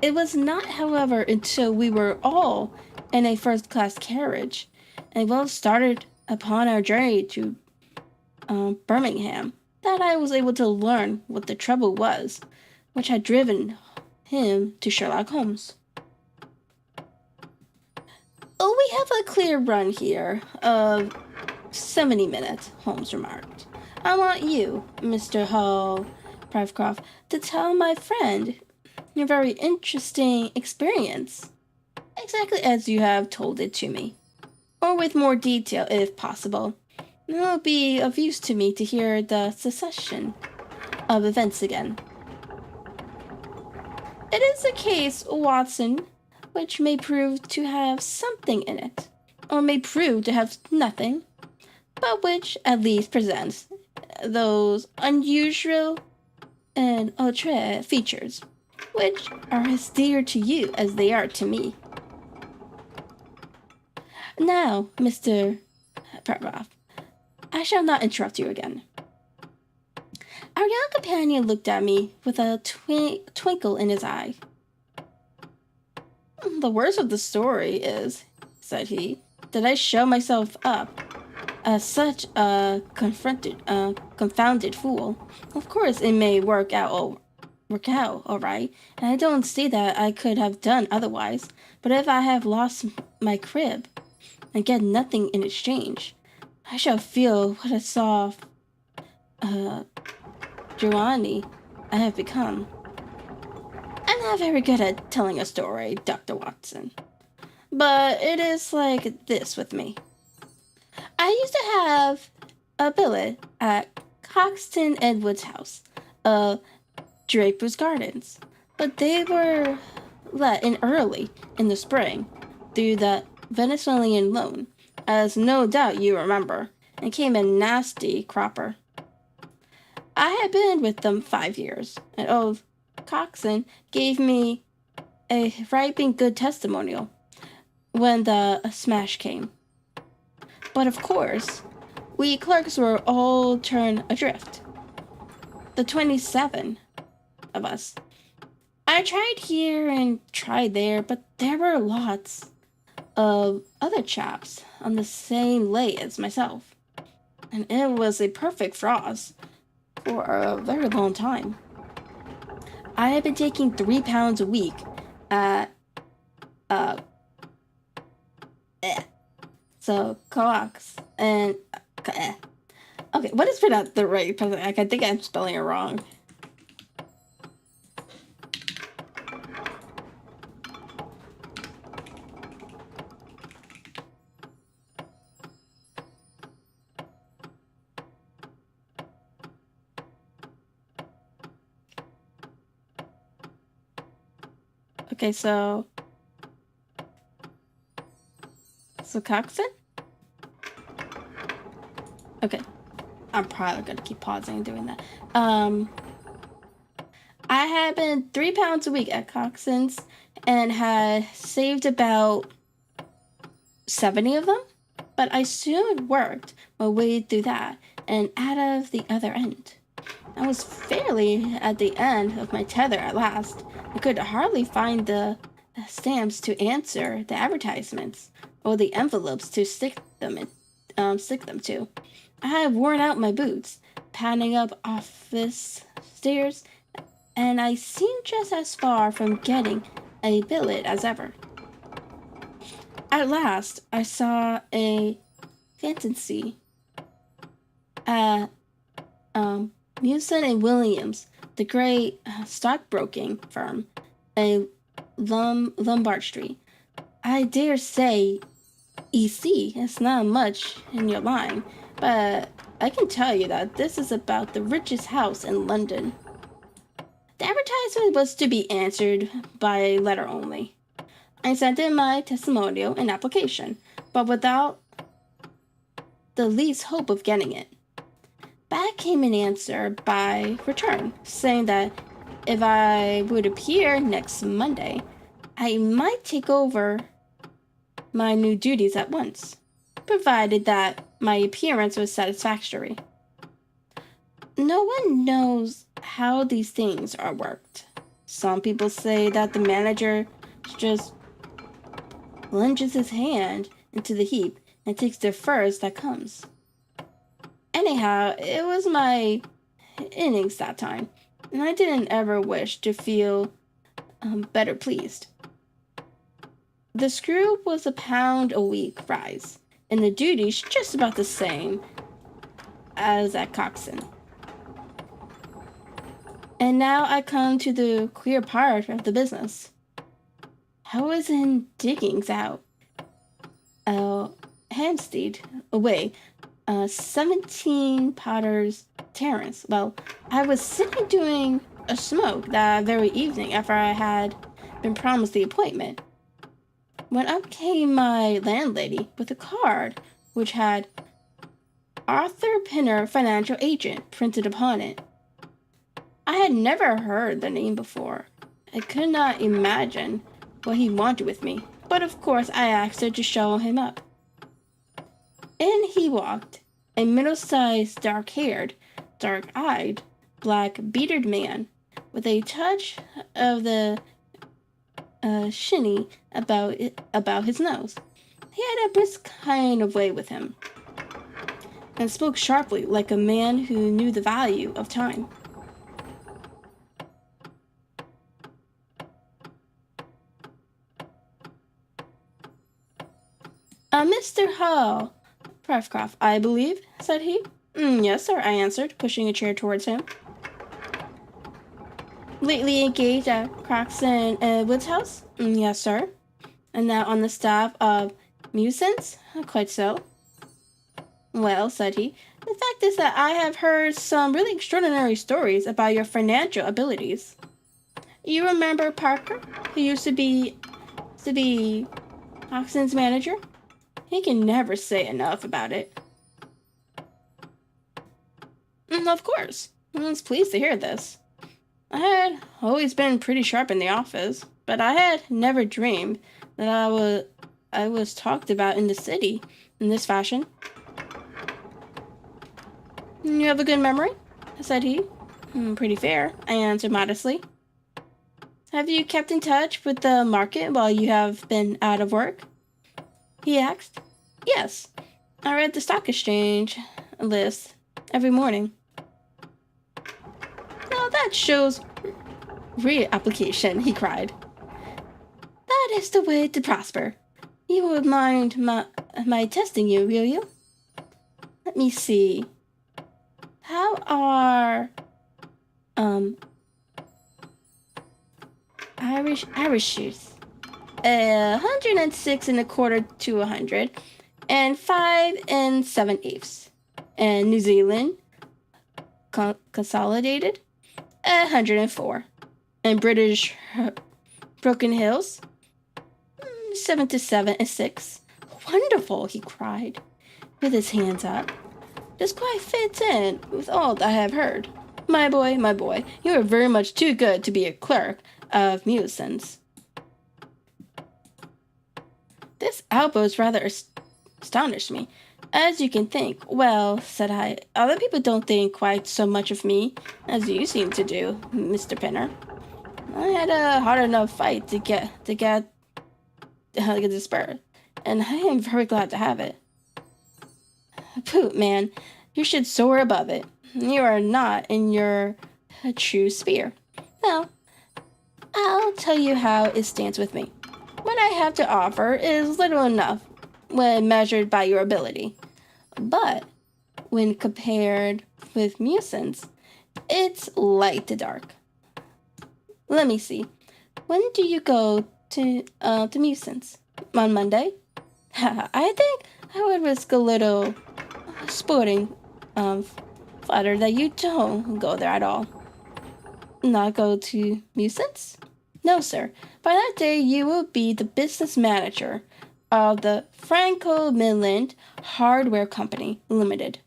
S2: It was not, however, until we were all in a first-class carriage and well started upon our journey to Birmingham that I was able to learn what the trouble was which had driven him to Sherlock Holmes. Oh, we have a clear run here of 70 minutes, Holmes remarked. I want you, Mr. Hall Pycroft, to tell my friend your very interesting experience, exactly as you have told it to me, or with more detail if possible. It will be of use to me to hear the succession of events again. It is a case, Watson, which may prove to have something in it, or may prove to have nothing, but which at least presents those unusual and outre features, which are as dear to you as they are to me. Now, Mr. Pycroft, I shall not interrupt you again. Our young companion looked at me with a twinkle in his eye. The worst of the story is, said he, that I show myself up as such a confounded fool. Of course, it may work out all right, and I don't see that I could have done otherwise. But if I have lost my crib and get nothing in exchange, I shall feel what a soft, Giovanni I have become. I'm not very good at telling a story, Dr. Watson, but it is like this with me. I used to have a billet at Coxton Edward's house, Draper's Gardens, but they were let in early in the spring through the Venezuelan loan, as no doubt you remember, and came a nasty cropper. I had been with them 5 years, and old Coxon gave me a ripping good testimonial when the smash came. But of course, we clerks were all turned adrift. The 27 of us. I tried here and tried there, but there were lots of other chaps on the same lay as myself, and it was a perfect frost for a very long time. I had been taking £3 a week at so coax and okay, what is pronounced the right? I think I'm spelling it wrong. Okay, so Coxon? Okay. I'm probably gonna keep pausing and doing that. I had been £3 a week at Coxon's and had saved about 70 of them, but I soon worked my way through that and out of the other end. I was fairly at the end of my tether at last. I could hardly find the stamps to answer the advertisements or the envelopes to stick them to. I had worn out my boots, padding up office stairs, and I seemed just as far from getting a billet as ever. At last, I saw a vacancy at Mewson and Williams, the great stockbroking firm, a Lombard Street. I dare say EC is not much in your line, but I can tell you that this is about the richest house in London. The advertisement was to be answered by letter only. I sent in my testimonial and application, but without the least hope of getting it. Back came an answer by return, saying that if I would appear next Monday, I might take over my new duties at once, provided that my appearance was satisfactory. No one knows how these things are worked. Some people say that the manager just plunges his hand into the heap and takes the first that comes. Anyhow, it was my innings that time, and I didn't ever wish to feel better pleased. The screw was £1 a week rise, and the duties just about the same as at Coxon. And now I come to the queer part of the business. I was in diggings out Hampstead away, 17 Potter's Terrace. Well, I was sitting doing a smoke that very evening after I had been promised the appointment, when up came my landlady with a card which had Arthur Pinner, financial agent, printed upon it. I had never heard the name before. I could not imagine what he wanted with me, but of course I asked her to show him up. In he walked, a middle-sized, dark-haired, dark-eyed, black-bearded man, with a touch of the shinny about his nose. He had a brisk kind of way with him, and spoke sharply like a man who knew the value of time. Mr. Hall, Prefcroft, I believe, said he. Yes, sir, I answered, pushing a chair towards him. Lately engaged at Croxon Wood's house? Yes, sir. And now on the staff of Mewson's? Quite so. Well, said he, the fact is that I have heard some really extraordinary stories about your financial abilities. You remember Parker, who used to be Coxon's manager? He can never say enough about it. Of course. I was pleased to hear this. I had always been pretty sharp in the office, but I had never dreamed that I was talked about in the city in this fashion. You have a good memory? Said he. Pretty fair, I answered modestly. Have you kept in touch with the market while you have been out of work? He asked. Yes, I read the stock exchange list every morning. Now that shows reapplication, he cried. That is the way to prosper. You would mind my testing you, will you? Let me see. How are Irish shoes? 106 1/4 to 100, and 5 7/8. And New Zealand consolidated 104, and British Broken Hills 7 to 7 and 6. Wonderful, he cried, with his hands up. This quite fits in with all that I have heard. My boy, you are very much too good to be a clerk of musicians. This outburst rather astonished me. As you can think, well, said I, other people don't think quite so much of me as you seem to do, Mr. Pinner. I had a hard enough fight to get this bird, and I am very glad to have it. Pooh, man, you should soar above it. You are not in your true sphere. Now, I'll tell you how it stands with me. What I have to offer is little enough when measured by your ability. But when compared with musicians, it's light to dark. Let me see. When do you go to musicians? On Monday? I think I would risk a little sporting flutter that you don't go there at all. Not go to musicians? No, sir. By that day, you will be the business manager of the Franco-Midland Hardware Company Limited,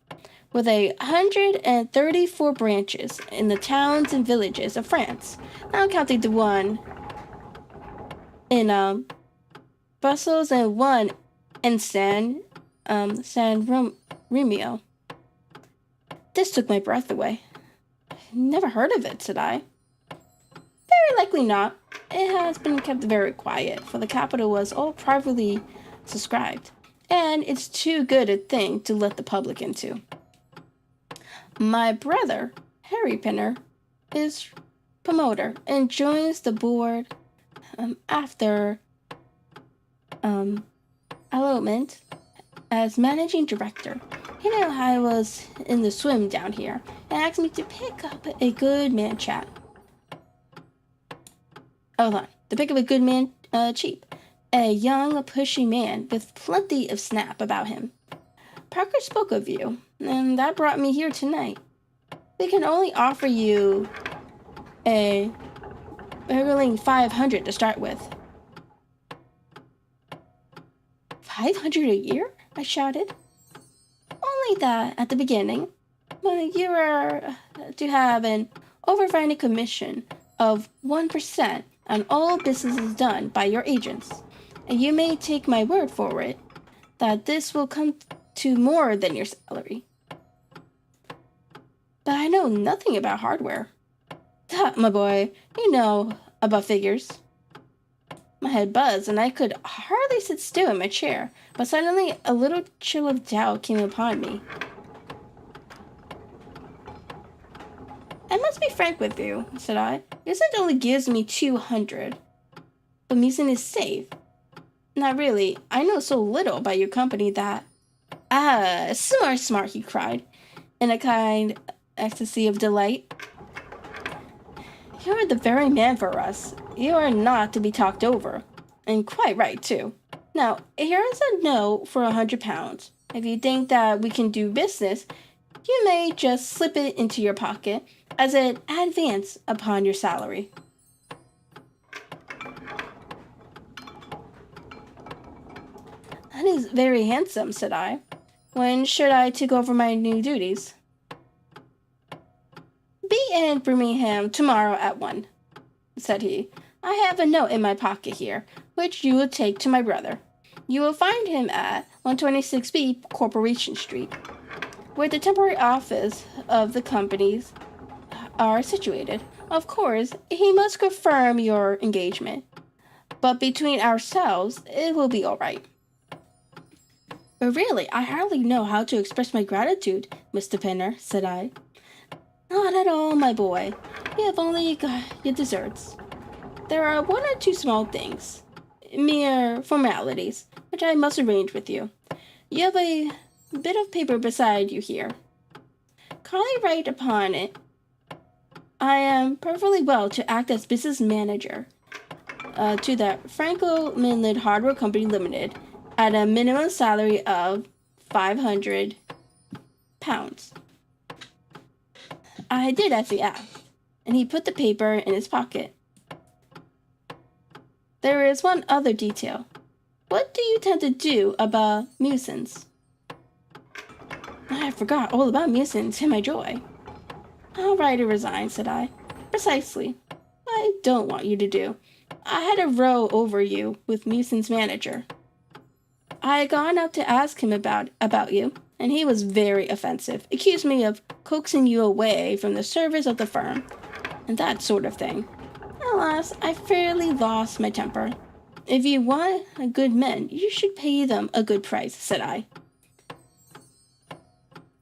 S2: with 134 branches in the towns and villages of France, not counting the one in Brussels and one in San Remo. This took my breath away. Never heard of it, said I. Very likely not. It has been kept very quiet, for the capital was all privately subscribed, and it's too good a thing to let the public into. My brother, Harry Pinner, is promoter and joins the board after allotment as managing director. He knew I was in the swim down here and asked me to pick up a good man chat. Hold on. To pick up a good man cheap. A young, pushy man with plenty of snap about him. Parker spoke of you, and that brought me here tonight. We can only offer you a willing 500 to start with. 500 a year? I shouted. Only that at the beginning. But you are to have an overriding commission of 1% on all businesses done by your agents. And you may take my word for it that this will come to more than your salary. But I know nothing about hardware. My boy, you know about figures. My head buzzed, and I could hardly sit still in my chair, but suddenly a little chill of doubt came upon me. I must be frank with you, said I. Your cent only gives me 200. But Musin is safe. Not really. I know so little about your company that... Ah, smart, he cried, in a kind ecstasy of delight. You are the very man for us. You are not to be talked over. And quite right, too. Now, here is a note for £100. If you think that we can do business, you may just slip it into your pocket as an advance upon your salary. That is very handsome, said I. When should I take over my new duties? Be in Birmingham tomorrow at 1, said he. I have a note in my pocket here, which you will take to my brother. You will find him at 126B Corporation Street, where the temporary office of the companies are situated. Of course, he must confirm your engagement, but between ourselves, it will be all right. But really, I hardly know how to express my gratitude, Mr. Pinner, said I. Not at all, my boy. You have only got your deserts. There are 1 or 2 small things, mere formalities, which I must arrange with you. You have a bit of paper beside you here. Kindly write upon it, I am perfectly well to act as business manager to the Franco-Midland Hardware Company Limited at a minimum salary of £500. I did as he asked, and he put the paper in his pocket. There is one other detail. What do you tend to do about musicians? I forgot all about Musins and my joy. I'll write to resign, said I. Precisely. I don't want you to do. I had a row over you with Muson's manager. I had gone up to ask him about you, and he was very offensive, accused me of coaxing you away from the service of the firm, and that sort of thing. Alas, I fairly lost my temper. If you want good men, you should pay them a good price, said I.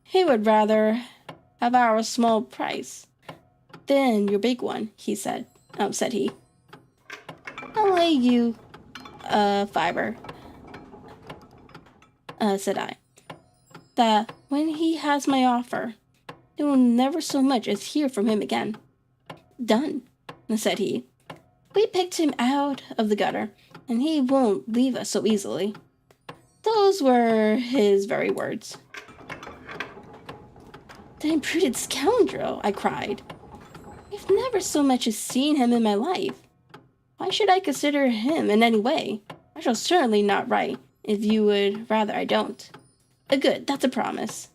S2: He would rather have our small price than your big one, said he. I'll lay you fiber, said I, that when he has my offer, you will never so much as hear from him again. Done, said he. We picked him out of the gutter, and he won't leave us so easily. Those were his very words. The imprudent scoundrel, I cried. I've never so much as seen him in my life. Why should I consider him in any way? I shall certainly not write, if you would rather I don't. Good, that's a promise,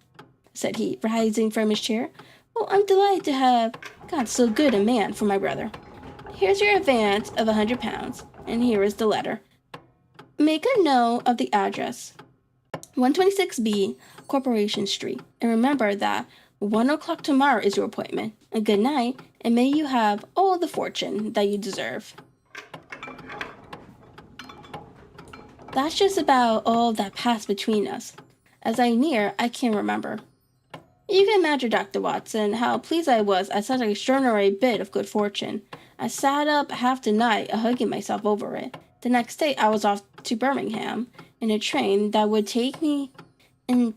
S2: said he, rising from his chair. Well, I'm delighted to have got so good a man for my brother. Here's your advance of £100, and here is the letter. Make a note of the address, 126B, Corporation Street, and remember that 1 o'clock tomorrow is your appointment. A good night, and may you have all the fortune that you deserve. That's just about all that passed between us. As I near, I can't remember. You can imagine, Dr. Watson, how pleased I was at such an extraordinary bit of good fortune. I sat up half the night hugging myself over it. The next day I was off to Birmingham in a train that would take me in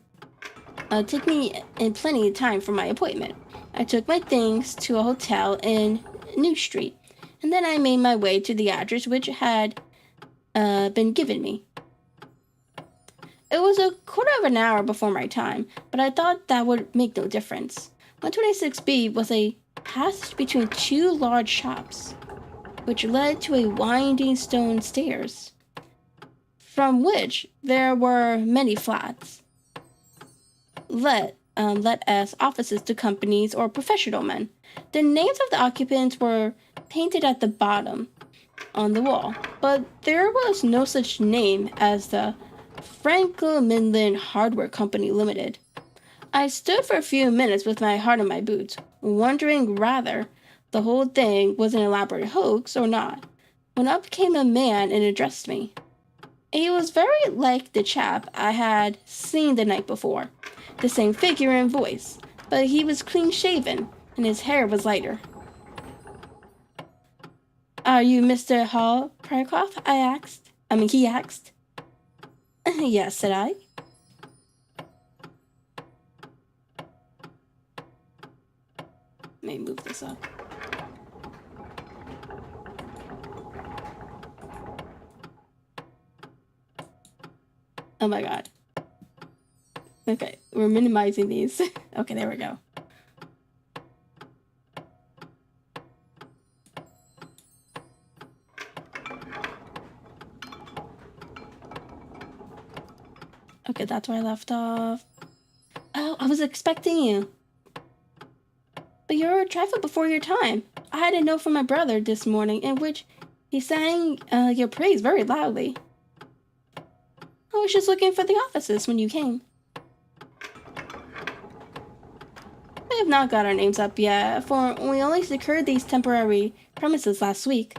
S2: plenty of time for my appointment. I took my things to a hotel in New Street, and then I made my way to the address which had been given me. It was a quarter of an hour before my time, but I thought that would make no difference. 126B was a passage between two large shops, which led to a winding stone stairs, from which there were many flats, let as offices to companies or professional men. The names of the occupants were painted at the bottom on the wall, but there was no such name as the Franco-Midland Hardware Company Limited. I stood for a few minutes with my heart in my boots, wondering whether the whole thing was an elaborate hoax or not, when up came a man and addressed me. He was very like the chap I had seen the night before, the same figure and voice, but he was clean-shaven, and his hair was lighter. Are you Mr. Hall Pycroft? He asked. Yes, said I. Let me move this up. Oh my god. Okay, we're minimizing these. Okay, there we go. Okay, that's where I left off. Oh, I was expecting you. But you're a trifle before your time. I had a note from my brother this morning in which he sang your praise very loudly. I was just looking for the offices when you came. We have not got our names up yet, for we only secured these temporary premises last week.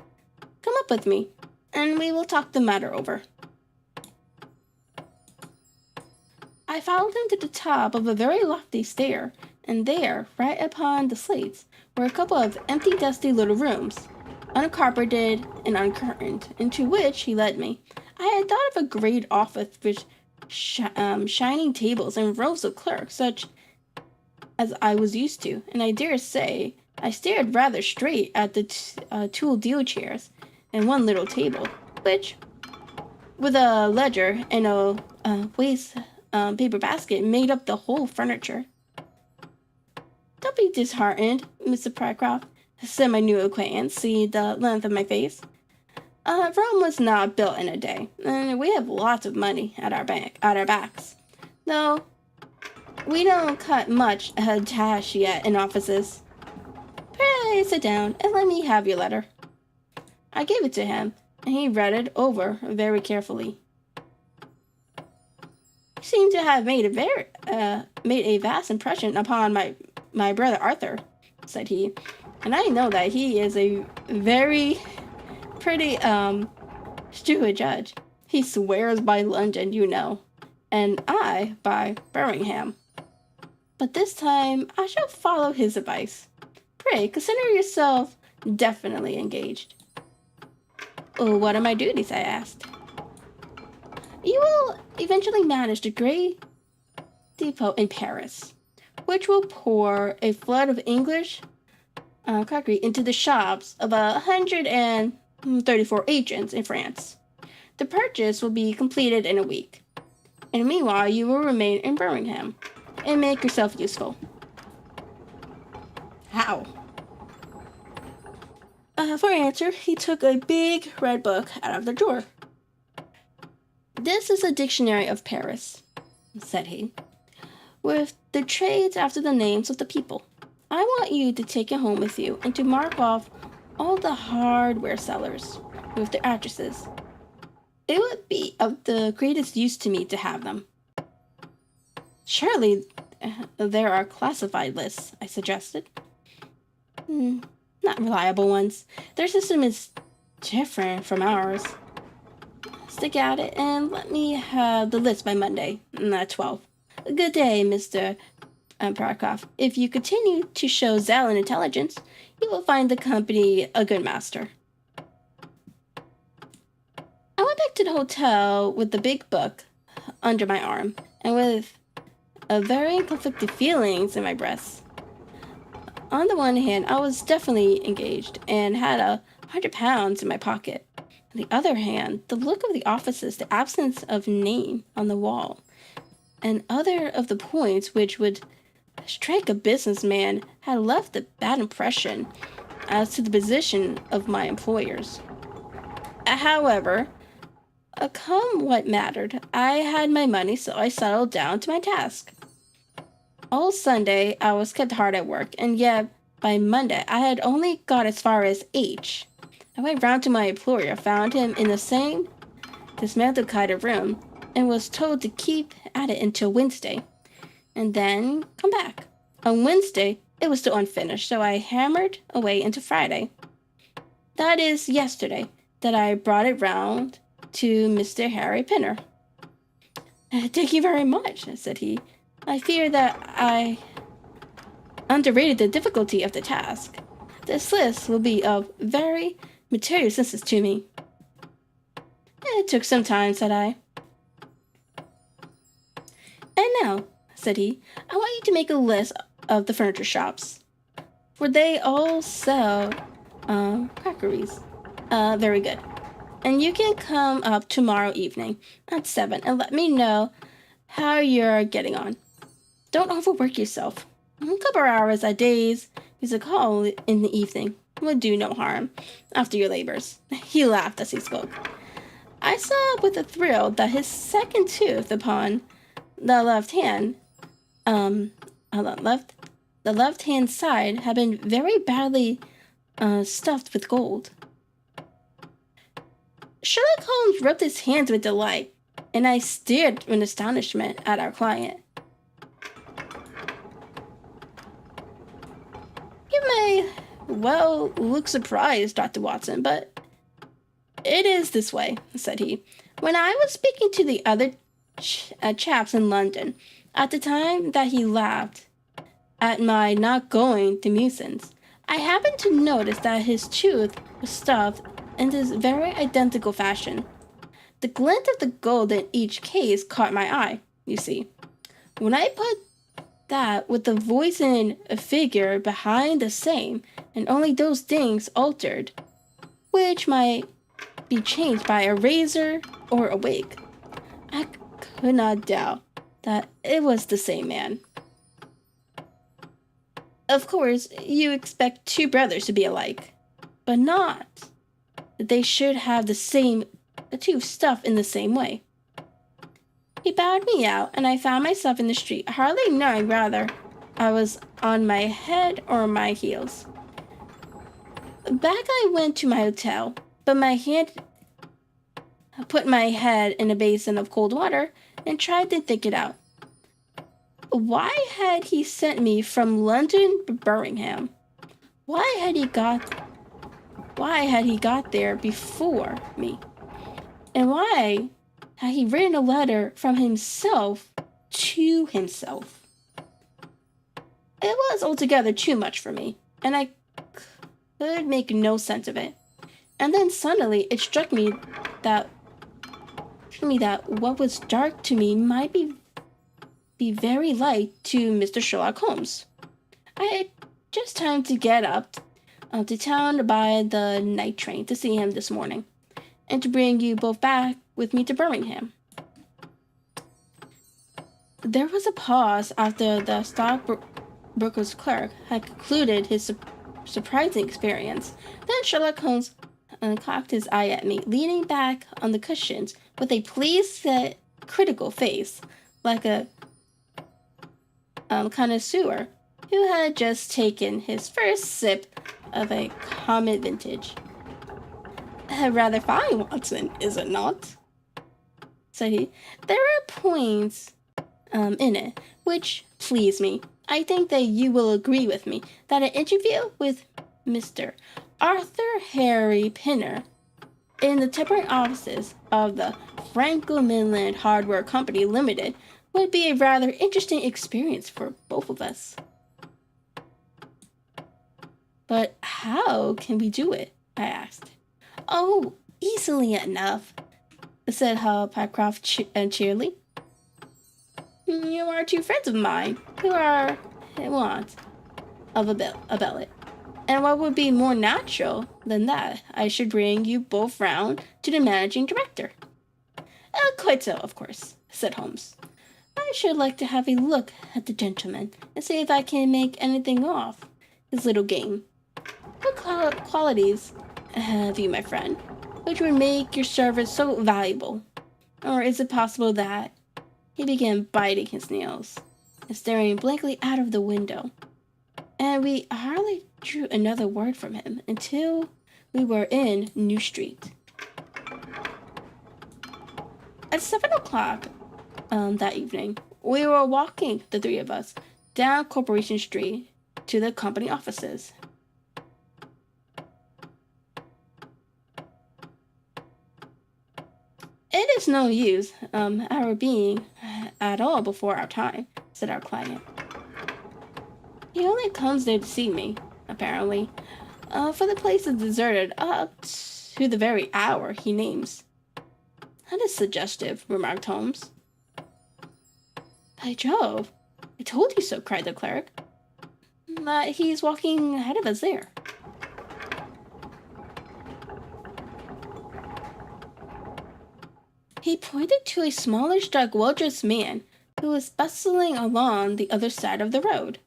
S2: Come up with me, and we will talk the matter over. I followed him to the top of a very lofty stair, and there, right upon the slates, were a couple of empty, dusty little rooms, uncarpeted and uncurtained, into which he led me. I had thought of a great office with shining tables and rows of clerks, such as I was used to, and I dare say I stared rather straight at the two deal chairs and one little table, which, with a ledger and a waste paper basket, made up the whole furniture. Don't be disheartened, Mr. Pycroft, said my new acquaintance, seeing the length of my face. Rome was not built in a day, and we have lots of money at our backs. Though We don't cut much cash yet in offices. Pray sit down and let me have your letter. I gave it to him, and he read it over very carefully. You seem to have made a vast impression upon my brother Arthur, said he, and I know that he is a very pretty stupid judge. He swears by London, you know, and I by Birmingham. But this time I shall follow his advice. Pray consider yourself definitely engaged. Oh, what are my duties? I asked. You will eventually manage the great depot in Paris, which will pour a flood of English crockery into the shops of 134 agents in France. The purchase will be completed in a week, and meanwhile you will remain in Birmingham and make yourself useful. How? For answer, he took a big red book out of the drawer. This is a dictionary of Paris, said he, with the trades after the names of the people. I want you to take it home with you and to mark off all the hardware sellers with their addresses. It would be of the greatest use to me to have them. Surely there are classified lists, I suggested. Not reliable ones. Their system is different from ours. Stick at it and let me have the list by Monday, at 12. Good day, Mr. Parakoff. If you continue to show zeal and intelligence, you will find the company a good master. I went back to the hotel with the big book under my arm and with very conflicted feelings in my breast. On the one hand, I was definitely engaged and had £100 in my pocket. On the other hand, the look of the offices, the absence of name on the wall, and other of the points which would strike a businessman had left a bad impression as to the position of my employers. However, come what mattered, I had my money, so I settled down to my task. All Sunday, I was kept hard at work, and yet by Monday, I had only got as far as H. I went round to my employer, found him in the same dismantled kind of room, and was told to keep at it until Wednesday, and then come back. On Wednesday, it was still unfinished, so I hammered away into Friday. That is yesterday that I brought it round to Mr. Harry Pinner. Thank you very much, said he. I fear that I underrated the difficulty of the task. This list will be of very material sense to me. It took some time, said I. And now, said he, I want you to make a list of the furniture shops, for they all sell crockeries. Very good. And you can come up tomorrow evening at 7 and let me know how you're getting on. Don't overwork yourself. A couple hours a day's music hall in the evening would do no harm after your labors. He laughed as he spoke. I saw with a thrill that his second tooth upon the left hand, the left hand side had been very badly stuffed with gold. Sherlock Holmes rubbed his hands with delight, and I stared in astonishment at our client. You may well look surprised, Dr. Watson, but it is this way, said he. When I was speaking to the other chaps in London, at the time that he laughed at my not going to Muson's, I happened to notice that his tooth was stuffed in this very identical fashion. The glint of the gold in each case caught my eye, you see. When I put that with the voice and a figure behind the same, and only those things altered, which might be changed by a razor or a wig, I could not doubt that it was the same man. Of course, you expect two brothers to be alike, but not that they should have the same tooth stuffed in the same way. He bowed me out, and I found myself in the street, hardly knowing whether I was on my head or my heels. Back I went to my hotel, but I put my head in a basin of cold water and tried to think it out. Why had he sent me from London to Birmingham? Why had he got there before me? And why had he written a letter from himself to himself? It was altogether too much for me, and I could make no sense of it. And then suddenly it struck me that what was dark to me might be very light to Mr. Sherlock Holmes. I had just time to get up to town by the night train to see him this morning, and to bring you both back with me to Birmingham. There was a pause after the stockbroker's clerk had concluded his surprising experience. Then Sherlock Holmes cocked his eye at me, leaning back on the cushions with a pleased yet critical face, like a connoisseur who had just taken his first sip of a common vintage. Rather fine, Watson, is it not? Said he. There are points in it which please me. I think that you will agree with me that an interview with Mr. Arthur Harry Pinner in the temporary offices of the Franco-Midland Hardware Company Limited would be a rather interesting experience for both of us. But how can we do it? I asked. Oh, easily enough, said Hal Pycroft cheerily. You are two friends of mine who are in want of a billet. And what would be more natural than that I should bring you both round to the managing director? Quite so, of course, said Holmes. I should like to have a look at the gentleman and see if I can make anything off his little game. What qualities have you, my friend, which would make your service so valuable? Or is it possible that... He began biting his nails and staring blankly out of the window, and we hardly drew another word from him until we were in New Street. At 7 o'clock that evening, we were walking, the three of us, down Corporation Street to the company offices. It is no use our being at all before our time, said our client. He only comes there to see me, apparently, for the place is deserted up to the very hour he names. That is suggestive, remarked Holmes. By Jove, I told you so, cried the clerk. That he's walking ahead of us there. He pointed to a smallish, dark, well-dressed man who was bustling along the other side of the road.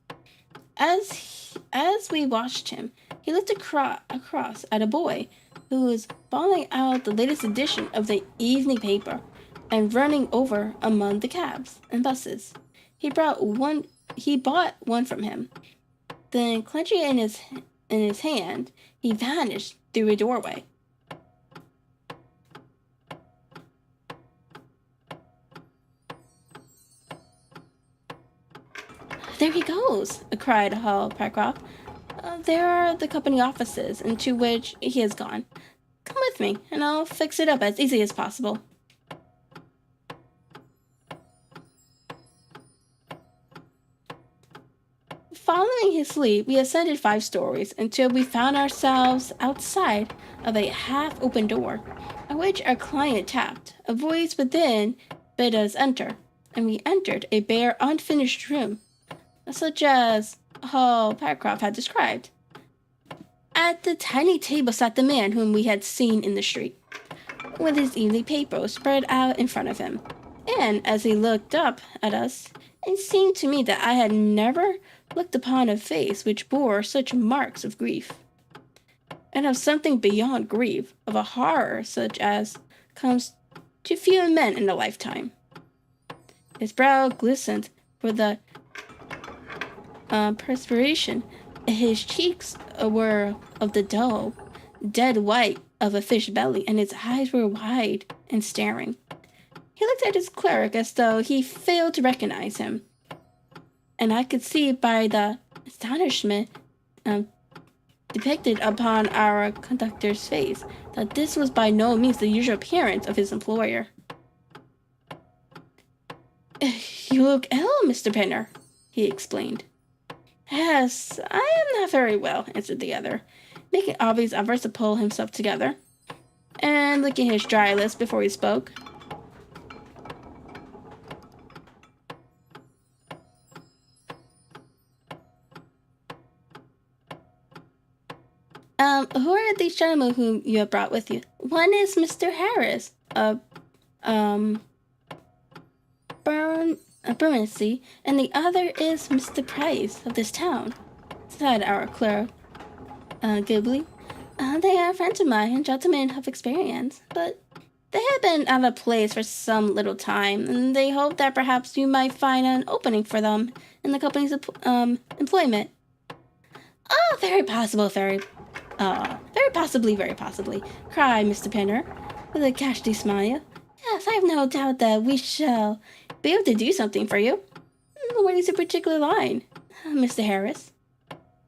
S2: As we watched him, he looked across at a boy who was bawling out the latest edition of the evening paper and running over among the cabs and buses. He bought one from him. Then, clenching it in his hand, he vanished through a doorway. There he goes, cried Hal Pycroft. There are the company offices into which he has gone. Come with me, and I'll fix it up as easy as possible. Following his lead, we ascended 5 stories until we found ourselves outside of a half-open door, at which our client tapped. A voice within bid us enter, and we entered a bare, unfinished room, such as Hal Pycroft had described. At the tiny table sat the man whom we had seen in the street, with his evening paper spread out in front of him. And as he looked up at us, it seemed to me that I had never looked upon a face which bore such marks of grief, and of something beyond grief, of a horror such as comes to few men in a lifetime. His brow glistened with the perspiration. His cheeks were of the dull, dead white of a fish belly, and his eyes were wide and staring. He looked at his cleric as though he failed to recognize him, and I could see by the astonishment depicted upon our conductor's face that this was by no means the usual appearance of his employer. "You look ill, Mr. Pinner," he explained. "Yes, I am not very well," answered the other, making obvious efforts to pull himself together, and licking his dry lips before he spoke. Who are these gentlemen whom you have brought with you?" "One is Mr. Harris, Bermondsey, and the other is Mr. Price of this town," said our clerk, glibly. "They are friends of mine and gentlemen of experience, but they have been out of place for some little time, and they hope that perhaps you might find an opening for them in the company's employment." "Oh, very possibly, cried Mr. Pinner, with a ghastly smile. "Yes, I have no doubt that we shall be able to do something for you." "What is your particular line, Mr. Harris?"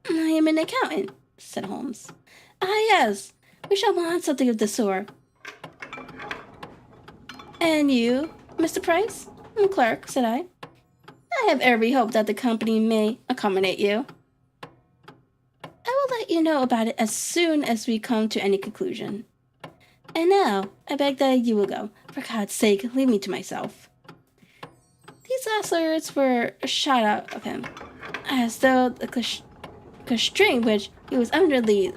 S2: "I am an accountant," said Holmes. "Ah, yes, we shall want something of the sort." "And you, Mr. Price?" "Clerk," said I. "I have every hope that the company may accommodate you." "I will let you know about it as soon as we come to any conclusion. And now, I beg that you will go. For God's sake, leave me to myself." These last words were shot out of him, as though the constraint which he was evidently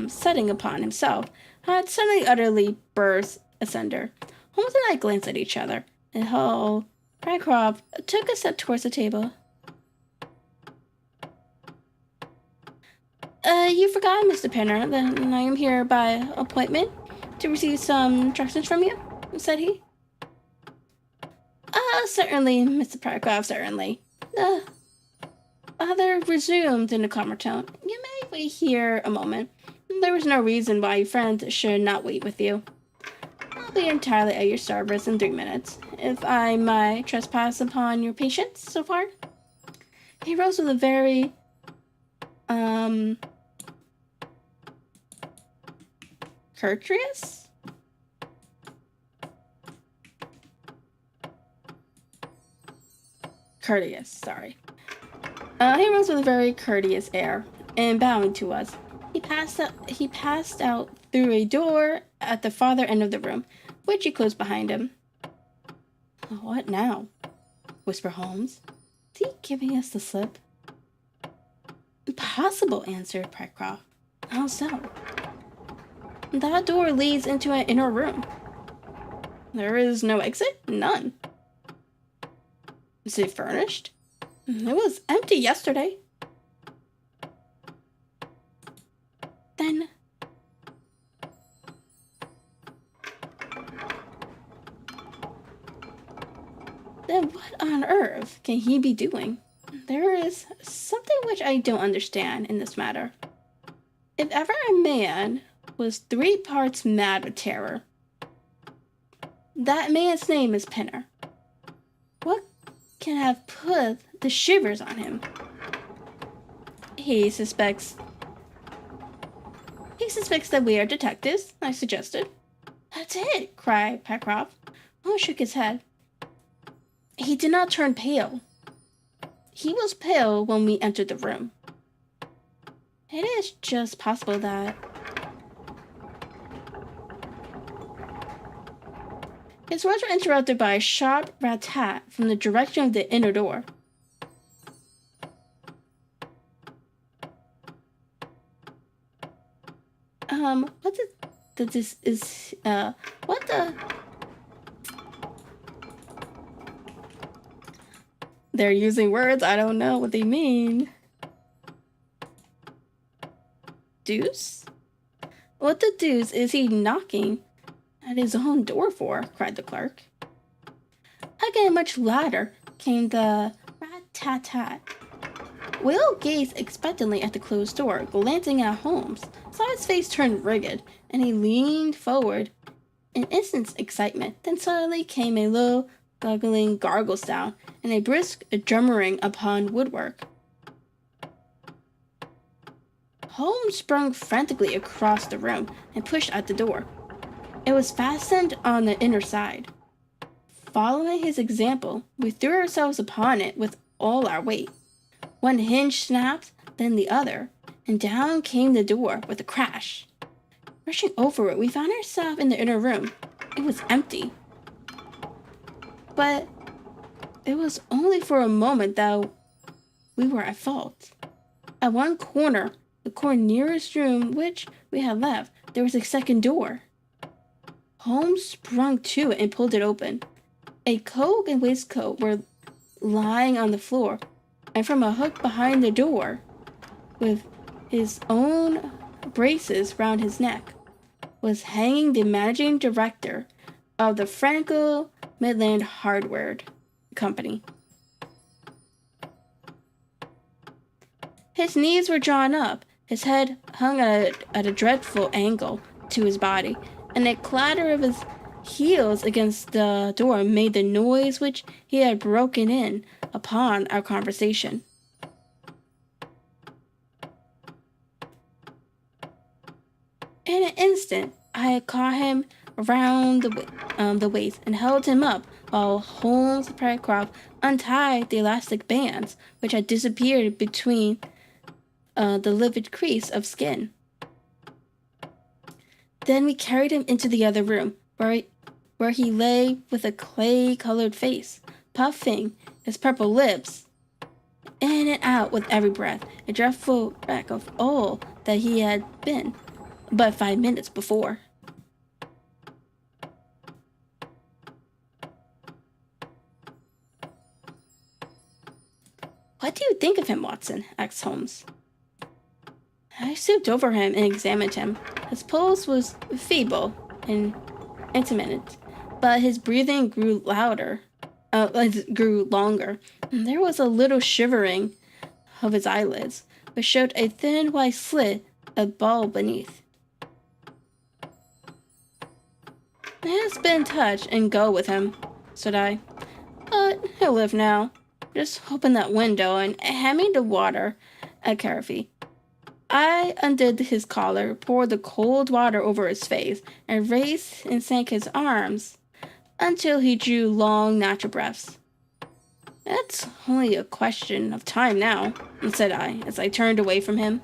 S2: setting upon himself had suddenly utterly burst asunder. Holmes and I glanced at each other, and Rycroft took a step towards the table. "You forgot, Mr. Pinner, that I am here by appointment to receive some instructions from you," said he. Certainly, Mr. Pycroft, certainly." The other resumed in a calmer tone. "You may wait here a moment. There is no reason why your friend should not wait with you. I'll be entirely at your service in 3 minutes, if I might trespass upon your patience so far." He rose with a very, courteous? Courteous, sorry. He rose with a very courteous air, and bowing to us, he passed out through a door at the farther end of the room, which he closed behind him. "What now?" whispered Holmes. "Is he giving us the slip?" "Impossible," answered Pycroft. "How so?" "That door leads into an inner room." "There is no exit?" "None." "Is it furnished?" "It was empty yesterday." Then what on earth can he be doing? There is something which I don't understand in this matter. If ever a man was 3 parts mad with terror, that man's name is Pinner. What can have put the shivers on him? He suspects that we are detectives," I suggested. "That's it," cried Pycroft. Holmes shook his head. "He did not turn pale. He was pale when we entered the room. It is just possible that..." His words were interrupted by a sharp rat-tat from the direction of the inner door. What the... They're using words, I don't know what they mean. "Deuce? What the deuce is he knocking at his own door for?" cried the clerk. Again, much louder, came the rat-tat-tat. Will gazed expectantly at the closed door, glancing at Holmes, saw his face turn rigid, and he leaned forward in instant excitement. Then suddenly came a low, guggling gargle sound, and a brisk drumming upon woodwork. Holmes sprung frantically across the room and pushed at the door. It was fastened on the inner side. Following his example, we threw ourselves upon it with all our weight. One hinge snapped, then the other, and down came the door with a crash. Rushing over it, we found ourselves in the inner room. It was empty. But it was only for a moment that we were at fault. At one corner, the corner nearest room which we had left, there was a second door. Holmes sprung to it and pulled it open. A coat and waistcoat were lying on the floor, and from a hook behind the door, with his own braces round his neck, was hanging the managing director of the Franco Midland Hardware Company. His knees were drawn up, his head hung at a dreadful angle to his body, and a clatter of his heels against the door made the noise which he had broken in upon our conversation. In an instant, I had caught him round the waist and held him up while Holmes Pycroft untied the elastic bands which had disappeared between the livid crease of skin. Then we carried him into the other room, where he lay with a clay-colored face, puffing his purple lips in and out with every breath, a dreadful wreck of all that he had been but 5 minutes before. "What do you think of him, Watson?" asked Holmes. I stooped over him and examined him. His pulse was feeble and intermittent, but his breathing grew longer. And there was a little shivering of his eyelids, which showed a thin white slit of bulb beneath. "It has been touch and go with him," said I. "But he'll live now. Just open that window and hand me the water at Carafe." I undid his collar, poured the cold water over his face, and raised and sank his arms until he drew long, natural breaths. "It's only a question of time now," said I, as I turned away from him.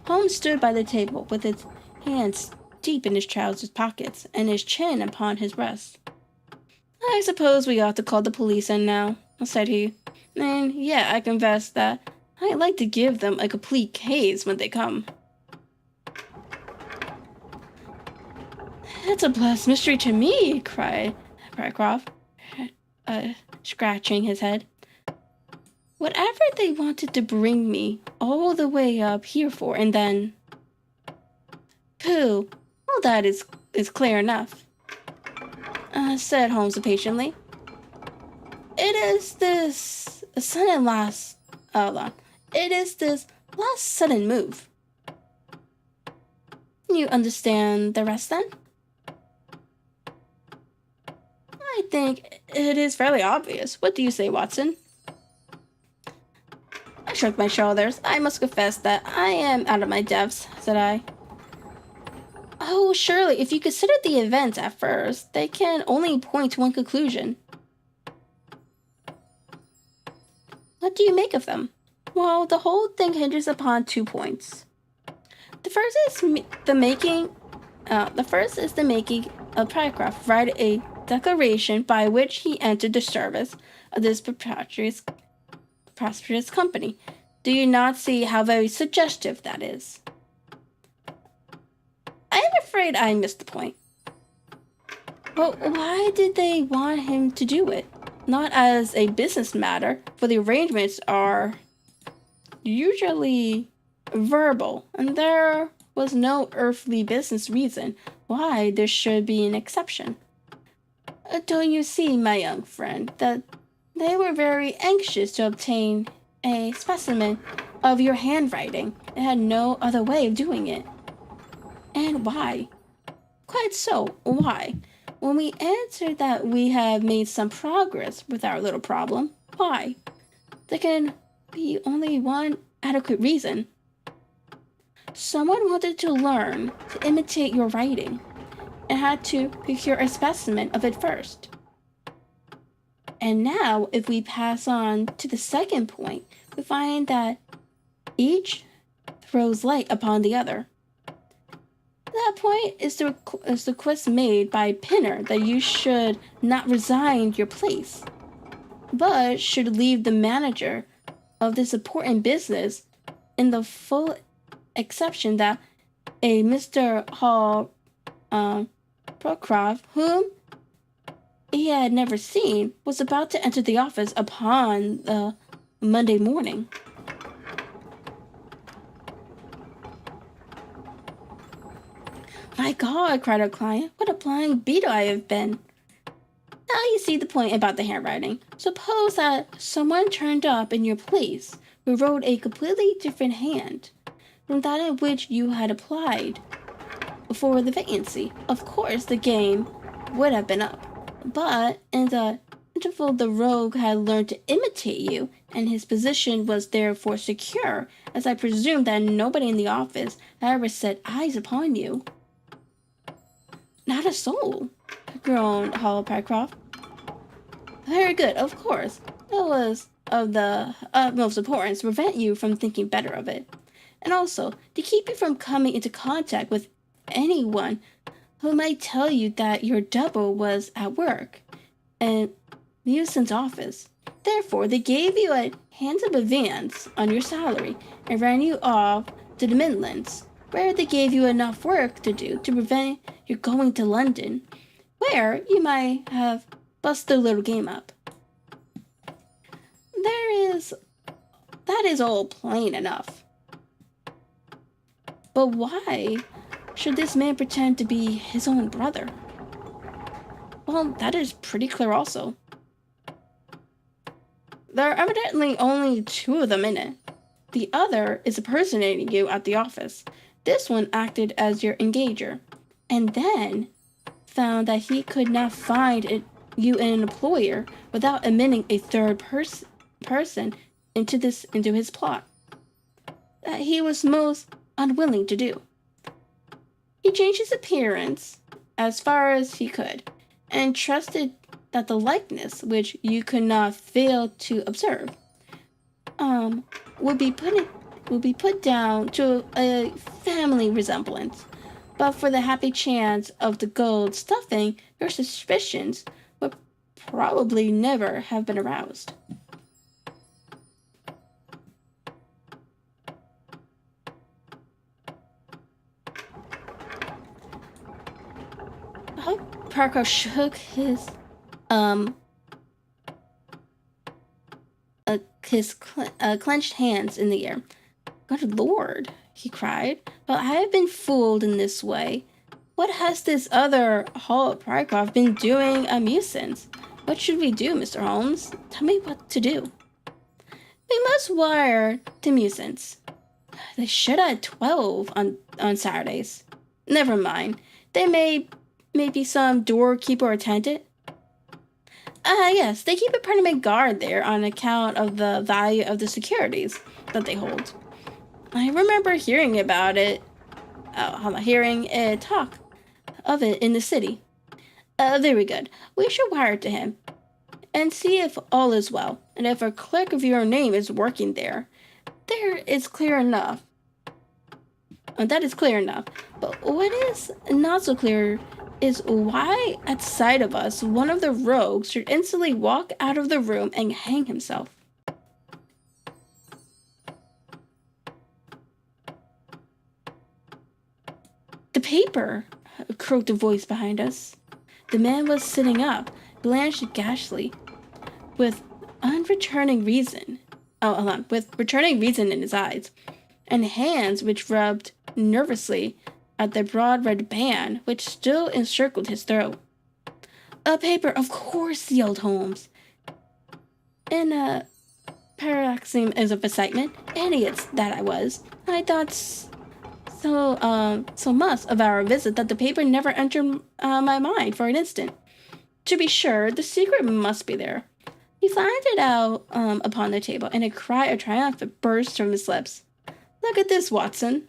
S2: Holmes stood by the table with his hands deep in his trousers pockets and his chin upon his breast. "I suppose we ought to call the police in now," said he. "And yet I confess that I like to give them a complete case when they come." "It's a blessed mystery to me," cried Pycroft, scratching his head. "Whatever they wanted to bring me all the way up here for, and then—" "Pooh, all that is clear enough," said Holmes impatiently. "It is this last sudden move. You understand the rest, then?" "I think it is fairly obvious. What do you say, Watson?" I shrugged my shoulders. "I must confess that I am out of my depths," said I. "Oh, surely, if you consider the events at first, they can only point to one conclusion." "What do you make of them?" "Well, the whole thing hinges upon 2 points. The first is the making of Pycroft write a declaration by which he entered the service of this prosperous company. Do you not see how very suggestive that is?" "I am afraid I missed the point." "Well, why did they want him to do it? Not as a business matter, for the arrangements are usually verbal, and there was no earthly business reason why there should be an exception. Don't you see, my young friend, that They were very anxious to obtain a specimen of your handwriting and had no other way of doing it. And why? Quite so, why? When we answered that we have made some progress with our little problem, why? There can be only one adequate reason. Someone wanted to learn to imitate your writing and had to procure a specimen of it first. And now, if we pass on to the second point, we find that each throws light upon the other. That point is the request made by Pinner that you should not resign your place, but should leave the manager of this important business in the full exception that a Mr. Hall Procroft, whom he had never seen, was about to enter the office upon the Monday morning. My God, cried our client, what a blind beetle I have been. Now you see the point about the handwriting. Suppose that someone turned up in your place who wrote a completely different hand from that in which you had applied for the vacancy. Of course, the game would have been up. But in the interval, the rogue had learned to imitate you, and his position was therefore secure, as I presume that nobody in the office had ever set eyes upon you. Not a soul, groaned Hall Pycroft. Very good, of course. It was of the utmost importance to prevent you from thinking better of it, and also to keep you from coming into contact with anyone who might tell you that your double was at work in Mewson's office. Therefore, they gave you a handsome advance on your salary and ran you off to the Midlands, where they gave you enough work to do to prevent your going to London, where you might have busted a little game up. That is all plain enough. But why should this man pretend to be his own brother? Well, that is pretty clear also. There are evidently only two of them in it. The other is impersonating you at the office. This one acted as your engager, and then found that he could not find you an employer without admitting a third person into his plot that he was most unwilling to do. He changed his appearance as far as he could, and trusted that the likeness, which you could not fail to observe, would be put down to a family resemblance. But for the happy chance of the gold stuffing, your suspicions would probably never have been aroused. Parker shook his clenched hands in the air. Good Lord, he cried, but I have been fooled in this way. What has this other Hall Pycroft been doing at Mewson's? What should we do, Mr. Holmes? Tell me what to do. We must wire to Mewson's. They shut at 12 on Saturdays. Never mind. They may be some doorkeeper or attendant. Yes, they keep a permanent guard there on account of the value of the securities that they hold. I remember hearing about it. Hearing a talk of it in the city. Very good. We should wire to him and see if all is well, and if a clerk of your name is working there. That is clear enough. But what is not so clear is why, at sight of us, one of the rogues should instantly walk out of the room and hang himself. The paper, croaked a voice behind us. The man was sitting up, blanched ghastly, with returning reason in his eyes, and hands which rubbed nervously at the broad red band which still encircled his throat. A paper, of course, yelled Holmes. In a paroxysm of excitement, idiots that I was, I thought so much of our visit that the paper never entered my mind for an instant. To be sure, the secret must be there. He flattened it out upon the table, and a cry of triumph burst from his lips. "Look at this, Watson,"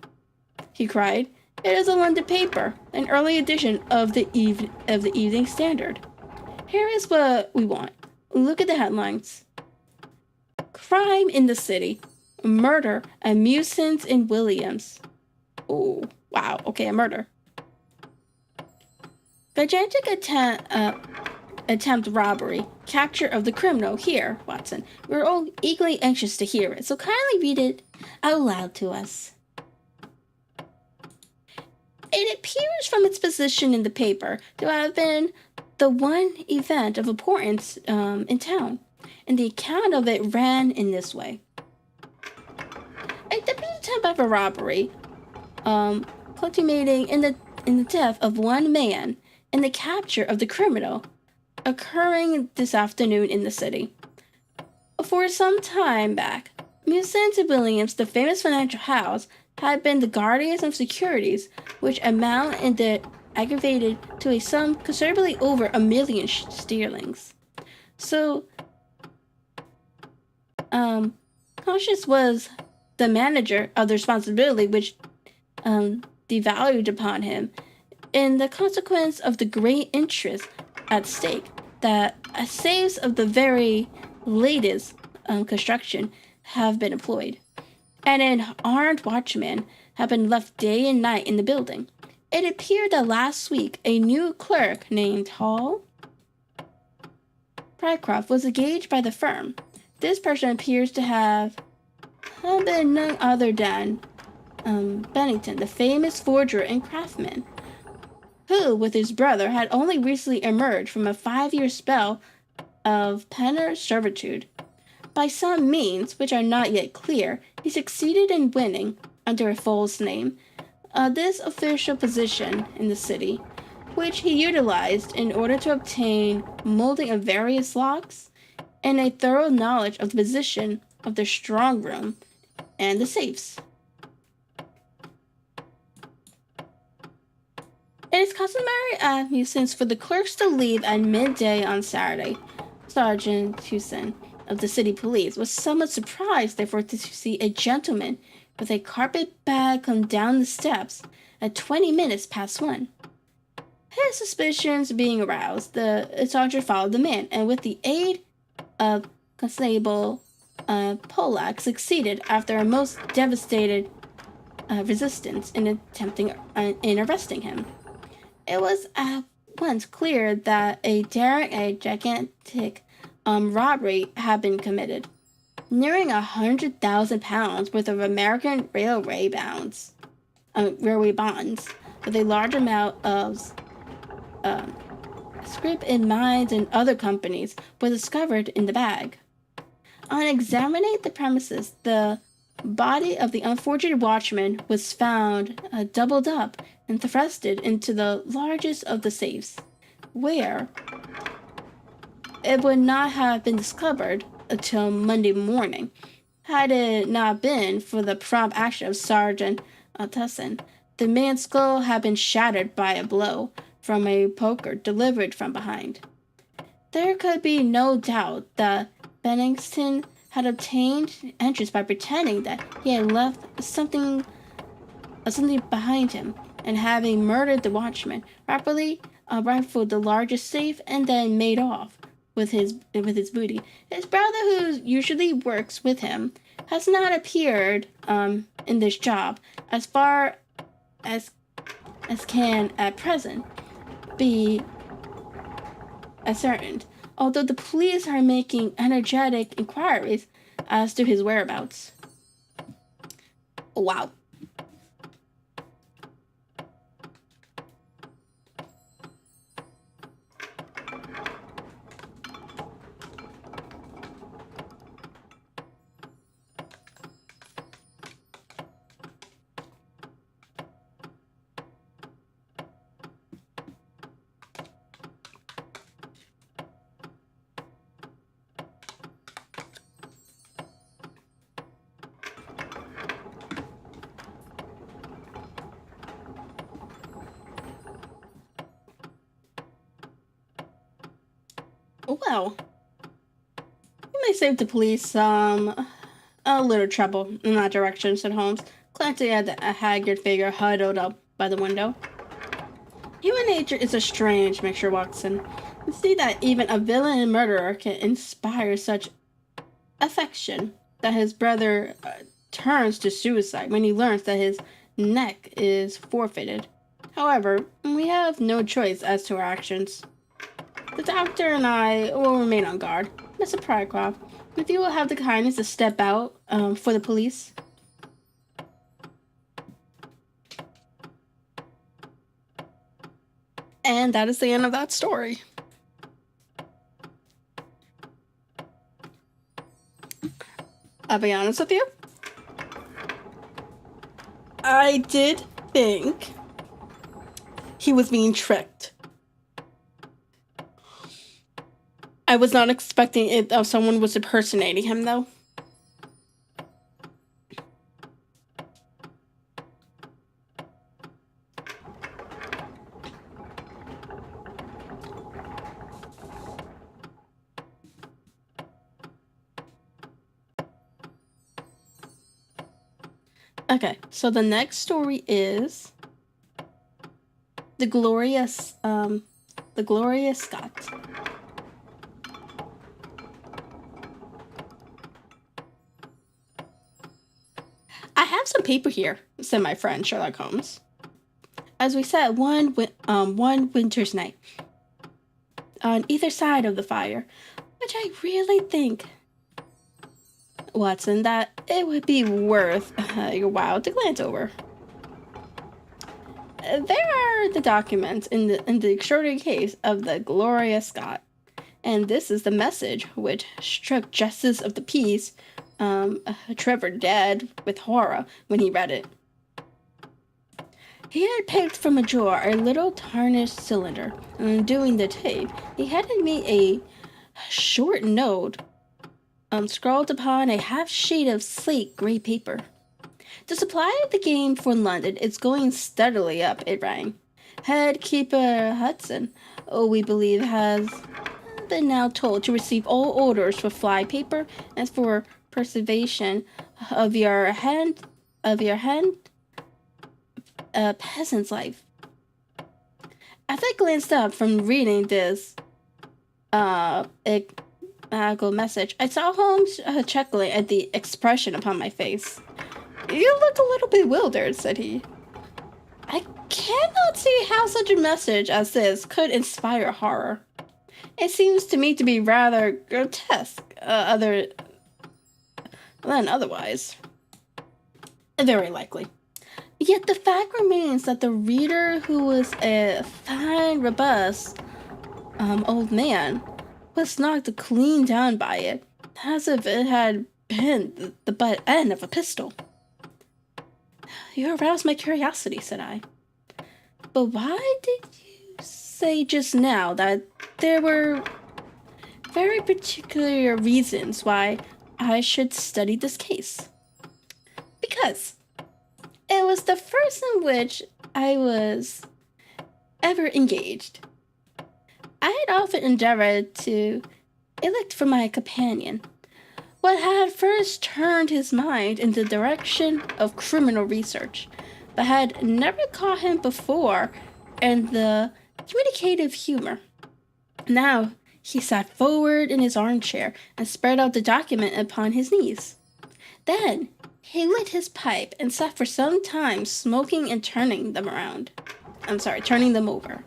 S2: he cried. "It is a London paper, an early edition of the Evening Standard. Here is what we want. Look at the headlines. Crime in the city. Murder at Mewson's in Williams." Oh, wow. Okay, a murder. Gigantic attempt robbery. Capture of the criminal. Here, Watson. We're all equally anxious to hear it, so kindly read it out loud to us. It appears from its position in the paper to have been the one event of importance in town, and the account of it ran in this way. A deliberate attempt of a robbery, culminating in the death of one man and the capture of the criminal, occurring this afternoon in the city. For some time back, Mewson's and Williams, the famous financial house, had been the guardians of securities, which amount in the aggravated to a sum considerably over £1 million sterlings. So, Conscious was the manager of the responsibility which devalued upon him, in the consequence of the great interest at stake, that safes of the very latest construction have been employed, and an armed watchman have been left day and night in the building. It appeared that last week a new clerk named Hall Pycroft was engaged by the firm. This person appears to have been none other than Bennington, the famous forger and craftsman, who, with his brother, had only recently emerged from a 5-year spell of penal servitude. By some means, which are not yet clear, he succeeded in winning, under a false name, this official position in the city, which he utilized in order to obtain molding of various locks and a thorough knowledge of the position of the strong room and the safes. It is customary at Mewson's for the clerks to leave at midday on Saturday. Sergeant Hewson of the city police was somewhat surprised, therefore, to see a gentleman with a carpet bag come down the steps at 20 minutes past 1. His suspicions being aroused, the sergeant followed the man, and with the aid of Constable Pollack, succeeded, after a most devastated resistance, in arresting him. It was at once clear that a gigantic robbery had been committed, nearing £100,000 worth of American railway bonds, with a large amount of scrip in mines and other companies, was discovered in the bag. On examining the premises, the body of the unfortunate watchman was found doubled up and thrusted into the largest of the safes, where it would not have been discovered until Monday morning, had it not been for the prompt action of Sergeant Tussin. The man's skull had been shattered by a blow from a poker delivered from behind. There could be no doubt that Bennington had obtained entrance by pretending that he had left something behind him, and having murdered the watchman, rapidly rifled the largest safe and then made off with his booty. His brother, who usually works with him, has not appeared in this job, as far as can at present be ascertained, although the police are making energetic inquiries as to his whereabouts. Wow. Well, you may save the police a little trouble in that direction, said Holmes, glancing at a haggard figure huddled up by the window. Human nature is a strange mixture, Watson. You see that even a villain and murderer can inspire such affection that his brother turns to suicide when he learns that his neck is forfeited. However, we have no choice as to our actions. The doctor and I will remain on guard. Mr. Pycroft, if you will have the kindness to step out for the police. And that is the end of that story. I'll be honest with you. I did think he was being tricked. I was not expecting it if someone was impersonating him, though. Okay, so the next story is the glorious Scott. I have some paper here, said my friend Sherlock Holmes. As we sat one winter's night on either side of the fire, which I really think, Watson, that it would be worth your while to glance over. There are the documents in the extraordinary case of the glorious Scott, and this is the message which struck Justice of the Peace, Trevor dead with horror when he read it. He had picked from a drawer a little tarnished cylinder, and undoing the tape, he handed me a short note scrawled upon a half sheet of slate gray paper. The supply of the game for London is going steadily up, it rang. Head Keeper Hudson, we believe, has been now told to receive all orders for fly paper and for preservation of your peasant's life. As I glanced up from reading this message, I saw Holmes chuckling at the expression upon my face. You look a little bewildered, said he. I cannot see how such a message as this could inspire horror. It seems to me to be rather grotesque, other than otherwise. Very likely. Yet the fact remains that the reader, who was a fine, robust old man, was knocked clean down by it, as if it had been the butt end of a pistol. You aroused my curiosity, said I. But why did you say just now that there were very particular reasons why I should study this case? Because it was the first in which I was ever engaged. I had often endeavored to elect for my companion what had first turned his mind in the direction of criminal research, but had never caught him before in the communicative humor. Now he sat forward in his armchair and spread out the document upon his knees. Then he lit his pipe and sat for some time smoking and turning them over.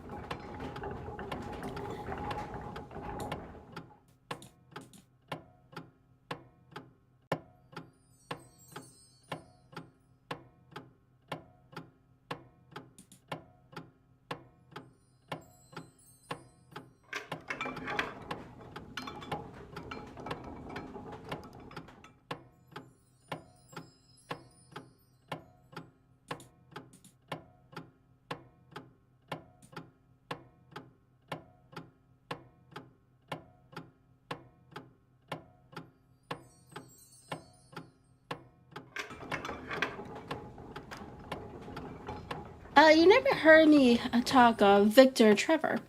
S2: You never heard me talk of Victor Trevor?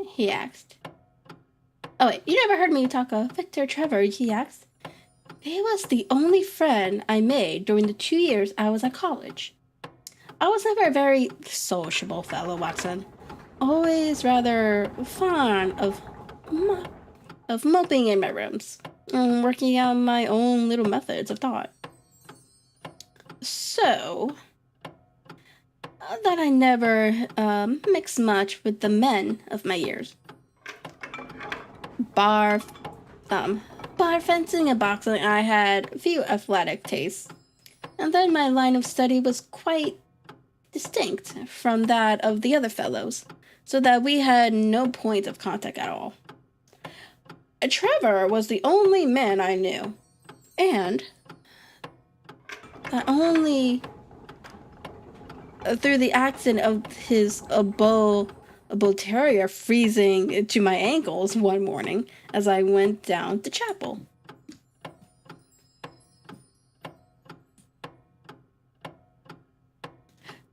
S2: He asked. Oh wait, you never heard me talk of Victor Trevor, he asked. He was the only friend I made during the 2 years I was at college. I was never a very sociable fellow, Watson. Always rather fond of moping in my rooms, and working out my own little methods of thought. So, that I never mixed much with the men of my years. Bar fencing and boxing, I had few athletic tastes, and then my line of study was quite distinct from that of the other fellows, so that we had no point of contact at all. Trevor was the only man I knew, and that only through the accident of his bull terrier freezing to my ankles one morning as I went down to chapel.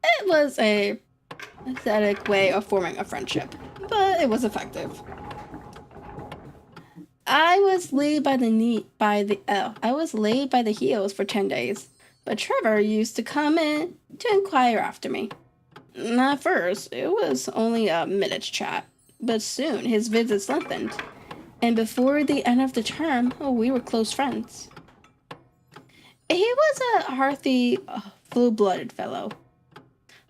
S2: It was a pathetic way of forming a friendship, but it was effective. I was laid by the heels for 10 days, but Trevor used to come in to inquire after me. At first, it was only a minute's chat, but soon his visits lengthened, and before the end of the term, we were close friends. He was a hearty, full-blooded fellow,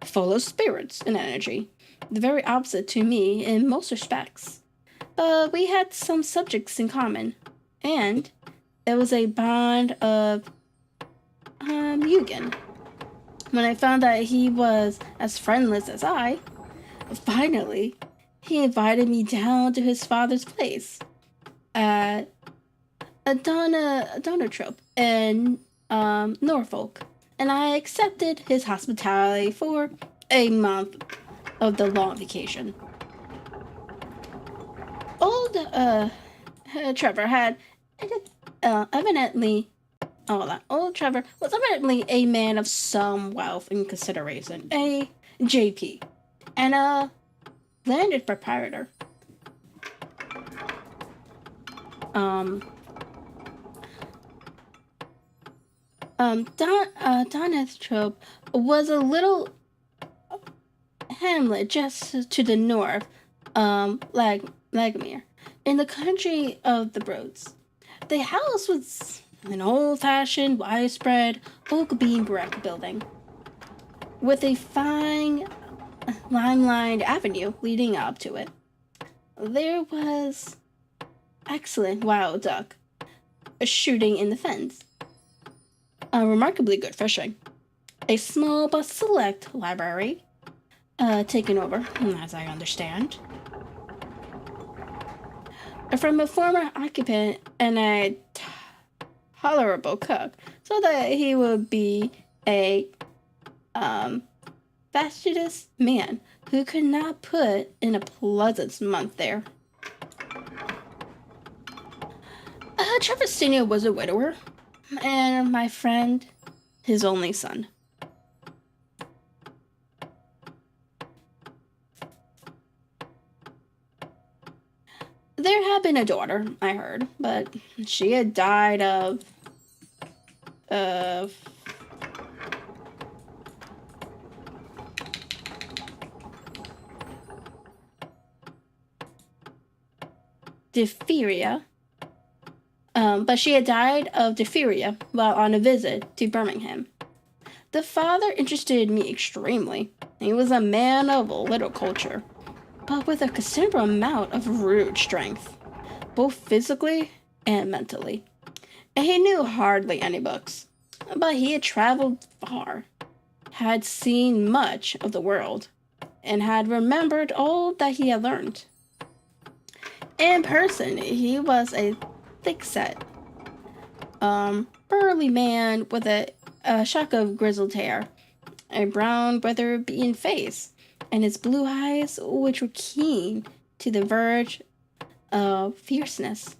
S2: full of spirits and energy, the very opposite to me in most respects. But we had some subjects in common, and it was a bond of Yugen. When I found that he was as friendless as I, finally, he invited me down to his father's place at a Donatrope in Norfolk, and I accepted his hospitality for a month of the long vacation. Old Trevor had Old Trevor was evidently a man of some wealth and consideration, a JP, and a landed proprietor. Donatrope was a little hamlet just to the north, Lagomere, in the country of the Broads. The house was an old-fashioned, widespread oak beam brick building, with a fine lime-lined avenue leading up to it. There was excellent wild duck shooting in the fens, remarkably good fishing, a small but select library, taken over, as I understand, from a former occupant, and a tolerable cook, so that he would be a fastidious man who could not put in a pleasant month there. Trevor Sr. was a widower, and my friend, his only son. There had been a daughter, I heard, but she had died of diphtheria. But she had died of diphtheria while on a visit to Birmingham. The father interested me extremely. He was a man of little culture, but with a considerable amount of rude strength, both physically and mentally. And he knew hardly any books, but he had traveled far, had seen much of the world, and had remembered all that he had learned. In person, he was a thick-set, burly man with a shock of grizzled hair, a brown, weather-beaten face, and his blue eyes, which were keen to the verge of fierceness.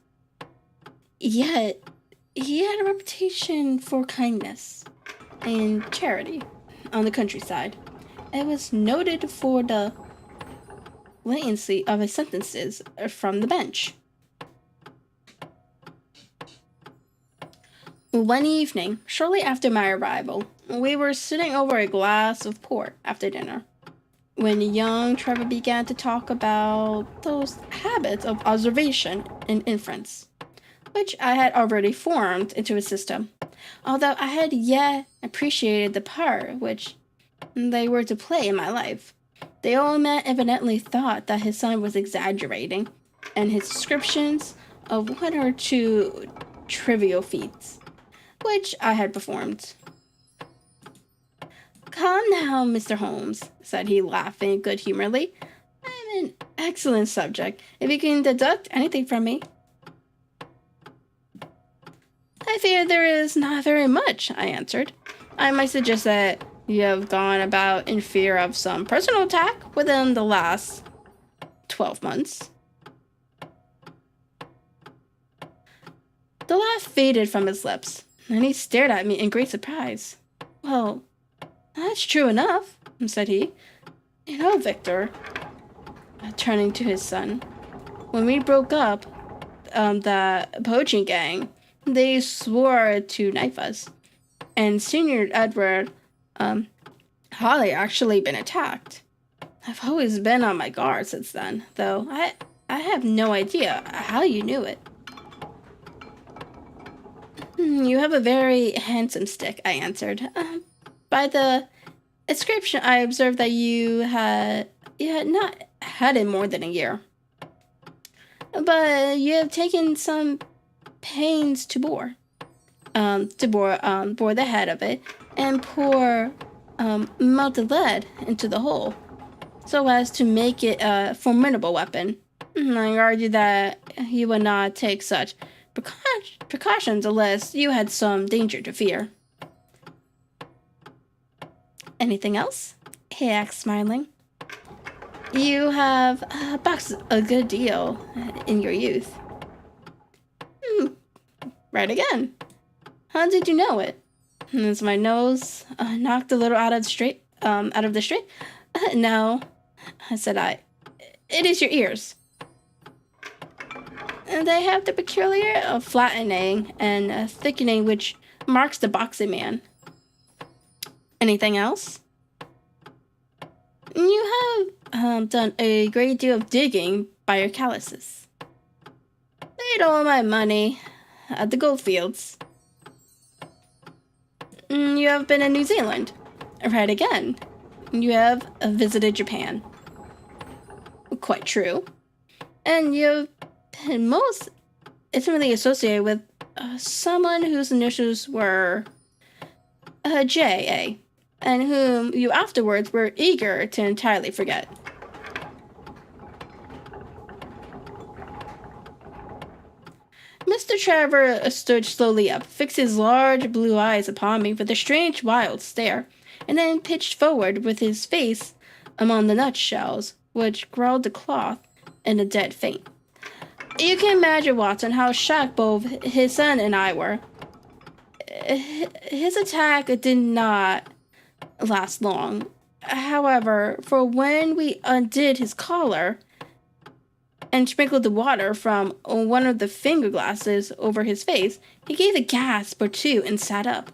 S2: Yet, he had a reputation for kindness and charity on the countryside, and was noted for the latency of his sentences from the bench. One evening, shortly after my arrival, we were sitting over a glass of port after dinner, when young Trevor began to talk about those habits of observation and inference, which I had already formed into a system, although I had yet appreciated the part which they were to play in my life. The old man evidently thought that his son was exaggerating, and his descriptions of one or two trivial feats, which I had performed. "Come now, Mr. Holmes," said he, laughing good-humoredly. "I'm an excellent subject, if you can deduct anything from me." "I fear there is not very much," I answered. "I might suggest that you have gone about in fear of some personal attack within the last 12 months. The laugh faded from his lips, and he stared at me in great surprise. "Well, that's true enough," said he. "You know, Victor," turning to his son, "when we broke up, the poaching gang, they swore to knife us. And Senior Edward, Holly actually been attacked. I've always been on my guard since then, though I have no idea how you knew it." "You have a very handsome stick," I answered. "By the inscription, I observed that you had not had it more than a year. But you have taken some pains to bore the head of it and pour melted lead into the hole, so as to make it a formidable weapon. I argue that you would not take such precautions unless you had some danger to fear." "Anything else?" he asked, smiling. "You have boxed a good deal in your youth." "Right again. How did you know it?" "Is my nose knocked a little out of the straight? "No," said I. "It is your ears. They have the peculiar flattening and thickening which marks the boxing man." "Anything else?" "You have done a great deal of digging by your calluses." "Made all my money at the gold fields." "You have been in New Zealand." "Right again." "You have visited Japan." "Quite true." "And you have been most intimately associated with someone whose initials were J.A., and whom you afterwards were eager to entirely forget." Mr. Trevor stood slowly up, fixed his large blue eyes upon me with a strange wild stare, and then pitched forward with his face among the nutshells, which growled the cloth in a dead faint. You can imagine, Watson, how shocked both his son and I were. His attack did not last long, however, for when we undid his collar and sprinkled the water from one of the finger glasses over his face, he gave a gasp or two and sat up.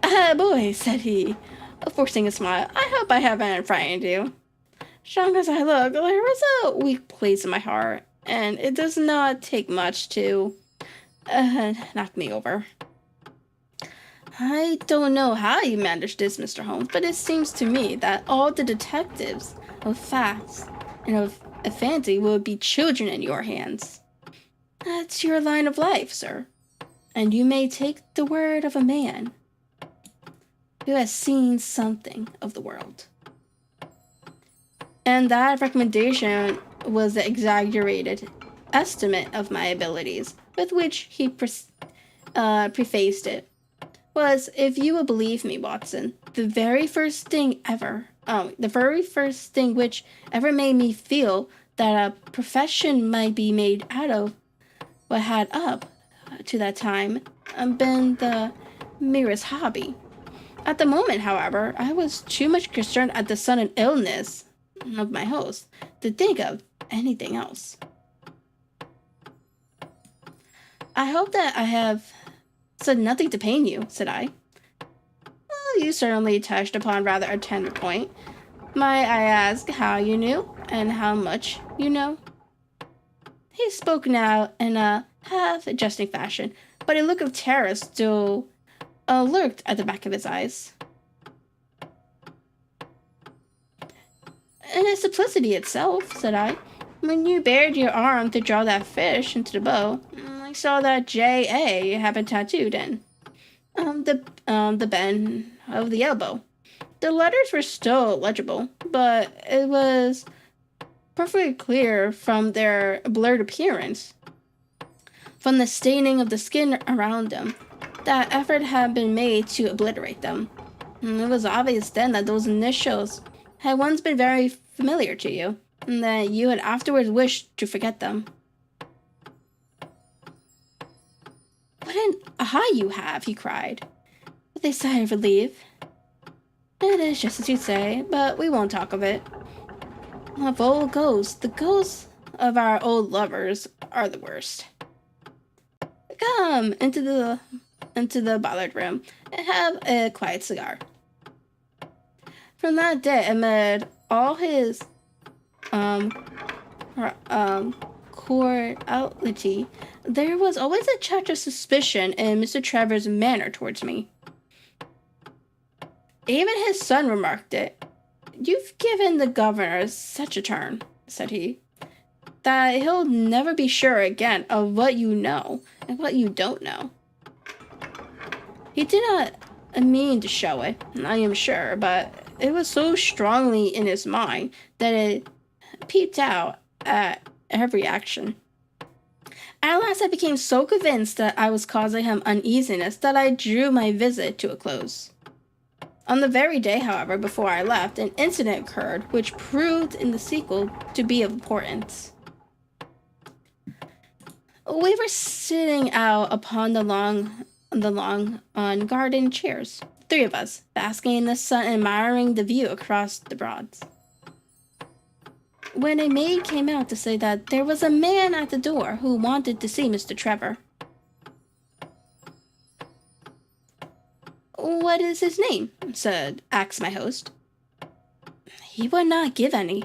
S2: "Ah, boy," said he, forcing a smile, "I hope I haven't frightened you. Strong as I look, there is a weak place in my heart, and it does not take much to knock me over. I don't know how you managed this, Mr. Holmes, but it seems to me that all the detectives of facts and of fancy will be children in your hands. That's your line of life, sir, and you may take the word of a man who has seen something of the world." And that recommendation was the exaggerated estimate of my abilities with which he prefaced it. Was, if you will believe me, Watson, the very first thing which ever made me feel that a profession might be made out of what had up to that time been the merest hobby. At the moment, however, I was too much concerned at the sudden illness of my host to think of anything else. I hope that I have said nothing to pain you, said I. Well, you certainly touched upon rather a tender point. Might I ask how you knew, and how much you know? He spoke now in a half-jesting fashion, but a look of terror still lurked at the back of his eyes. And its simplicity itself, said I. When you bared your arm to draw that fish into the bow, I saw that J.A. had been tattooed in the bend of the elbow. The letters were still legible, but it was perfectly clear from their blurred appearance, from the staining of the skin around them, that effort had been made to obliterate them. And it was obvious then that those initials had once been very familiar to you, and that you had afterwards wished to forget them. What an eye you have, he cried, with a sigh of relief. It is just as you say, but we won't talk of it. Of old ghosts, the ghosts of our old lovers are the worst. Come into the bollard room and have a quiet cigar. From that day, amid all his cordiality, there was always a touch of suspicion in Mr. Trevor's manner towards me. Even his son remarked it. You've given the governor such a turn, said he, that he'll never be sure again of what you know and what you don't know. He did not mean to show it, I am sure, but it was so strongly in his mind that it peeped out at every action. At last I became so convinced that I was causing him uneasiness that I drew my visit to a close. On the very day, however, before I left, an incident occurred which proved in the sequel to be of importance. We were sitting out upon the long on garden chairs, three of us, basking in the sun and admiring the view across the Broads, when a maid came out to say that there was a man at the door who wanted to see Mr. Trevor. What is his name? asked my host. He would not give any.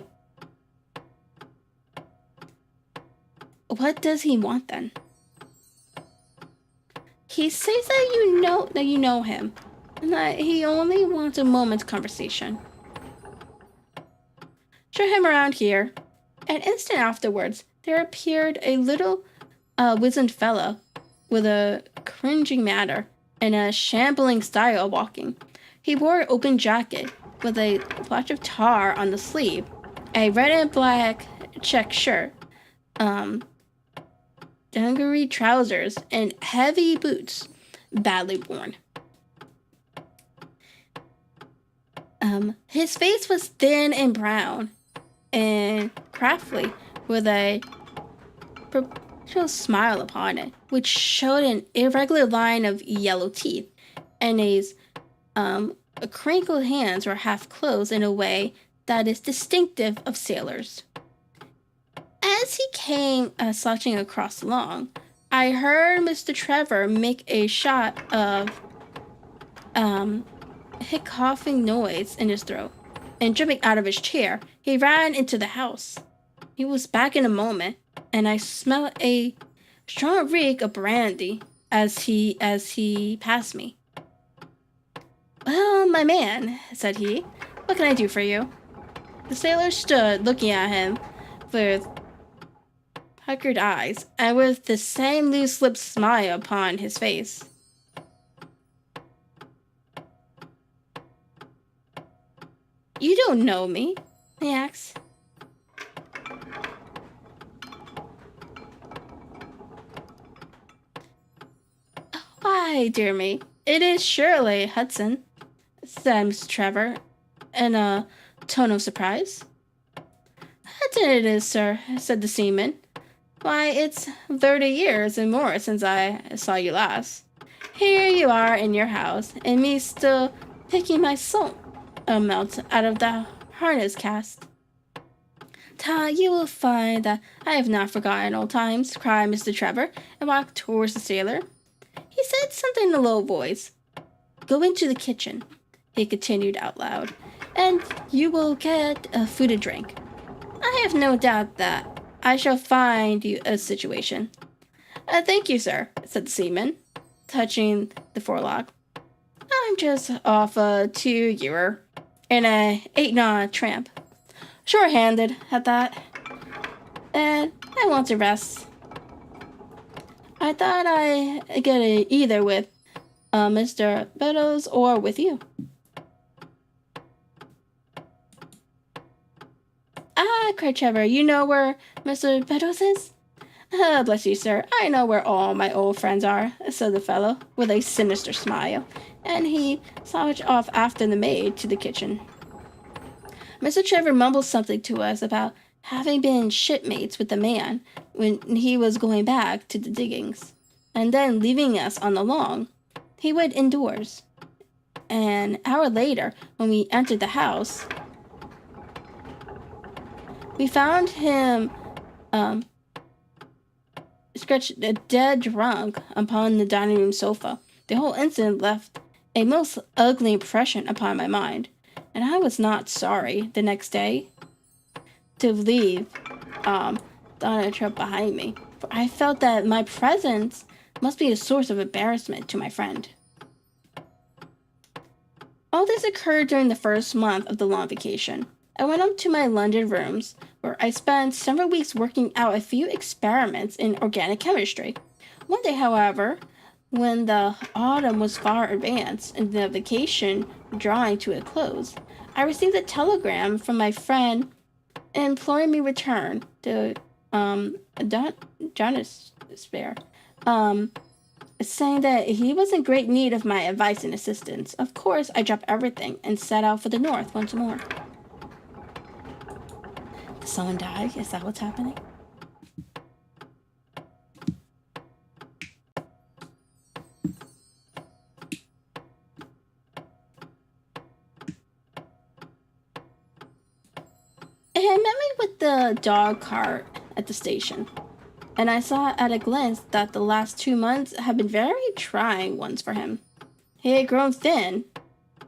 S2: What does he want then? He says that you know him, and that he only wants a moment's conversation. Show him around here. An instant afterwards, there appeared a little wizened fellow with a cringing manner and a shambling style of walking. He wore an open jacket with a splotch of tar on the sleeve, a red and black check shirt, dungaree trousers, and heavy boots, badly worn. His face was thin and brown and crafty, with a perpetual smile upon it, which showed an irregular line of yellow teeth, and his crinkled hands were half closed in a way that is distinctive of sailors. As he came slouching across the lawn, I heard Mr. Trevor make a shot of hiccoughing noise in his throat, and jumping out of his chair, he ran into the house. He was back in a moment, and I smelled a strong reek of brandy as he passed me. Well, my man, said he, what can I do for you? The sailor stood looking at him with puckered eyes, and with the same loose-lipped smile upon his face. You don't know me? He asked. Why, dear me, it is surely Hudson, said Mr. Trevor, in a tone of surprise. Hudson it is, sir, said the seaman. Why, it's 30 years and more since I saw you last. Here you are in your house, and me still picking my salt melt out of the harness cast. You will find that I have not forgotten old times, cried Mr. Trevor, and walked towards the sailor. He said something in a low voice. Go into the kitchen, he continued out loud, and you will get food and drink. I have no doubt that I shall find you a situation. Thank you, sir, said the seaman, touching the forelock. I'm just off a 2-year and a 8-knot tramp. Short-handed at that. And I want to rest. I thought I'd get it either with Mr. Beddoes or with you. Ah, cried Trevor, you know where Mr. Beddoes is? Bless you, sir. I know where all my old friends are, said the fellow, with a sinister smile, and he slouched off after the maid to the kitchen. Mr. Trevor mumbled something to us about having been shipmates with the man when he was going back to the diggings, and then leaving us on the lawn. He went indoors. An hour later, when we entered the house, we found him stretched dead drunk upon the dining room sofa. The whole incident left a most ugly impression upon my mind, and I was not sorry the next day to leave Donald Trump behind me, for I felt that my presence must be a source of embarrassment to my friend. All this occurred during the first month of the long vacation. I went up to my London rooms, where I spent several weeks working out a few experiments in organic chemistry. One day, however, when the autumn was far advanced and the vacation drawing to a close, I received a telegram from my friend imploring me return to Jonas Spare, saying that he was in great need of my advice and assistance. Of course, I dropped everything and set out for the north once more. Did someone die? Is that what's happening? It met me with the dog cart at the station, and I saw at a glance that the last 2 months had been very trying ones for him. He had grown thin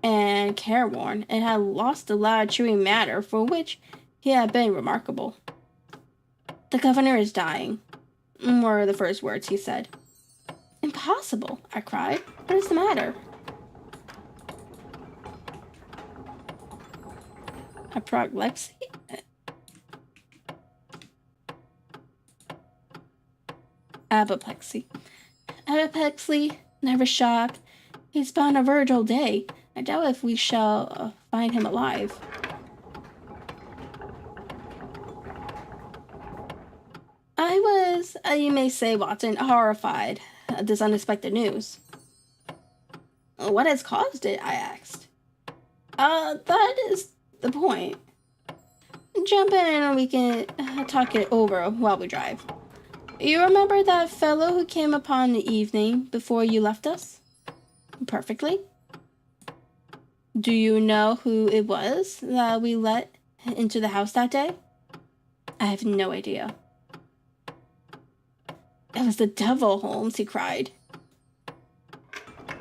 S2: and careworn, and had lost a lot of chewing matter for which he had been remarkable. The governor is dying, were the first words he said. Impossible, I cried. What is the matter? Apoplexy? Apoplexy. Apoplexy, never shocked. He's bound a verge all day. I doubt if we shall find him alive. I was, you may say, Watson, horrified at this unexpected news. What has caused it? I asked. That is the point. Jump in and we can talk it over while we drive. You remember that fellow who came upon the evening before you left us? Perfectly. Do you know who it was that we let into the house that day? I have no idea. It was the devil, Holmes, he cried.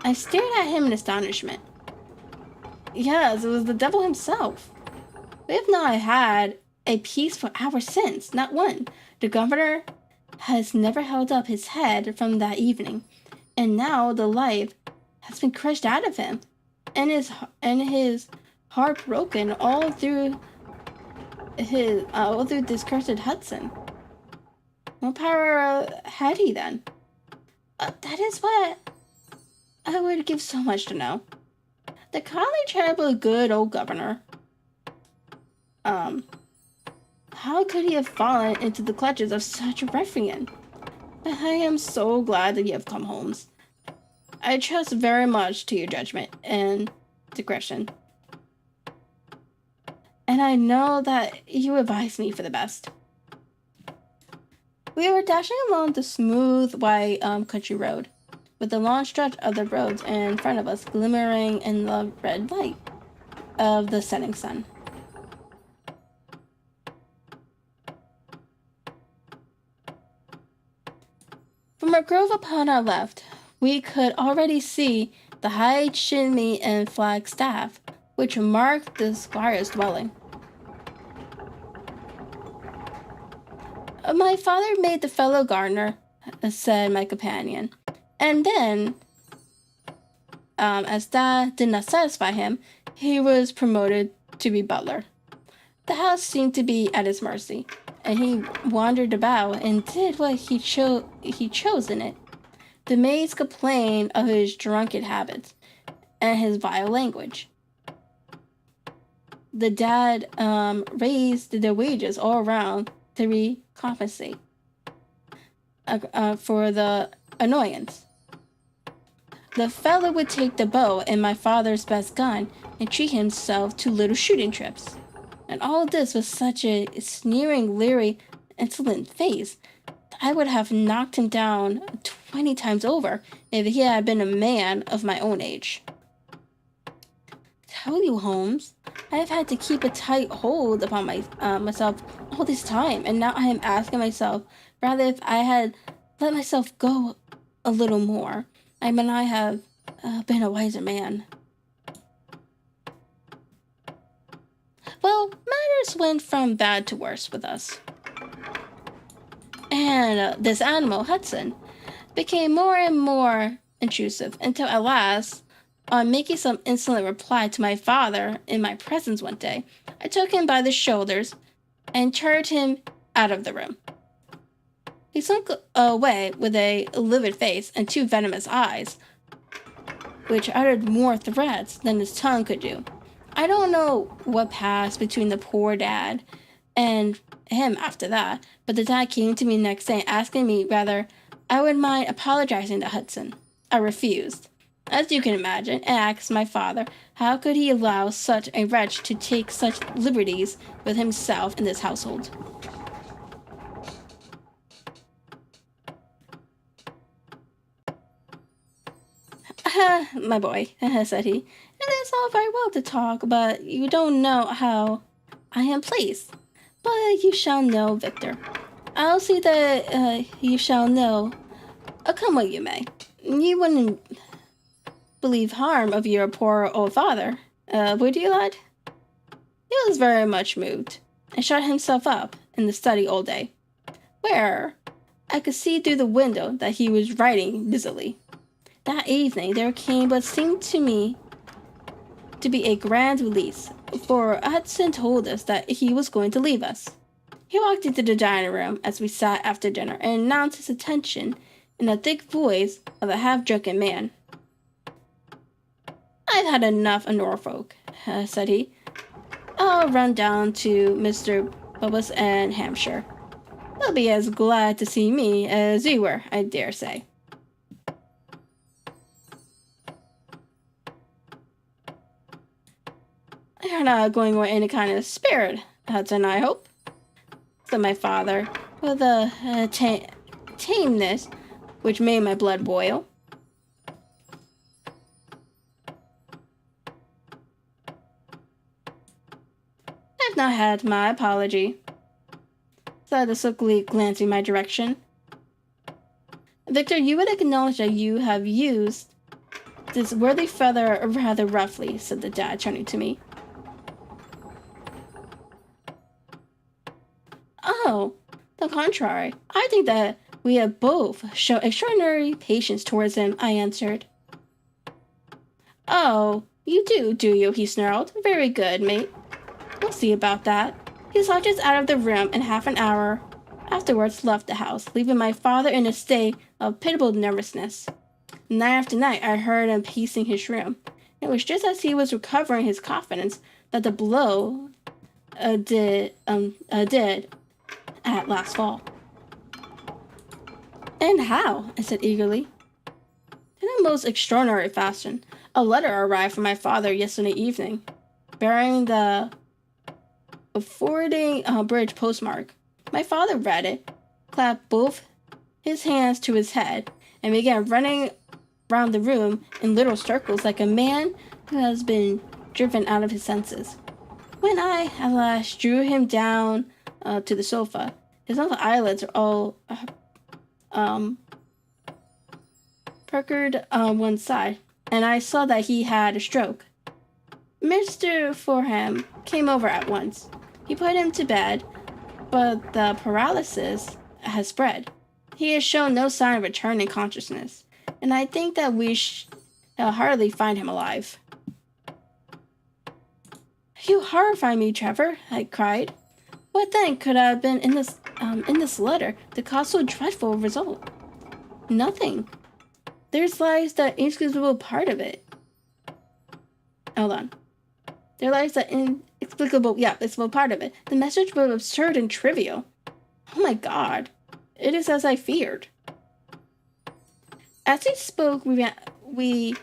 S2: I stared at him in astonishment. Yes, it was the devil himself. We have not had a peaceful hour since, not one. The governor has never held up his head from that evening, and now the life has been crushed out of him, and his heart broken all through this cursed Hudson. What power had he then? That is what I would give so much to know. The kindly, terrible, good old governor. How could he have fallen into the clutches of such a ruffian? I am so glad that you have come, Holmes. I trust very much to your judgment and discretion. And I know that you advise me for the best. We were dashing along the smooth, white country road, with the long stretch of the roads in front of us glimmering in the red light of the setting sun. From a grove upon our left, we could already see the high chimney and flagstaff, which marked the squire's dwelling. My father made the fellow gardener, said my companion, and then, as that did not satisfy him, he was promoted to be butler. The house seemed to be at his mercy, and he wandered about and did what he chose in it. The maids complained of his drunken habits and his vile language. The dad raised their wages all around to recompensate for the annoyance. The fellow would take the bow and my father's best gun and treat himself to little shooting trips. And all this with such a sneering, leery, insolent face that I would have knocked him down 20 times over if he had been a man of my own age. Tell you, Holmes, I have had to keep a tight hold upon myself all this time, and now I am asking myself, rather if I had let myself go a little more, I have been a wiser man. Well, matters went from bad to worse with us. And this animal, Hudson, became more and more intrusive until at last, on making some insolent reply to my father in my presence one day, I took him by the shoulders and turned him out of the room. He slunk away with a livid face and 2 venomous eyes, which uttered more threats than his tongue could do. I don't know what passed between the poor dad and him after that, but the dad came to me next day asking me whether I would mind apologizing to Hudson. I refused, as you can imagine, and asked my father how could he allow such a wretch to take such liberties with himself in this household. My boy, said he, it is all very well to talk, but you don't know how I am pleased. But you shall know, Victor. I'll see that you shall know. Come what you may. You wouldn't believe harm of your poor old father, would you, lad? He was very much moved, and shut himself up in the study all day, where I could see through the window that he was writing busily. That evening there came what seemed to me to be a grand release, for Hudson told us that he was going to leave us. He walked into the dining room as we sat after dinner and announced his intention in the thick voice of a half-drunken man. I've had enough of Norfolk, said he. I'll run down to Mr. Bubba's in Hampshire. They'll be as glad to see me as you were, I dare say. You're not going with any kind of spirit, Hudson, I hope, said my father, with a tameness which made my blood boil. I've not had my apology, said the sulkily glancing my direction. Victor, you would acknowledge that you have used this worthy feather rather roughly, said the dad, turning to me. Oh, the contrary. I think that we have both shown extraordinary patience towards him, I answered. Oh, you do you? He snarled. Very good, mate. We'll see about that. He slouches out of the room and half an hour afterwards left the house, leaving my father in a state of pitiable nervousness. Night after night I heard him pacing his room. It was just as he was recovering his confidence that the blow did at last fall. And how? I said eagerly. In a most extraordinary fashion, a letter arrived from my father yesterday evening, bearing the Fording Bridge postmark. My father read it, clapped both his hands to his head, and began running round the room in little circles like a man who has been driven out of his senses. When I at last drew him down to the sofa, his little eyelids were all puckered on one side, and I saw that he had a stroke. Mr. Forham came over at once. He put him to bed, but the paralysis has spread. He has shown no sign of returning consciousness, and I think that we shall hardly find him alive. You horrify me, Trevor, I cried. What then could have been in this letter that caused so dreadful a result? Nothing. There lies the inexplicable part of it. Hold on. There lies the inexplicable part of it. The message was absurd and trivial. Oh my god. It is as I feared. As he spoke, we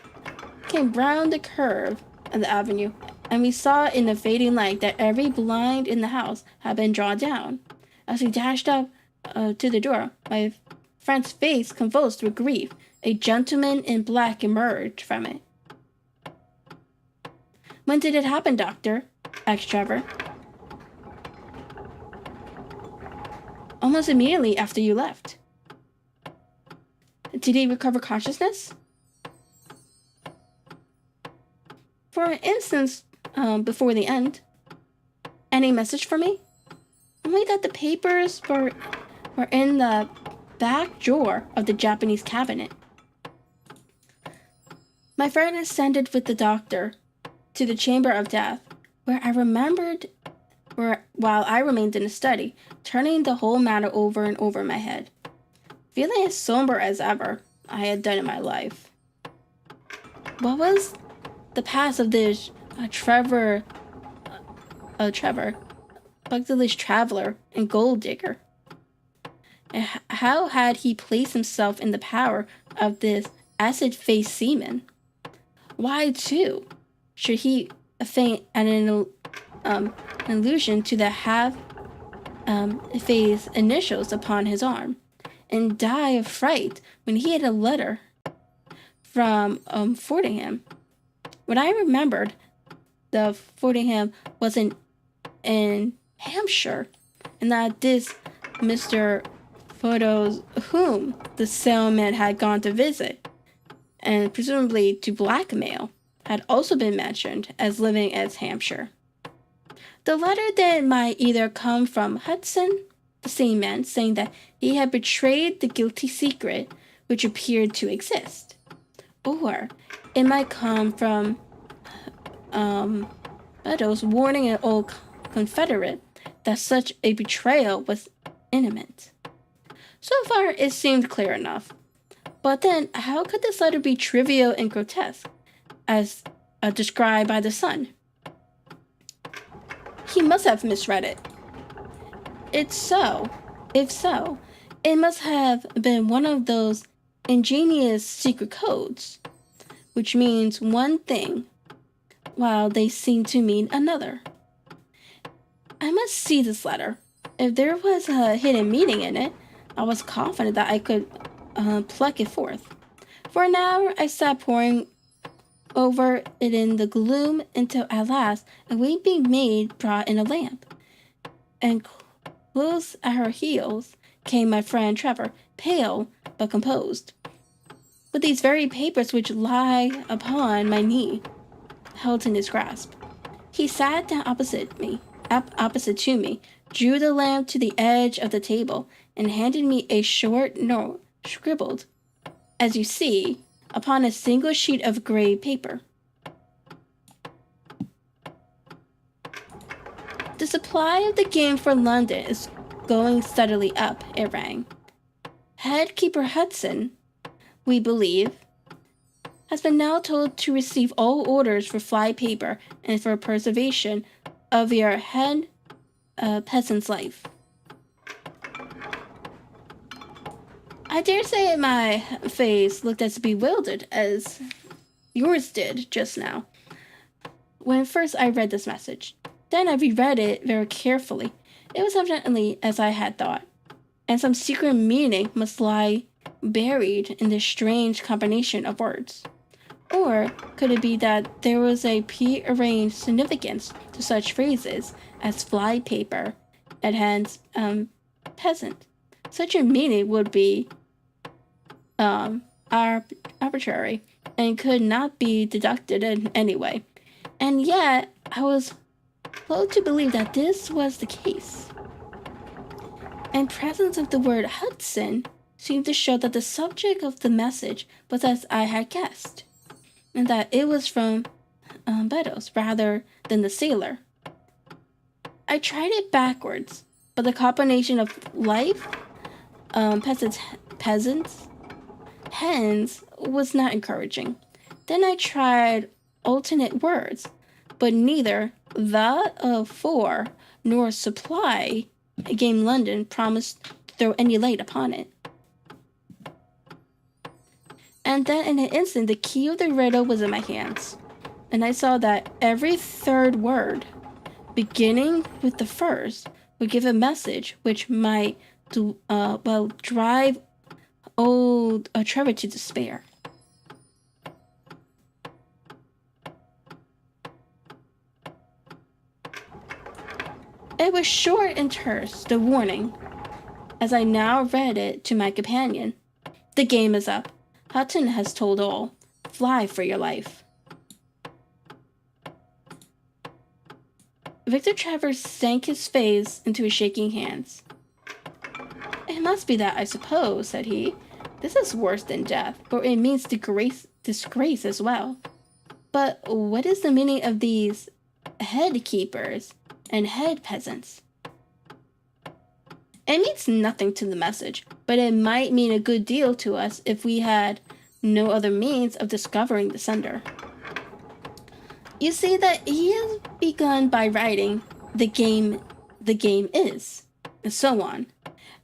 S2: came round the curve of the avenue, and we saw in the fading light that every blind in the house had been drawn down. As we dashed up to the door, my friend's face convulsed with grief. A gentleman in black emerged from it. When did it happen, Doctor? Asked Trevor. Almost immediately after you left. Did he recover consciousness? For an instant before the end. Any message for me? Only that the papers were in the back drawer of the Japanese cabinet. My friend ascended with the doctor to the chamber of death, while I remained in the study, turning the whole matter over and over in my head, feeling as somber as ever I had done in my life. What was the past of this Trevor, Bugdalish traveler and gold digger? And how had he placed himself in the power of this acid-faced seaman? Why, too, should he faint at an allusion to the half-phase initials upon his arm, and die of fright when he had a letter from Fordingham? When I remembered the Fordingham wasn't in Hampshire, and that this Mr. Photos whom the salesman had gone to visit, and presumably to blackmail, had also been mentioned as living as Hampshire. The letter then might either come from Hudson, the same man, saying that he had betrayed the guilty secret which appeared to exist, or it might come from Meadows warning an old Confederate that such a betrayal was imminent. So far, it seemed clear enough. But then, how could this letter be trivial and grotesque, as described by the Sun? He must have misread it. If so, it must have been one of those ingenious secret codes, which means one thing, while they seem to mean another. I must see this letter. If there was a hidden meaning in it, I was confident that I could pluck it forth. For an hour, I sat poring over it in the gloom until at last a weeping maid brought in a lamp, and close at her heels came my friend Trevor, pale but composed, with these very papers which lie upon my knee, held in his grasp. He sat down opposite to me, drew the lamp to the edge of the table, and handed me a short note scribbled, as you see, upon a single sheet of gray paper. The supply of the game for London is going steadily up, it rang. Head Keeper Hudson, we believe, has been now told to receive all orders for fly paper and for preservation of your head peasant's life. I dare say my face looked as bewildered as yours did just now, when first I read this message. Then I reread it very carefully. It was evidently as I had thought, and some secret meaning must lie buried in this strange combination of words. Or could it be that there was a prearranged significance to such phrases as fly paper and hence peasant? Such a meaning would be arbitrary and could not be deducted in any way. And yet, I was slow to believe that this was the case. And presence of the word Hudson seemed to show that the subject of the message was as I had guessed, and that it was from Beddoes rather than the sailor. I tried it backwards, but the combination of life, peasants, hens was not encouraging. Then I tried alternate words, but neither the, for, nor supply Game London promised to throw any light upon it. And then in an instant, the key of the riddle was in my hands, and I saw that every third word, beginning with the first, would give a message which might drive old Trevor to despair. It was short and terse, the warning, as I now read it to my companion. The game is up. Hutton has told all. Fly for your life. Victor Travers sank his face into his shaking hands. It must be that, I suppose, said he. This is worse than death, for it means disgrace as well. But what is the meaning of these head keepers and head peasants? It means nothing to the message, but it might mean a good deal to us if we had no other means of discovering the sender. You see that he has begun by writing the game is, and so on.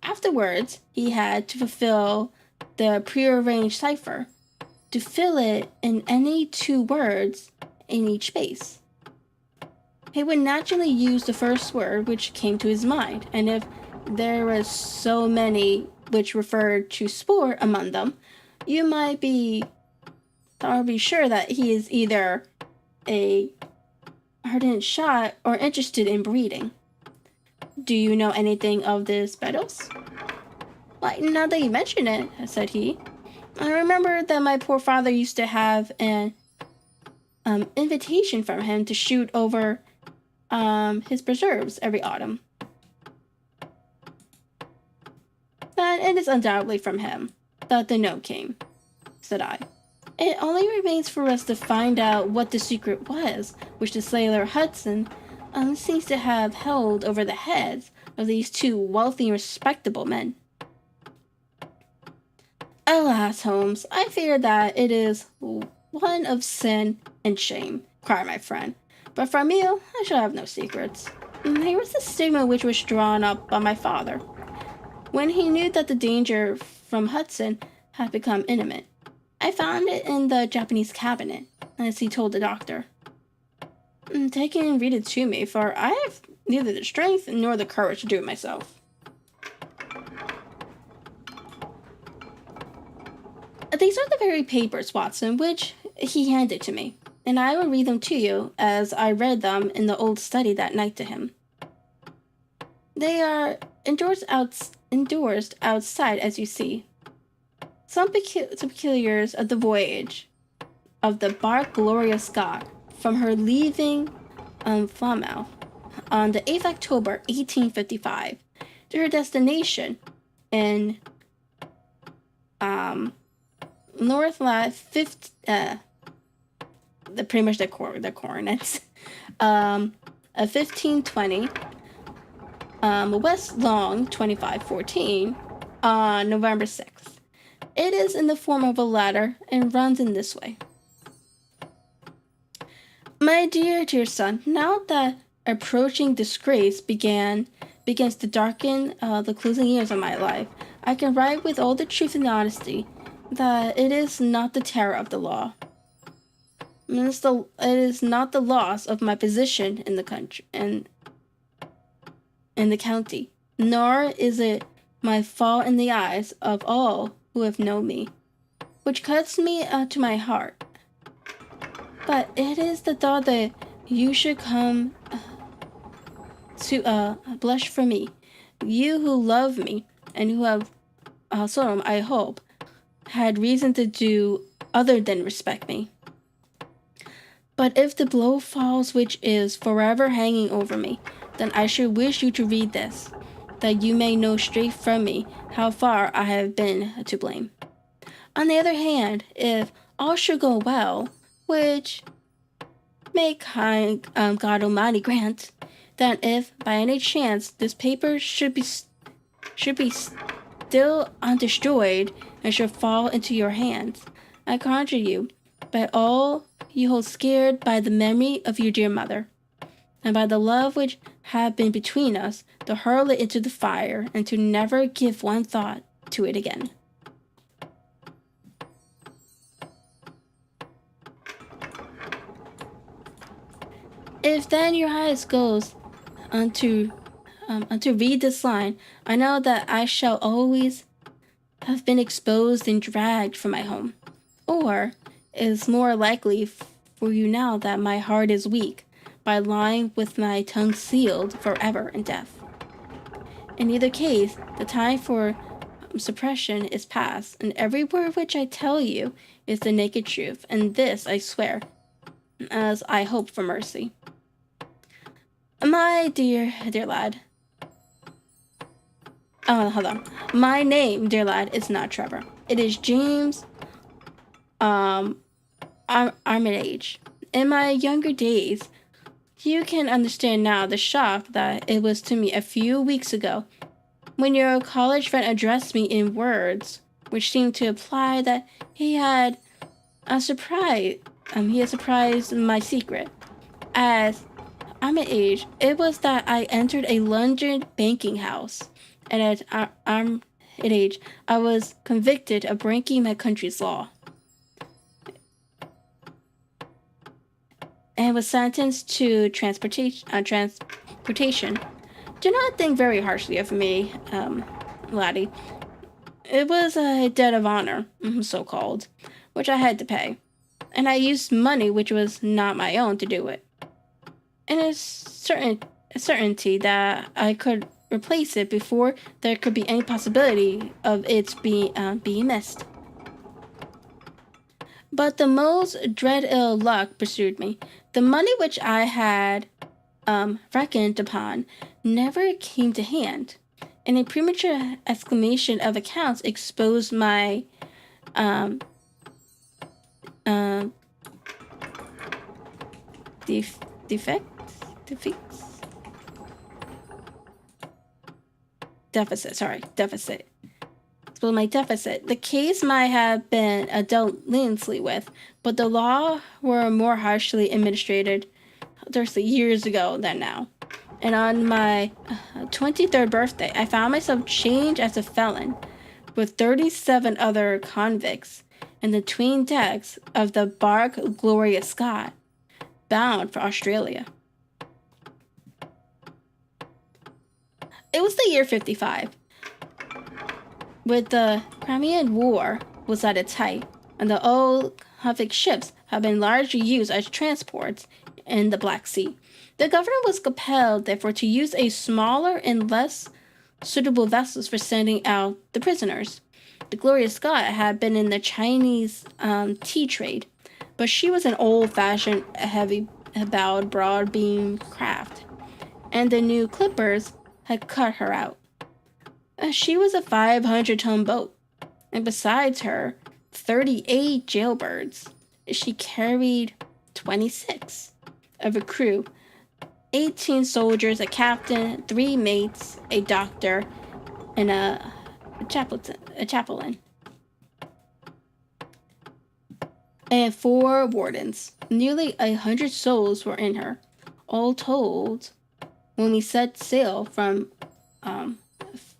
S2: Afterwards, he had to fulfill the prearranged cipher, to fill it in any 2 words in each space. He would naturally use the first word which came to his mind, and if there were so many which referred to sport among them, you might be sure that he is either a ardent shot or interested in breeding. Do you know anything of this Beddoes? Why, now that you mention it, said he, I remember that my poor father used to have an invitation from him to shoot over his preserves every autumn. Then it is undoubtedly from him that the note came, said I. It only remains for us to find out what the secret was which the sailor Hudson seems to have held over the heads of these 2 wealthy and respectable men. Alas, Holmes, I fear that it is one of sin and shame, cried my friend. But from you, I shall have no secrets. Here was the stigma which was drawn up by my father, when he knew that the danger from Hudson had become imminent. I found it in the Japanese cabinet, as he told the doctor. Take it and read it to me, for I have neither the strength nor the courage to do it myself. These are the very papers, Watson, which he handed to me, and I will read them to you as I read them in the old study that night to him. They are endorsed outside, as you see. Some peculiars of the voyage of the bark Gloria Scott from her leaving Falmouth on the 8th October 1855 to her destination in North Lat 50, pretty much the coordinates, 1520, West Long 2514 on November 6th. It is in the form of a letter and runs in this way. My dear son, now that approaching disgrace begins to darken the closing years of my life, I can write with all the truth and honesty that it is not the terror of the law. It is not the loss of my position in the country and in the county, nor is it my fault in the eyes of all who have known me, which cuts me to my heart. But it is the thought that you should come to blush for me, you who love me and who have also, I hope, had reason to do other than respect me. But if the blow falls which is forever hanging over me, then I should wish you to read this, that you may know straight from me how far I have been to blame. On the other hand, if all should go well, which may kind God Almighty grant, then if by any chance this paper should be still undestroyed and should fall into your hands, I conjure you, by all you hold scared by the memory of your dear mother, and by the love which had been between us, to hurl it into the fire, and to never give one thought to it again. If then your highest goes unto read this line, I know that I shall always have been exposed and dragged from my home. Or it is more likely for you now that my heart is weak, by lying with my tongue sealed forever in death. In either case, the time for suppression is past, and every word which I tell you is the naked truth, and this I swear, as I hope for mercy. My dear lad. Oh, hold on. My name, dear lad, is not Trevor. It is James Armitage. In my younger days, you can understand now the shock that it was to me a few weeks ago when your college friend addressed me in words which seemed to imply that he had surprised my secret. As Armitage, it was that I entered a London banking house, and at Armitage, I was convicted of breaking my country's law, and was sentenced to transportation. Do not think very harshly of me, laddie. It was a debt of honor, so-called, which I had to pay, and I used money which was not my own to do it. And a certainty that I could replace it before there could be any possibility of its being missed. But the most dread ill luck pursued me. The money which I had reckoned upon never came to hand, and a premature exclamation of accounts exposed my deficit. Well, my deficit. The case might have been dealt leniently with, but the law were more harshly administered 30 years ago than now. And on my 23rd birthday, I found myself chained as a felon with 37 other convicts in the tween decks of the bark Gloria Scott, bound for Australia. It was the year 55. With the Crimean War was at its height, and the old convict ships had been largely used as transports in the Black Sea. The government was compelled, therefore, to use a smaller and less suitable vessels for sending out the prisoners. The Gloria Scott had been in the Chinese tea trade, but she was an old-fashioned, heavy-bowed, broad-beam craft, and the new clippers had cut her out. She was a 500-ton boat, and besides her, 38 jailbirds. She carried 26 of a crew, 18 soldiers, a captain, 3 mates, a doctor, and a chaplain, and 4 wardens. Nearly 100 souls were in her, all told, when we set sail from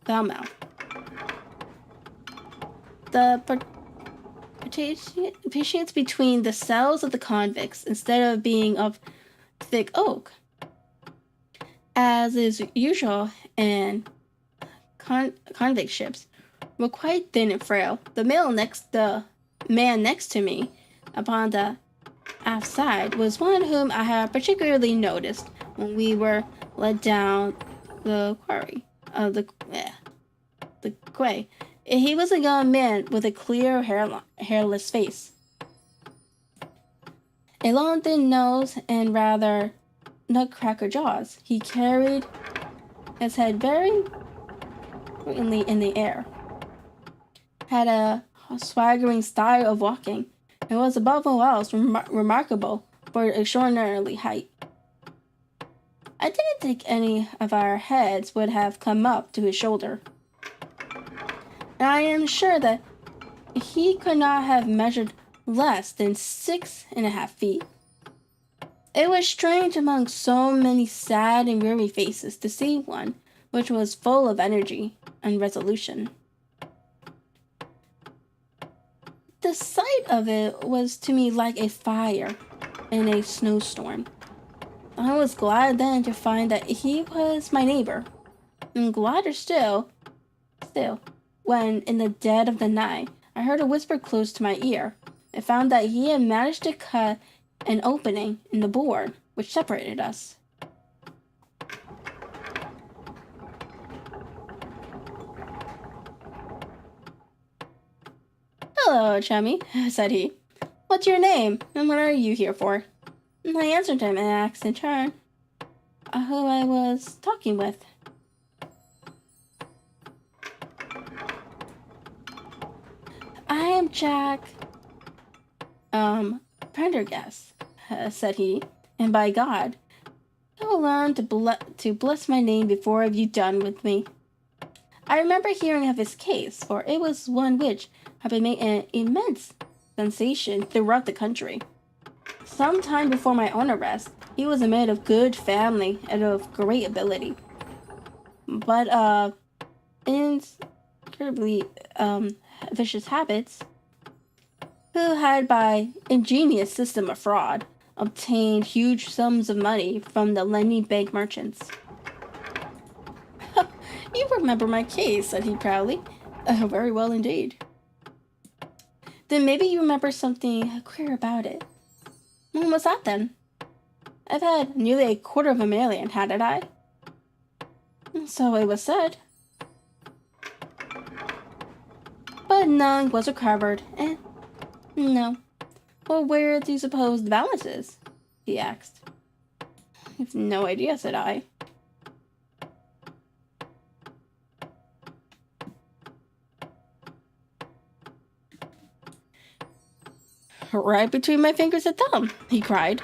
S2: Falmouth. The partitions between the cells of the convicts, instead of being of thick oak, as is usual in convict ships, were quite thin and frail. The man next to me upon the aft side was one whom I had particularly noticed when we were led down the quay. He was a young man with a clear, hairless face, a long thin nose, and rather nutcracker jaws. He carried his head very frequently in the air, had a swaggering style of walking, and was above all else remarkable for extraordinary height. I didn't think any of our heads would have come up to his shoulder, and I am sure that he could not have measured less than 6.5 feet. It was strange among so many sad and weary faces to see one which was full of energy and resolution. The sight of it was to me like a fire in a snowstorm. I was glad then to find that he was my neighbor, and gladder still, when in the dead of the night I heard a whisper close to my ear. I found that he had managed to cut an opening in the board which separated us. "Hello, chummy," said he. "What's your name, and what are you here for?" I answered him and asked in turn who I was talking with. "I am Jack Prendergast," said he, "and by God, I will learn to bless my name before you've done with me." I remember hearing of his case, for it was one which had been made an immense sensation throughout the country. Some time before my own arrest, he was a man of good family and of great ability, but incredibly vicious habits, who had by ingenious system of fraud obtained huge sums of money from the lending bank merchants. "You remember my case," said he proudly. "Very well indeed." "Then maybe you remember something queer about it." "When was that then?" "I've had nearly $250,000, hadn't I?" "So it was said." "But none was recovered, and no. Well, where do you suppose the balance is?" he asked. "I have no idea," said I. "Right between my fingers and thumb," he cried.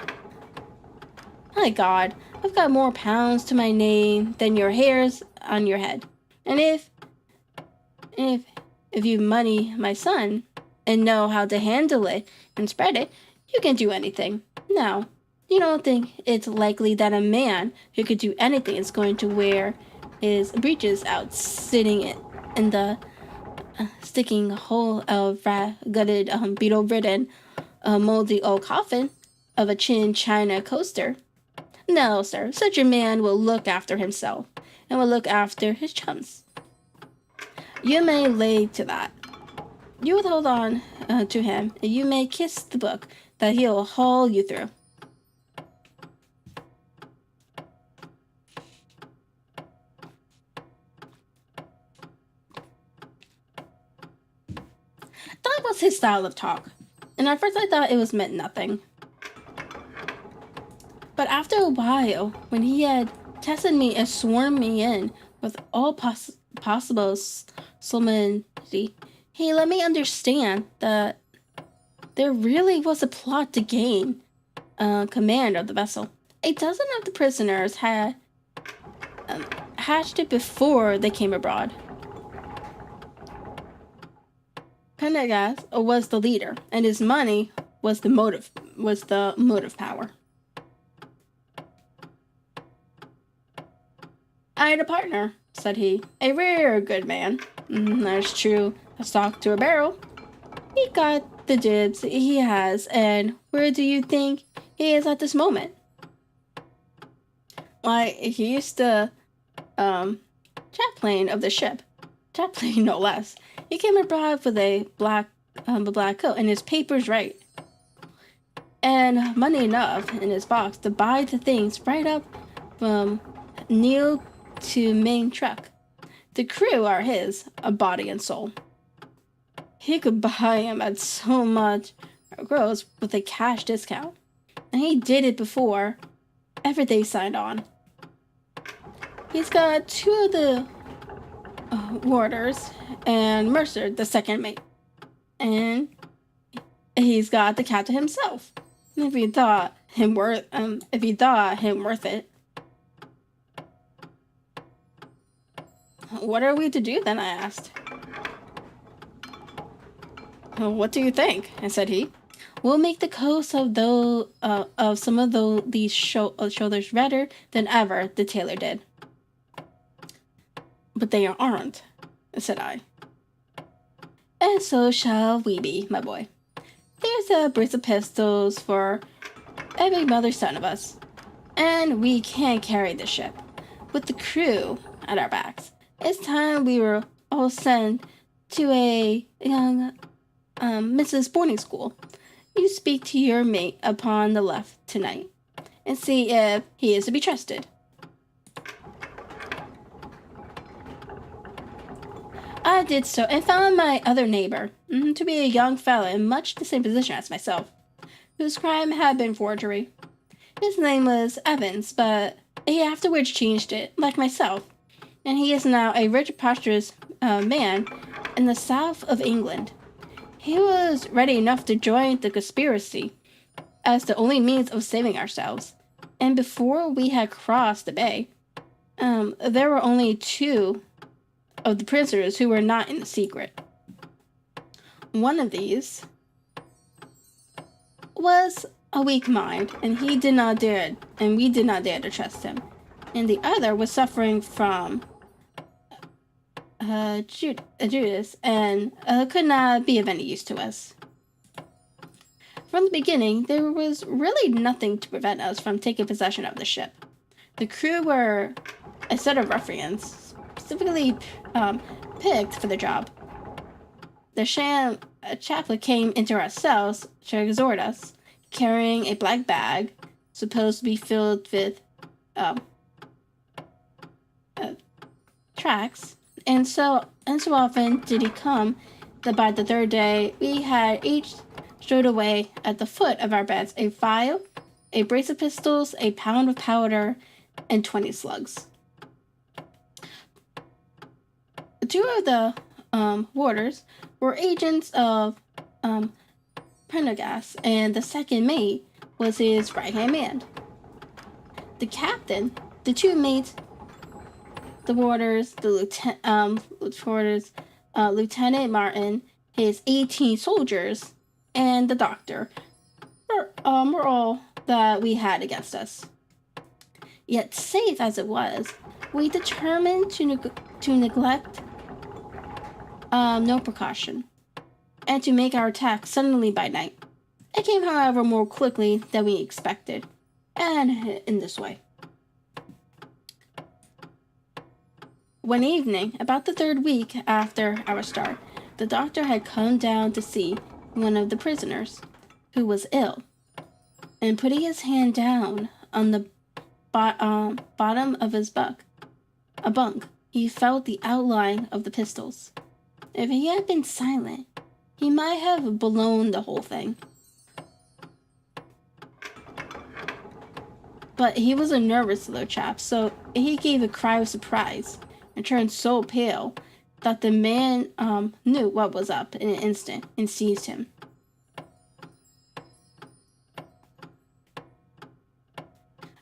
S2: "My God, I've got more pounds to my name than your hairs on your head. And if you money my son and know how to handle it and spread it, you can do anything. Now, you don't think it's likely that a man who could do anything is going to wear his breeches out sitting in the sticking hole of gutted, beetle-ridden, moldy old coffin of a China coaster? No, sir, such a man will look after himself, and will look after his chums. You may lay to that. You would hold on to him, and you may kiss the book that he'll haul you through." That was his style of talk, and at first I thought it was meant nothing. But after a while, when he had tested me and sworn me in with all possible solemnity, he let me understand that there really was a plot to gain command of the vessel. A dozen of the prisoners had hatched it before they came abroad. Prendergast was the leader, and his money was the motive power. "I had a partner," said he, "a rare good man. That's true, a stock to a barrel. He got the dibs, he has, and where do you think he is at this moment? Why, he used to, chaplain of the ship. Chaplain, no less. He came abroad with a black coat, and his papers right, and money enough in his box to buy the things right up from Neil to main truck. The crew are his, a body and soul. he could buy him at so much gross with a cash discount. And he did it before everything signed on. He's got 2 of the warders and Mercer, the second mate. And he's got the captain himself. If he thought him worth it. What are we to do then? I asked. What do you think? Said he. We'll make the coast of some of these shoulders redder than ever, the tailor did. But they aren't, said I. And so shall we be, my boy. There's a brace of pistols for every mother's son of us. And we can't carry the ship with the crew at our backs. It's time we were all sent to a young Mrs. boarding school. You speak to your mate upon the left tonight and see if he is to be trusted. I did so and found my other neighbor to be a young fellow in much the same position as myself, whose crime had been forgery. His name was Evans, but he afterwards changed it, like myself, and he is now a rich, prosperous man in the south of England. He was ready enough to join the conspiracy as the only means of saving ourselves, and before we had crossed the bay, there were only 2 of the prisoners who were not in the secret. One of these was a weak mind, and we did not dare to trust him. And the other was suffering from Judas, and could not be of any use to us. From the beginning, there was really nothing to prevent us from taking possession of the ship. The crew were a set of ruffians, specifically picked for the job. The sham chaplain came into our cells to exhort us, carrying a black bag supposed to be filled with tracts. And so often did he come that by the 3rd day we had each stowed away at the foot of our beds a vial, a brace of pistols, a pound of powder, and 20 slugs. 2 of the warders were agents of Prendergast, and the second mate was his right-hand man. The captain, the 2 mates, the warders, the Lieutenant Martin, his 18 soldiers, and the doctor were all that we had against us. Yet, safe as it was, we determined to neglect no precaution, and to make our attack suddenly by night. It came, however, more quickly than we expected, and in this way. One evening, about the 3rd week after our start, the doctor had come down to see one of the prisoners, who was ill, and putting his hand down on the bottom of his bunk, he felt the outline of the pistols. If he had been silent, he might have blown the whole thing. But he was a nervous little chap, so he gave a cry of surprise and turned so pale that the man knew what was up in an instant and seized him.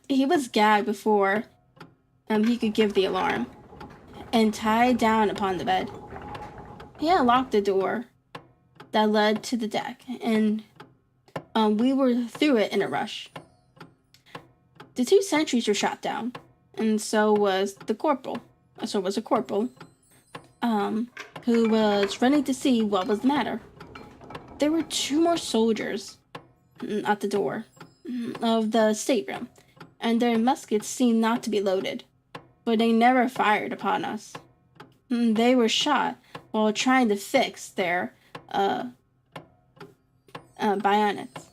S2: He was gagged before he could give the alarm and tied down upon the bed. He had locked the door that led to the deck, and we were through it in a rush. The 2 sentries were shot down, and so was a corporal, who was running to see what was the matter. There were 2 more soldiers at the door of the stateroom, and their muskets seemed not to be loaded, but they never fired upon us. They were shot while trying to fix their bayonets.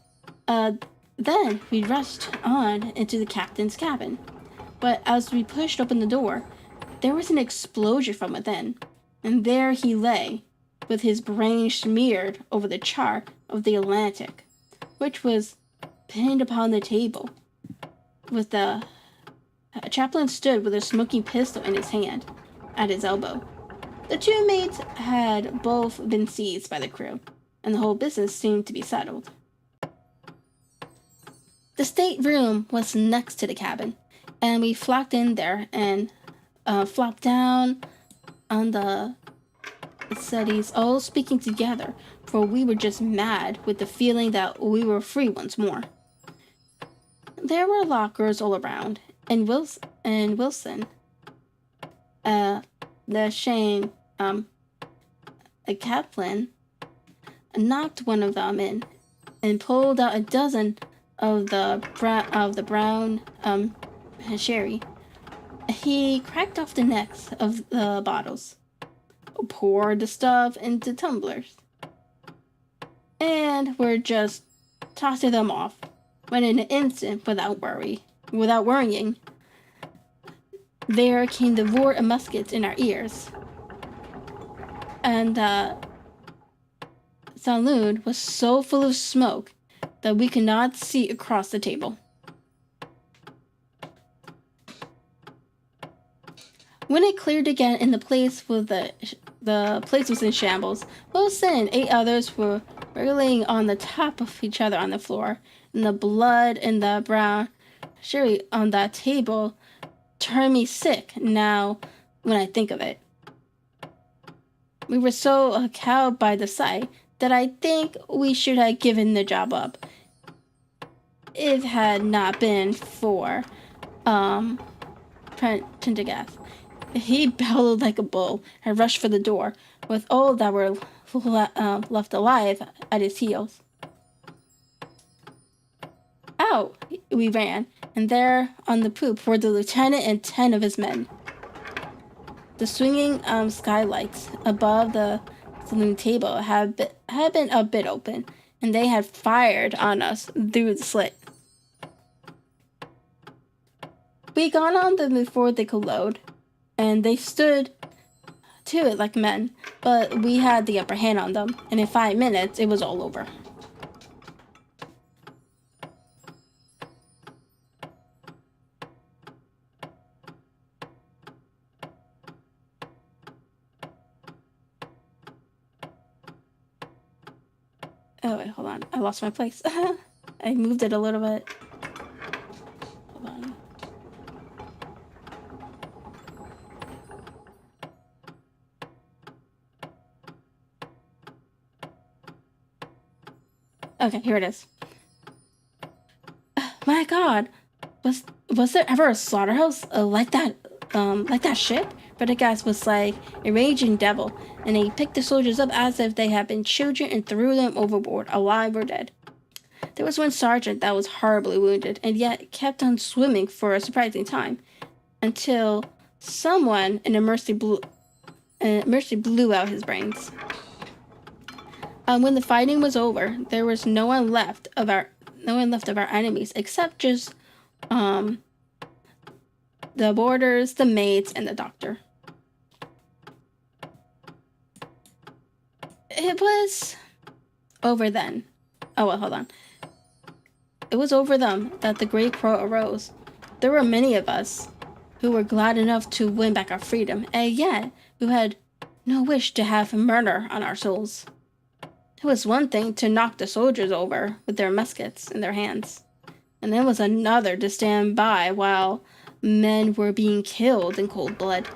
S2: Then we rushed on into the captain's cabin, but as we pushed open the door, there was an explosion from within, and there he lay, with his brain smeared over the chart of the Atlantic, which was pinned upon the table. With the chaplain stood with a smoking pistol in his hand, at his elbow. The two mates had both been seized by the crew, and the whole business seemed to be settled. The stateroom was next to the cabin, and we flocked in there and flopped down on the settees, all speaking together, for we were just mad with the feeling that we were free once more. There were lockers all around, and Wilson, the Shane, a captain, knocked one of them in, and pulled out a dozen of the brown sherry. He cracked off the necks of the bottles, poured the stuff into tumblers, and were just tossing them off when in an instant, without worrying, there came the roar of muskets in our ears. And the saloon was so full of smoke that we could not see across the table. When it cleared again and the place was in shambles, Wilson and 8 others were wriggling on the top of each other on the floor, and the blood and the brown sherry on that table turned me sick now when I think of it. We were so cowed by the sight that I think we should have given the job up, if it had not been for Prendergast. He bellowed like a bull and rushed for the door, with all that were left alive at his heels. Out we ran, and there on the poop were the lieutenant and 10 of his men. The swinging skylights above the saloon table had been a bit open, and they had fired on us through the slit. We got on them before they could load, and they stood to it like men, but we had the upper hand on them, and in 5 minutes it was all over. Oh, wait, hold on. I lost my place. I moved it a little bit. Hold on. Okay, here it is. My God, was there ever a slaughterhouse like that ship? Prendergast was like a raging devil, and he picked the soldiers up as if they had been children and threw them overboard, alive or dead. There was one sergeant that was horribly wounded, and yet kept on swimming for a surprising time, until someone in a mercy blew out his brains. When the fighting was over, there was no one left of our enemies except just the boarders, the maids, and the doctor. It was over then. Oh, well, hold on. It was over them that the great quarrel arose. There were many of us who were glad enough to win back our freedom, and yet who had no wish to have murder on our souls. It was one thing to knock the soldiers over with their muskets in their hands, and it was another to stand by while men were being killed in cold blood.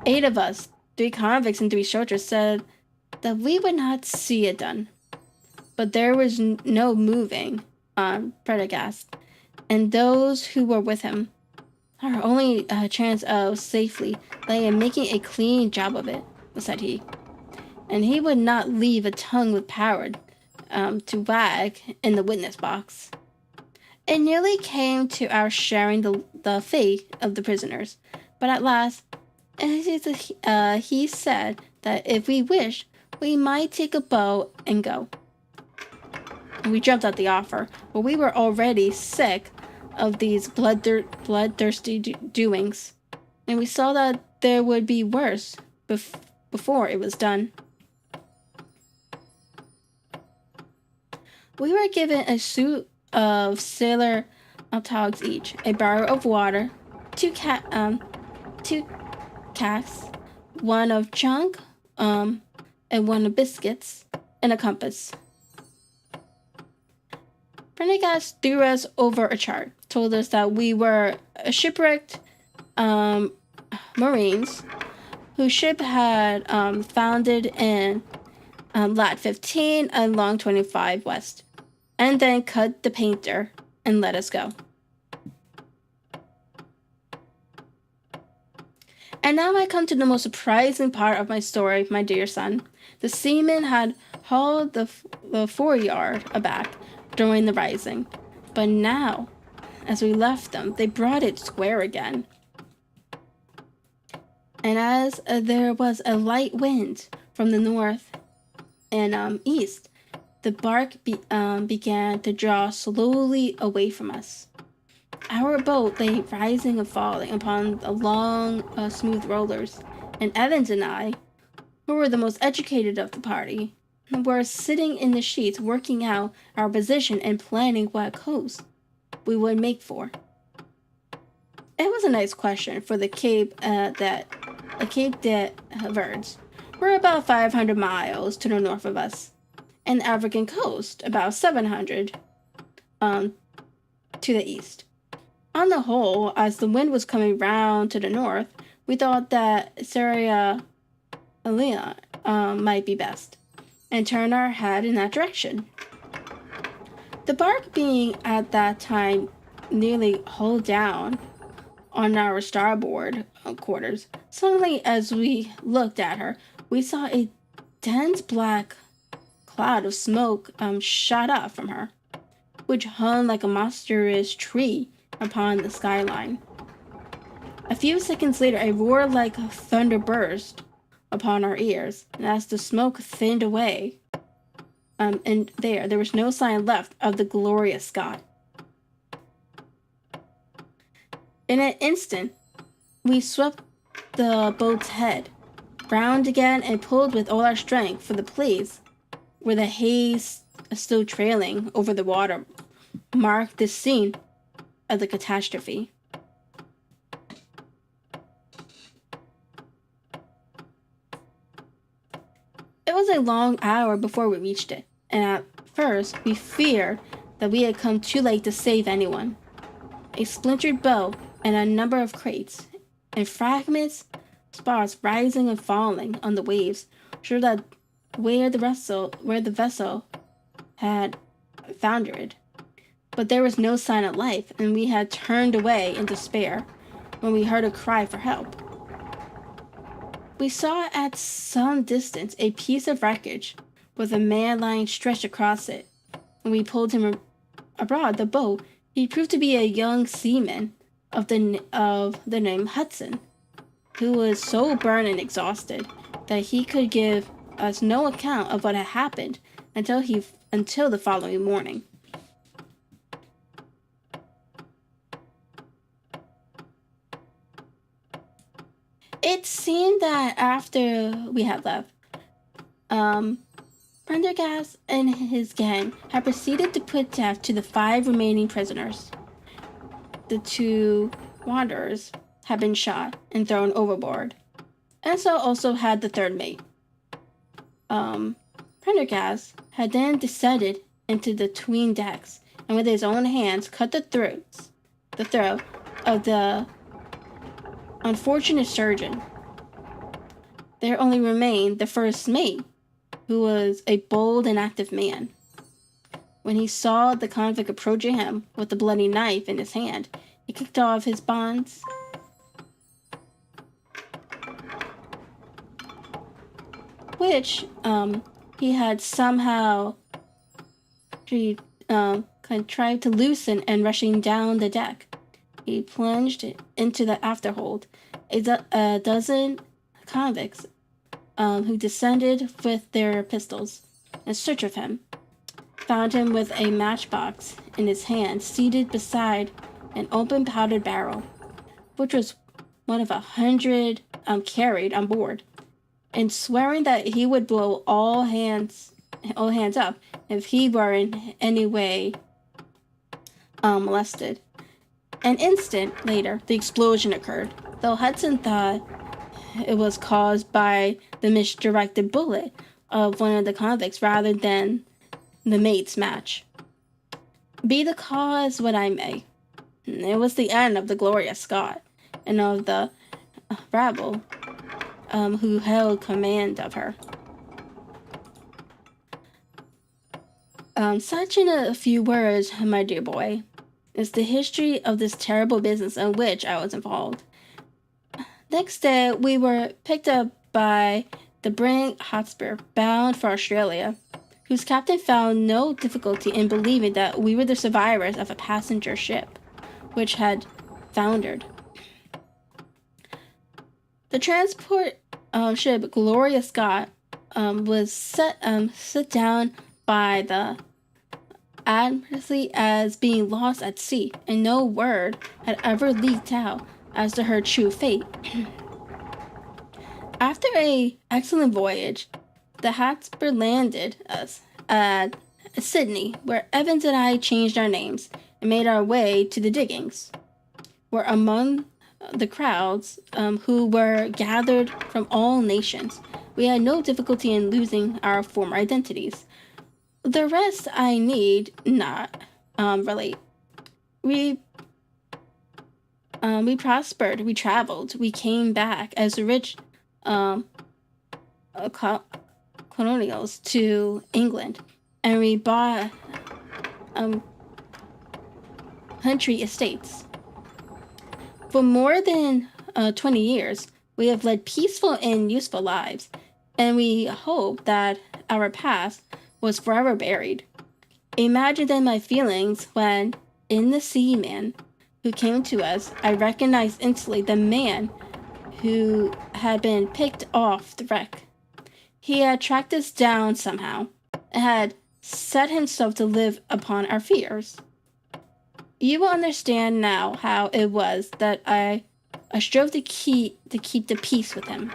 S2: 8 of us, 3 convicts and 3 soldiers, said that we would not see it done. But there was no moving on Prendergast, and those who were with him. Our only chance of safely lay in making a clean job of it, said he. And he would not leave a tongue with power to wag in the witness box. It nearly came to our sharing the fate of the prisoners, but at last he said that if we wished, we might take a boat and go. We jumped at the offer, but we were already sick of these bloodthirsty doings, and we saw that there would be worse before it was done. We were given a suit of sailor togs each, a barrel of water, two casks, one of junk, and one of biscuits, and a compass. Prendergast threw us over a chart, told us that we were shipwrecked Marines whose ship had founded in lat 15 and long 25 west, and then cut the painter and let us go. And now I come to the most surprising part of my story, my dear son. The seamen had hauled the foreyard aback during the rising, but now, as we left them, they brought it square again. And as there was a light wind from the north and east, the bark began to draw slowly away from us. Our boat lay rising and falling upon the long, smooth rollers, and Evans and I, who were the most educated of the party, were sitting in the sheets working out our position and planning what coast we would make for. It was a nice question for the Cape de Verds. We're about 500 miles to the north of us, and the African coast about 700 to the east. On the whole, as the wind was coming round to the north, we thought that Sierra Leone might be best, and turn our head in that direction. The bark being at that time nearly hull down on our starboard quarters, suddenly as we looked at her, we saw a dense black cloud of smoke shot up from her, which hung like a monstrous tree upon the skyline. A few seconds later, a roar like thunder burst upon our ears, and as the smoke thinned away, and there was no sign left of the glorious sky. In an instant, we swept the boat's head round again and pulled with all our strength for the place where the haze still trailing over the water marked the scene of the catastrophe. It was a long hour before we reached it, and at first we feared that we had come too late to save anyone. A splintered boat and a number of crates and fragments, spars rising and falling on the waves, showed that where the vessel had foundered. But there was no sign of life, and we had turned away in despair when we heard a cry for help. We saw at some distance a piece of wreckage with a man lying stretched across it. When we pulled him aboard the boat, he proved to be a young seaman of the name Hudson, who was so burned and exhausted that he could give us no account of what had happened until the following morning. It seemed that after we had left, Prendergast and his gang had proceeded to put death to the 5 remaining prisoners. The 2 wanderers had been shot and thrown overboard, and so also had the 3rd mate. Prendergast had then descended into the 'tween decks and with his own hands cut the throat of the unfortunate surgeon. There only remained the 1st mate, who was a bold and active man. When he saw the convict approaching him with the bloody knife in his hand, he kicked off his bonds, which he had somehow contrived to loosen, and rushing down the deck, he plunged into the afterhold. A dozen convicts who descended with their pistols in search of him found him with a matchbox in his hand, seated beside an open powdered barrel, which was one of 100 carried on board, and swearing that he would blow all hands up if he were in any way molested. An instant later, the explosion occurred, though Hudson thought it was caused by the misdirected bullet of one of the convicts rather than the mates' match. Be the cause what I may, it was the end of the Gloria Scott and of the rabble who held command of her. Such in a few words, my dear boy, is the history of this terrible business in which I was involved. Next day, we were picked up by the brig Hotspur, bound for Australia, whose captain found no difficulty in believing that we were the survivors of a passenger ship, which had foundered. The transport ship Gloria Scott was set down by the Admiralty as being lost at sea, and no word had ever leaked out as to her true fate. After an excellent voyage, the Hotspur landed us at Sydney, where Evans and I changed our names and made our way to the diggings. We're among the crowds who were gathered from all nations. We had no difficulty in losing our former identities. The rest I need not relate. We prospered, we traveled, we came back as rich colonials to England, and we bought country estates. For more than 20 years, we have led peaceful and useful lives, and we hope that our past was forever buried. Imagine then my feelings when, in the seaman who came to us, I recognized instantly the man who had been picked off the wreck. He had tracked us down somehow, and had set himself to live upon our fears. You will understand now how it was that I strove to keep the peace with him.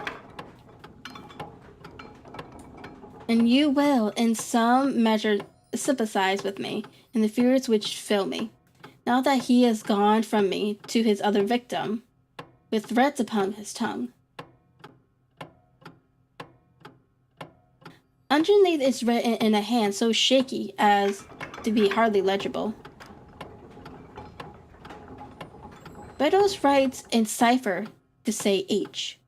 S2: And you will, in some measure, sympathize with me in the fears which fill me, now that he has gone from me to his other victim, with threats upon his tongue. Underneath is written in a hand so shaky as to be hardly legible. Beddoes writes in cipher to say H.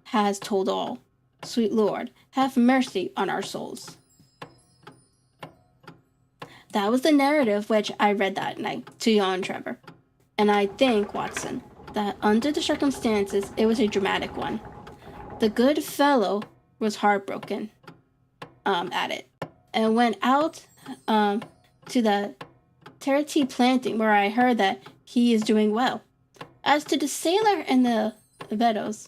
S2: Has told all. Sweet Lord, have mercy on our souls. That was the narrative which I read that night to Jan Trevor. And I think, Watson, that under the circumstances it was a dramatic one. The good fellow was heartbroken at it, and went out to the Terity planting, where I heard that he is doing well. As to the sailor and the Beddoes,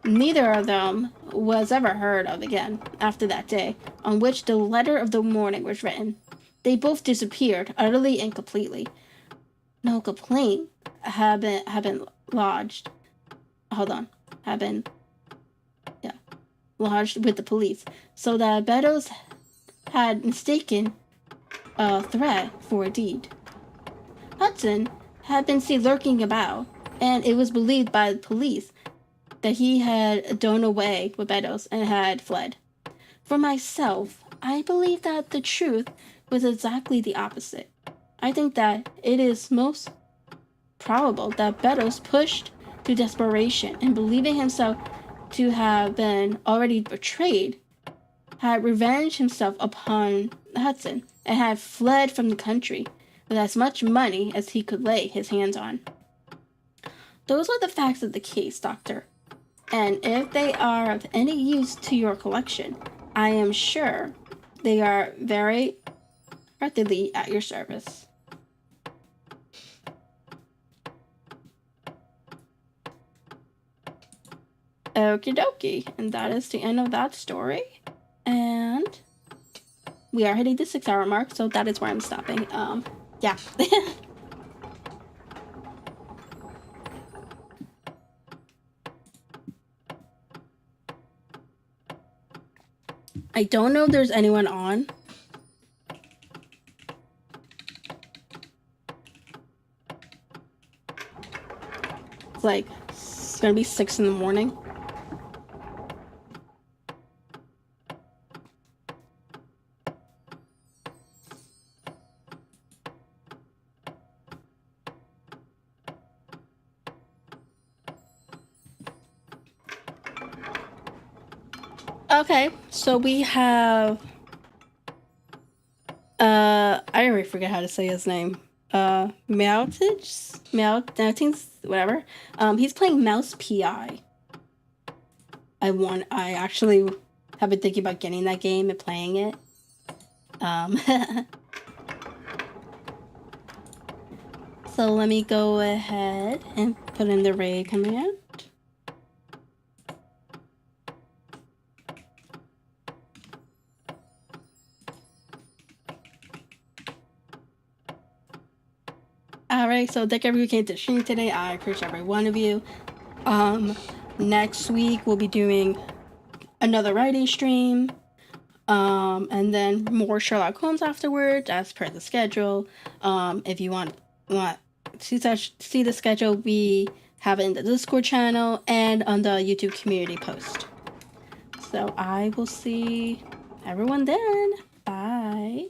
S2: neither of them was ever heard of again after that day on which the letter of the morning was written. They both disappeared utterly and completely. No complaint had been lodged. Lodged with the police, so that Beddoes had mistaken a threat for a deed. Hudson had been seen lurking about, and it was believed by the police that he had done away with Beddoes and had fled. For myself, I believe that the truth was exactly the opposite. I think that it is most probable that Beddoes, pushed to desperation and believing himself to have been already betrayed, had revenged himself upon Hudson and had fled from the country with as much money as he could lay his hands on. Those are the facts of the case, Doctor, and if they are of any use to your collection, I am sure they are very heartily at your service. Okie dokie, and that is the end of that story. And we are hitting the 6-hour mark, so that is where I'm stopping. Yeah. I don't know if there's anyone on. It's gonna be 6 in the morning. Okay, so we have I already forget how to say his name. Moutings, whatever. He's playing Mouse PI. I actually have been thinking about getting that game and playing it. So let me go ahead and put in the raid command. Alright, so thank everyone who came to the stream today. I appreciate every one of you. Next week we'll be doing another writing stream. And then more Sherlock Holmes afterwards, as per the schedule. If you want to see the schedule, we have it in the Discord channel and on the YouTube community post. So I will see everyone then. Bye.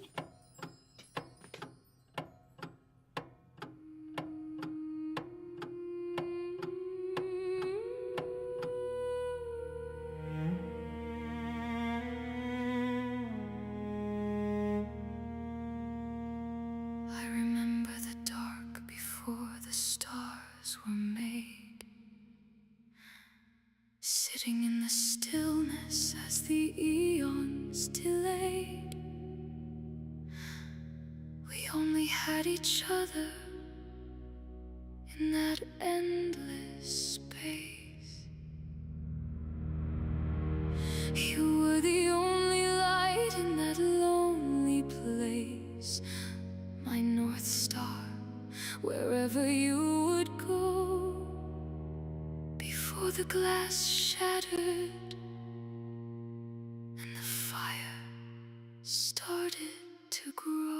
S1: I remember the dark before the stars were made, sitting in the stillness as the eons delayed. We only had each other in that endless space. You were the only light in that lonely place, my North Star, wherever you would go. Before the glass shattered and the fire started to grow.